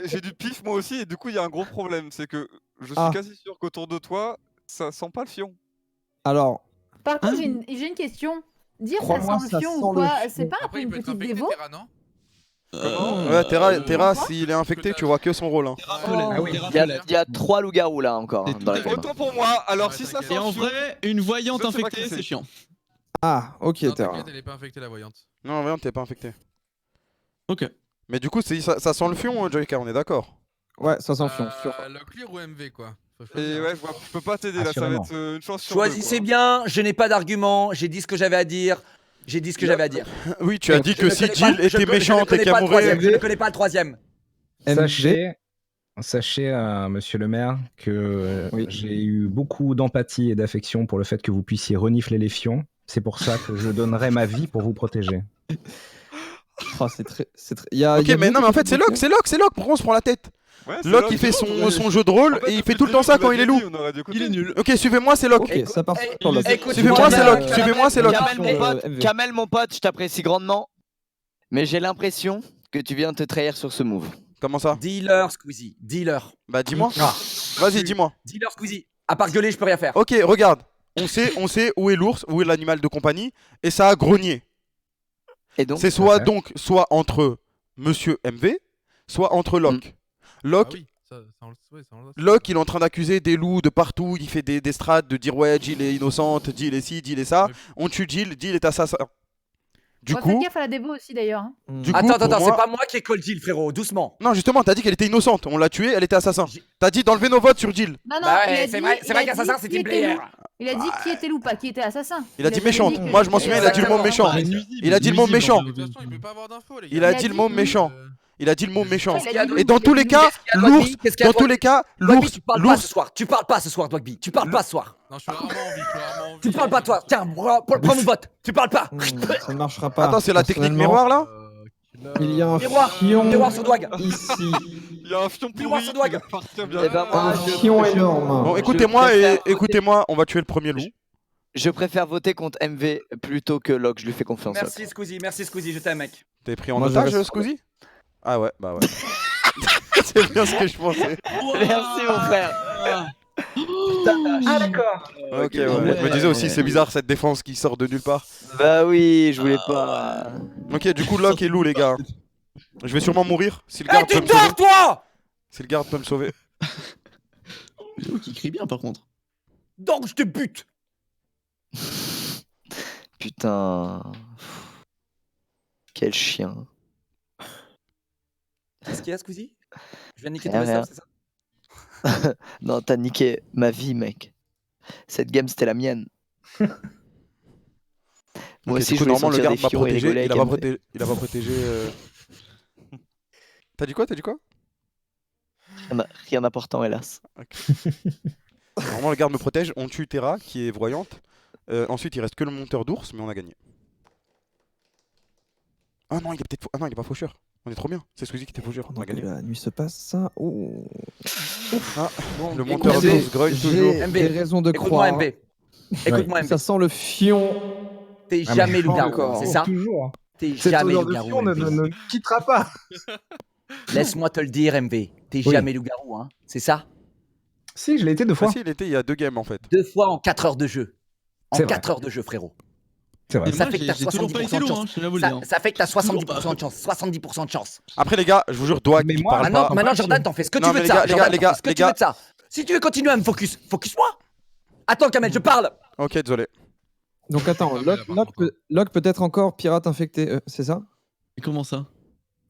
j'ai du pif moi aussi, et du coup, il y a un gros problème. C'est que je suis Ah. quasi sûr qu'autour de toi, ça sent pas le fion. Alors, Par contre, j'ai une question. Dire ça Crois-moi, sent ça le fion sent ou le quoi, fion. c'est pas un peu Après, il une peut être petite infecté, dévo? Terra, non Ouais, Terra, s'il est infecté, tu vois que son rôle. Hein. Ah oui. Il y a 3 loups-garous là encore hein, dans la game. Autant pour moi, alors Ouais, si ça t'inquiète. sent Et en le fion, vrai, une voyante je sais pas infectée, qui c'est. c'est chiant. ah, ok, Non, Terra. t'inquiète, elle est pas infectée, la voyante. Non, voyons, t'es pas infecté. Ok. Mais du coup, ça sent le fion, Joyka, on est d'accord? Ouais, ça sent fion, sûr. Leclerc ou MV, quoi. Faut Et choisir. ouais, je peux pas t'aider là, ça va Assurément. être une chance sur Choisissez deux, bien. Je n'ai pas d'argument. J'ai dit ce que j'avais à dire. J'ai dit ce que j'avais à dire. Oui, tu as dit que si Jill Je était ne méchante et connais qu'elle pas le mourrait. troisième. Je ne connais pas le troisième. Sachez, monsieur le maire, que Oui. j'ai eu beaucoup d'empathie et d'affection pour le fait que vous puissiez renifler les fions. C'est pour ça que je donnerai ma vie pour vous protéger. Oh, c'est très. Il y a, Ok, il y a mais non, mais en fait, c'est beaucoup Locke, c'est Locke. Pourquoi on se prend la tête? Ouais, c'est Locke, Locke. il fait son jeu de rôle En fait, et il depuis fait tout le le temps ça début, quand on il est l'a loup. dit, on aurait dû écouter. Il est nul. Ok, suivez-moi, c'est Locke. Ok, ça part Eh, sur Locke. écoute, Suivez-moi, c'est Kamel, Locke. Suivez-moi, c'est Locke. Kamel, mon pote, MV. Kamel, mon pote, je t'apprécie grandement, mais j'ai l'impression que tu viens de te trahir sur ce move. Comment ça? Dealer, Squeezie. Dealer. Bah, dis-moi. Ah. Vas-y, dis-moi. Dealer, Squeezie. À part gueuler, je peux rien faire. Ok, regarde. On sait où est l'ours, où est l'animal de compagnie, et ça a grogné. Et donc, C'est soit entre Monsieur MV, soit entre Locke. Locke, Ah oui, ouais, ça, on le sait. Locke, il est en train d'accuser des loups de partout, il fait des strats, de dire ouais, Jill est innocente, Jill est ci, Jill est ça. Ouais. On tue Jill, Jill est assassin. Du Faites coup, gaffe à la dévo aussi d'ailleurs. hein. du coup, Attends, pour moi- c'est pas moi qui ai call Jill, frérot. Doucement. Non, justement, t'as dit qu'elle était innocente, on l'a tuée, elle était assassin. T'as dit d'enlever nos votes sur Jill. Non, non, Bah il ouais, a c'est dit- vrai il a qu'assassin, dit c'est qui une était player. loup. Il a dit qui était loup, pas qui était assassin. Il a dit jamais méchante. dit que Moi, je m'en qui souviens, était il a dit le mot assassin. méchant. Il a dit le mot méchant. De toute façon, il peut pas avoir d'infos, les gars. Il a Il a dit le dit mot loup. méchant. Il a dit le mot méchant. Il a dit Et dans loup, tous il a les dit cas, loup. l'ours, dans tous les cas, l'ours, Tu parles pas ce l'ours, soir. Tu parles pas ce soir, Dwagby. Tu parles pas ce soir. Non, je suis rarement en vie, Tu parles pas, toi. Tiens, prends mon vote. Tu parles pas. Ça ne marchera pas. Attends, c'est la technique Personnellement, miroir là? Il y a un Miroir. fion Miroir sur Dwag. ici. Il y a un fion Miroir pourri sur qui Dwag. va partir Eh bien. ben, moi, Un fion énorme. Bon, Je écoutez-moi préfère et voter- écoutez-moi, on va tuer le premier loup. je préfère voter contre MV plutôt que Locke, je lui fais confiance. Locke. Merci, Squeezie. Merci, Squeezie. Je t'aime, mec. T'es pris en Moi, je otage, reste- Squeezie? Ah ouais, bah ouais. C'est bien ce que je pensais. Merci mon frère. Ah d'accord. Ok, ouais. Je me disais aussi, c'est bizarre cette défense qui sort de nulle part. Bah oui, je voulais pas. Ok, du coup, Locke est loup, les gars. Je vais sûrement mourir si le Eh, garde tu peut me sauver. dors, toi. Si le garde peut me sauver. Léo qui crie bien par contre. Donc, je te bute. Putain. Quel chien. Qu'est-ce qu'il y a, Squeezie? Je viens de niquer Rien, ton rien. message, c'est ça? Non, t'as niqué ma vie, mec. Cette game, c'était la mienne. Moi Ok, aussi, du je coup, voulais normalement, le sortir garde des m'a fions et protégé. rigoler Il avec a pas MV. protégé. T'as dit quoi? T'as dit quoi? Rien d'important, hélas. Normalement, le garde me protège. On tue Terra, qui est voyante. Ensuite, il reste que le monteur d'ours, mais on a gagné. Ah non, il est peut-être. Ah non, il est pas faucheur. On est trop bien. C'est Squeezie qui était faucheur. On a gagné. La nuit se passe, ça. Oh. Ah, Bon, le monteur d'ours grogne toujours. J'ai des raisons de Écoute-moi, croire. MB. Écoute-moi, MB. Ça sent le fion. T'es Ah, jamais mais loup-garou, encore. c'est ça? Toujours. T'es Cette jamais odeur de loup-garou. fion ne quittera pas. Laisse-moi te le dire, MB. T'es Oui. jamais loup-garou, hein? C'est ça? Si, je l'ai été 2 fois. Ah si, il était il y a 2 games en fait. 2 fois en 4 heures de jeu. En C'est vrai. 4 heures de jeu, frérot. C'est vrai. Et Ça moi, fait que t'as j'ai toujours pas été 70% de lourd, hein, chance. je tiens à vous le dire. Ça fait que t'as Toujours 70% de chance. 70% de chance. Après les gars, je vous jure, Doig Mais qui moi, parle pas. Maintenant, Jordan, t'en fais ce que tu Non, veux mais de les ça. gars, Jordan, les t'en gars, fais ce que les tu veux gars. de ça. Si tu veux continuer à me focus-moi. Attends, Kamel, je parle. Ok, désolé. Donc attends, Locke peut être encore pirate infecté, c'est ça? Et comment ça?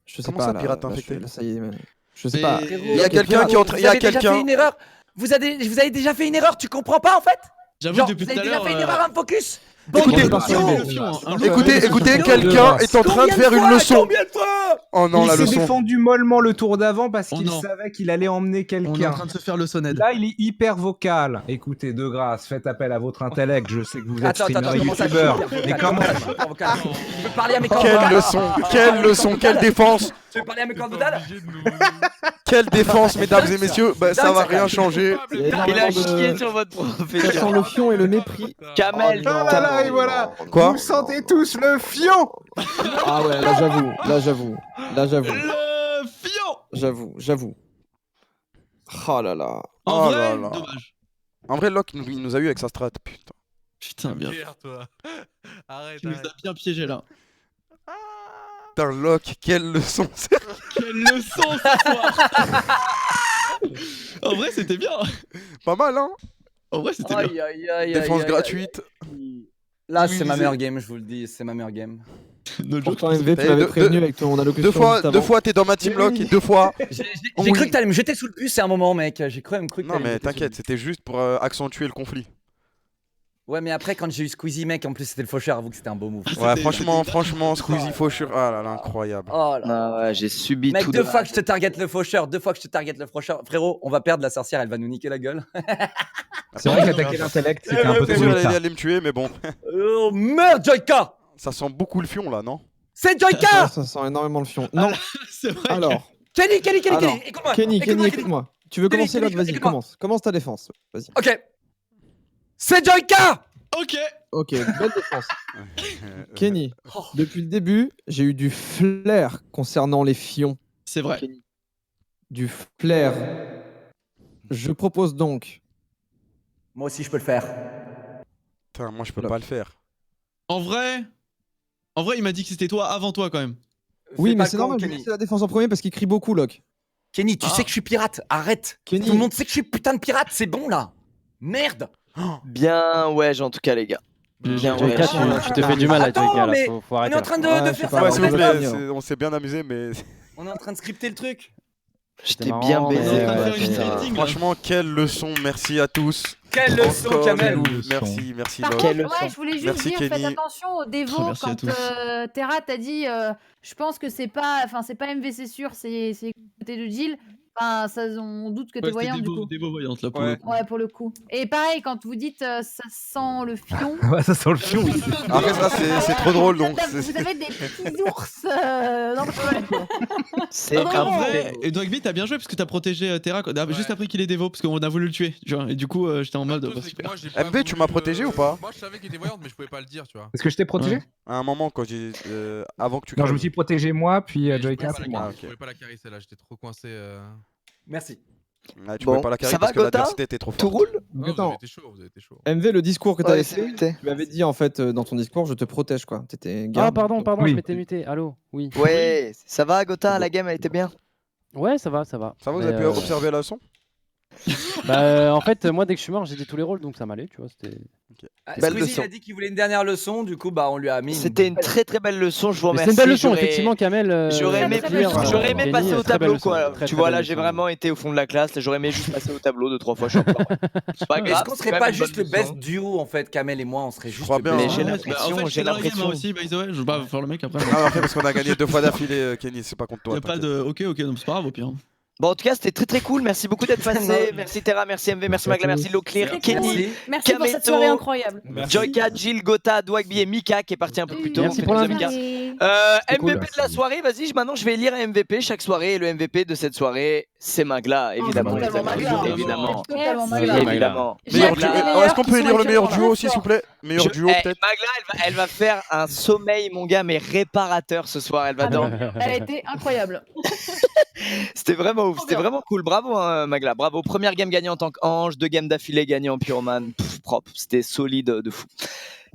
Je sais Comment pas. ça, là, pirate là, infecté ça y est, mais... Je sais Mais- pas. Il y a quelqu'un qui entre. Il y a quelqu'un. Une erreur. Vous avez déjà fait une erreur, tu comprends pas en fait? J'avoue, Genre, depuis vous tout avez à déjà l'heure. fait une erreur à me focus. Écoutez, écoutez, quelqu'un est en train de faire une leçon. Combien de fois? Oh non, la Il s'est leçon. défendu mollement le tour d'avant parce Oh qu'il non. savait qu'il allait emmener On est quelqu'un. en train de se faire le sonnette. Là, il est hyper vocal. Écoutez, de grâce, faites appel à votre intellect. Je sais que vous êtes Attends, streamer comment ça, youtubeur. je suis hyper Mais vocal, comment Je veux parler à mes cordes Quelle vocales. leçon, quelle leçon, quelle défense. Tu veux parler à mes cordes vocales? Quelle défense, mesdames et messieurs. Bah, ça va rien changer. Il a chié sur votre Ça professeur. sent le fion et le mépris. Kamel, Oh là là, et voilà. Quoi? Vous sentez tous le fion. Ah ouais, là j'avoue. Le fion. J'avoue. Oh là là. En Oh vrai, là là. dommage. En vrai, Locke, il nous a eu avec sa strat. Putain. Putain, bien. Pierre, toi. Arrête, Tu nous arrête. as bien piégé là. Putain, Locke, quelle leçon. Quelle leçon ce soir. En vrai, c'était bien. Pas mal, hein? En vrai, c'était bien. Aïe, aïe, aïe, Défense aïe, gratuite. aïe. Là, c'est ma Immunisé. meilleure game, je vous le dis, c'est ma meilleure game. No joke. Pourtant MV, tu m'avais prévenu avec ton allocution. Deux fois, t'es dans ma team Locke et 2 fois. J'ai Oui. cru que t'allais me jeter sous le bus à un moment, mec. J'ai cru que Non, mais t'inquiète, c'était juste pour accentuer le conflit. Ouais, mais après, quand j'ai eu Squeezie, mec, en plus, c'était le faucheur, avoue que c'était un beau move. Ouais, franchement, Squeezie faucheur. Ah là là, incroyable. Oh là. Ah ouais, j'ai subi Mec, tout. 2 fois que je te target le faucheur, 2 fois que je te target le faucheur. Frérot, on va perdre la sorcière, elle va nous niquer la gueule. C'est vrai qu'attaquer l'intellect, c'était un peu Bien trop sûr, méta. elle allait me tuer, mais bon. Oh merde, Joyka! Ça sent beaucoup le fion là, non? C'est Joyka! Ça sent énormément le fion. Non, C'est vrai. alors. Kenny, Alors, écoute-moi! Kenny, écoute-moi. écoute-moi. Tu veux Kenny, commencer Kenny, Locke, vas-y, écoute-moi. commence ta défense. Vas-y. Ok. C'est Joyka! Ok. Ok, belle défense. Kenny, depuis le début, j'ai eu du flair concernant les fions. C'est vrai. Du flair. Je propose donc. Moi aussi, je peux le faire. Putain, moi je peux pas le faire. En vrai, il m'a dit que c'était toi avant toi quand même. Oui, Fais mais pas c'est le con, normal, je vais Kenny. laisser la défense en premier parce qu'il crie beaucoup, Locke. Kenny, tu sais que je suis pirate, arrête! Kenny. Tout le monde sait que je suis putain de pirate, c'est bon là! Merde! Bien ouais, en tout cas, les gars. Bien ouais. Joyka, tu te fais du mal à Attends, Joyka là, mais faut On est arrêter. en train de Ouais, faire je sais ça, pas, Ouais, on s'il vous est plaît, bien. on s'est bien amusé, mais en train de scripter le truc. J'étais C'est bien marrant, baisé. mais On va ouais, faire une putain. scripting, là. franchement, quelle leçon. Merci à tous. Quelle leçon, Encore Kamel! une Leçon. Merci Par Locke. contre, Quelle ouais, je voulais juste Merci, dire, Kenny. faites attention au dévo Merci à quand tous. Terra t'a dit je pense que c'est pas MVC sûr, c'est côté de Jill. Enfin, ça, on doute que t'es Ouais, voyante c'était du coup. des beaux voyantes là pour Ouais. le coup. Ouais, pour le coup. Et pareil, quand vous dites ça sent le fion. Ouais, ça sent le fion. oui. Après ça, c'est trop drôle donc. Vous avez des petits ours dans le cheval. C'est Ah, En vraiment. vrai, et Dogby, t'as bien joué parce que t'as protégé Terra quoi, juste après qu'il ait dévo parce qu'on a voulu le tuer, tu vois. Et du coup, j'étais en mode. Le bah, truc, c'est que super. moi, j'ai pas MV, tu voulu, m'as protégé ou pas? Moi, je savais qu'il était voyante, mais je pouvais pas le dire, tu vois. Est-ce que je t'ai protégé? À un moment, quand j'ai. Avant que tu Non, je me crèves. suis protégé moi, puis Mais je Joyka, pouvais pas c'est la moi. carrer, je pouvais pas la carrer celle-là, j'étais trop coincé. Merci. Ouais, tu Bon, pouvais pas la carrer ça parce va, que Gotha l'adversité était trop Tout forte. roule? Non, Attends. vous avez été chaud, vous avez été chaud. MV, le discours que tu Ouais, avais c'est fait, muté. tu m'avais dit en fait dans ton discours, je te protège quoi. T'étais Ah garde. pardon, Oui. je m'étais muté. Allô, oui. Ouais, ça va, Gotha, la game, elle était bien. Ouais, ça va, ça va. Ça va, vous Mais, avez pu observer la leçon? Bah, en fait, moi, dès que je suis mort, j'ai dit tous les rôles, donc ça m'allait, tu vois. C'était. Belle Squeezie, leçon. il a dit qu'il voulait une dernière leçon, du coup, bah, on lui a mis. C'était une très très belle leçon, je vous Mais remercie. c'est une belle leçon, J'aurais- effectivement, Kamel. J'aurais aimé, très belle leçon. j'aurais aimé passer au tableau quoi. Très, Tu très vois belle là j'ai leçon. vraiment été au fond de la classe, là, j'aurais aimé juste passer au tableau 2-3 fois. Je suis encore. C'est pas Est-ce grave. qu'on c'est serait quand pas même une juste le bonne best leçon. duo en fait, Kamel et moi, on serait juste crois le bien, best Mais j'ai duo. l'impression, en fait, j'ai j'étais dans la game l'impression. moi aussi, by the way, je veux pas faire le mec après. Ah, après, parce qu'on a gagné 2 fois d'affilée, Kenny, c'est pas contre Y toi. a pas de. Ok, non, c'est pas grave au pire. Bon, en tout cas, c'était très très cool. Merci beaucoup d'être passé. Merci Terra, merci MV, merci Magla, merci Loclear, Kenny, Merci pour cette soirée incroyable. Joyka, Jill, Gotha, Dwagby et Mika qui est parti un peu plus tôt. Merci On pour fait l'invite. plaisir, Mika. MVP cool. de la soirée, vas-y, maintenant je vais lire un MVP chaque soirée. Et le MVP de cette soirée, c'est Magla, évidemment. c'est totalement Magla. Évidemment. Totalement Magla. Magla. Évidemment. Meilleur duo. Magla. Oh, est-ce qu'on peut élire le meilleur duo aussi, s'il vous plaît? Meilleur duo, peut-être. Magla, elle va faire un sommeil, mon gars, mais réparateur ce soir. Elle va dormir. Elle a été incroyable. C'était vraiment ouf, c'était vraiment cool. Bravo, hein, Magla. Bravo. Première game gagnée en tant qu'ange, 2 games d'affilée gagnées en pyromane. Propre. C'était solide de fou.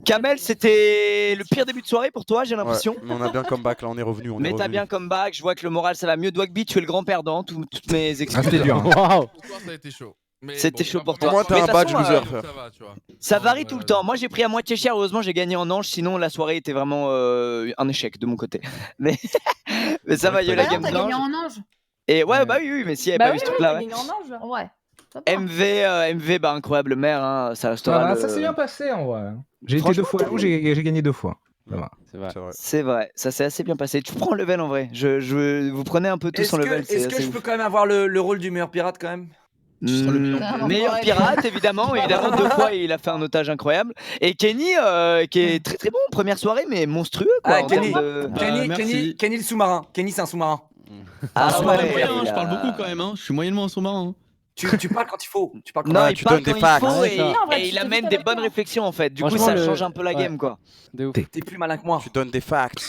Kamel, c'était le pire début de soirée pour toi, j'ai l'impression. Ouais, mais on a bien comeback, là, on est revenu. Mais t'as bien comeback, je vois que le moral ça va mieux. Dwagby, tu es le grand perdant, toutes mes excuses. Ah, c'était dur. Hein. Waouh. Ce soir, ça a été chaud. C'était chaud pour toi. Pour moi, t'as Mais un de toute badge façon, loser, frère. Ça va, tu vois. Ça varie tout le temps. Moi, j'ai pris à moitié cher. Heureusement, j'ai gagné en ange. Sinon, la soirée était vraiment un échec de mon côté. Mais ça va, il y a eu la game T'as gagné d'ange. en ange. Et ouais, bah oui, mais s'il n'y avait pas eu ce truc-là. T'as Ouais. gagné en ange. Ouais. Ça va. MV, bah incroyable maire, hein, ça restera. Ça va, le- ça s'est bien passé en vrai. J'ai été Franchement, 2 fois là où j'ai gagné 2 fois. Ça va. C'est vrai. C'est vrai. C'est vrai, ça s'est assez bien passé. Tu prends le level en vrai. Vous prenez un peu tous Est-ce en level. que, est-ce que je peux quand même avoir le rôle du meilleur pirate quand même? Meilleur pirate, évidemment. 2 fois, il a fait un otage incroyable. Et Kenny, qui est très très bon, première soirée, mais monstrueux. Quoi, Ah, en Kenny, termes de- merci. Kenny le sous-marin. Kenny, c'est un sous-marin. Ah, Ah, ouais, ouais, moyen, il je a- parle beaucoup quand même, hein. Je suis moyennement un sous-marin. Hein. Tu parles quand il faut. Tu parles quand Non, Ouais, il tu parle donnes quand des il facts. faut Ouais, et, ça. En vrai, et je il suis amène tout des avec bonnes toi. réflexions en fait. Du coup, Franchement, ça le- change un peu la ouais. game quoi. De ouf. T'es plus malin que moi. Tu donnes des facts.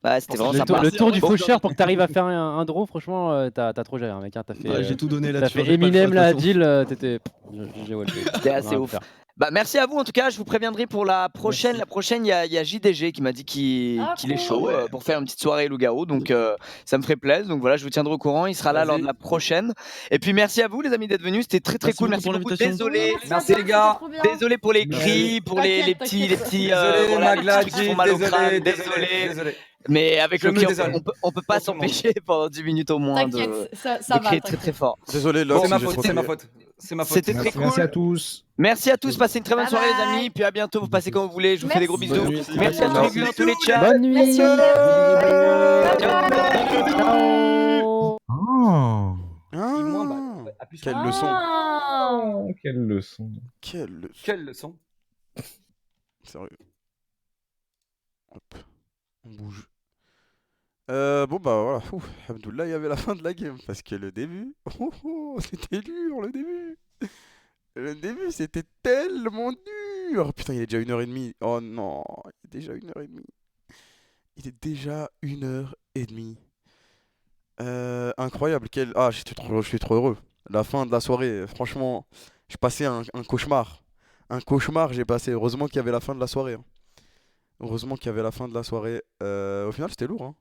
Ouais, c'était vraiment Le sympa. tour du Bon, faucheur pour que t'arrives à faire un draw, franchement, t'as trop géré, mec. Hein. T'as fait, Ouais, j'ai tout donné t'as là-dessus. fait j'ai pas le Eminem choix, de là, toute façon. Jill, t'étais. J'ai walpé. C'était assez Rien à ouf. faire. Bah, merci à vous en tout cas. Je vous préviendrai pour la prochaine. Merci. La prochaine, il y a JDG qui m'a dit qu'il est chaud pour faire une petite soirée loup-garou. Donc ça me ferait plaisir. Donc voilà, je vous tiendrai au courant. Il sera là lors de la prochaine. Et puis merci à vous les amis d'être venus. C'était très très Merci cool. beaucoup Merci pour beaucoup. l'invitation. Désolé. Merci les gars. Désolé pour les cris, pour les petits. Désolé, voilà, les Magla, petits trucs qui font Jill, mal au désolé, crâne. désolé. Mais avec Je le me cri, désole. on peut pas Pour tout le monde. s'empêcher pendant 10 minutes au moins de T'inquiète, ça va. crier très t'inquiète. très fort. Désolé, Bon, Locke, c'est si ma j'ai faute, trop c'est ma crié. faute. C'est ma faute. C'était très Merci, merci à cool. tous. Merci à tous, passez une très bonne Bye soirée les bye. amis, puis à bientôt, vous passez comme vous voulez, je vous fais des gros Merci. bisous. Bonne nuit. Merci à tous les gars, tous les chats. Bonne nuit. Merci. Ciao. Oh, Quelle leçon. quelle leçon. Quelle leçon. Quelle leçon. Sérieux. Hop. On bouge. Bon bah voilà, Alhamdoulilah, il y avait la fin de la game, parce que le début, c'était dur le début. Le début c'était tellement dur. Putain, il est déjà 1h30. Oh non, il est déjà 1h30. Il est déjà 1h30. Incroyable, ah je suis trop heureux. La fin de la soirée, franchement, j'ai passé un cauchemar. Un cauchemar j'ai passé, heureusement qu'il y avait la fin de la soirée. Hein. Heureusement qu'il y avait la fin de la soirée. Au final c'était lourd. Hein.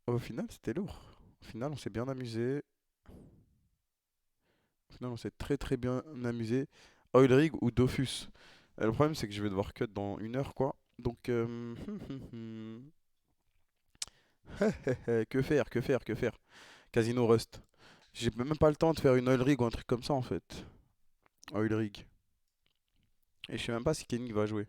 Au final, c'était lourd. Au final, on s'est bien amusé. Au final, on s'est très très bien amusé. Oil Rig ou Dofus. Le problème, c'est que je vais devoir cut dans 1 heure, quoi. Donc, que faire, que faire, que faire. Casino Rust. J'ai même pas le temps de faire une Oil Rig ou un truc comme ça, en fait. Oil Rig. Et je sais même pas si Kenny va jouer.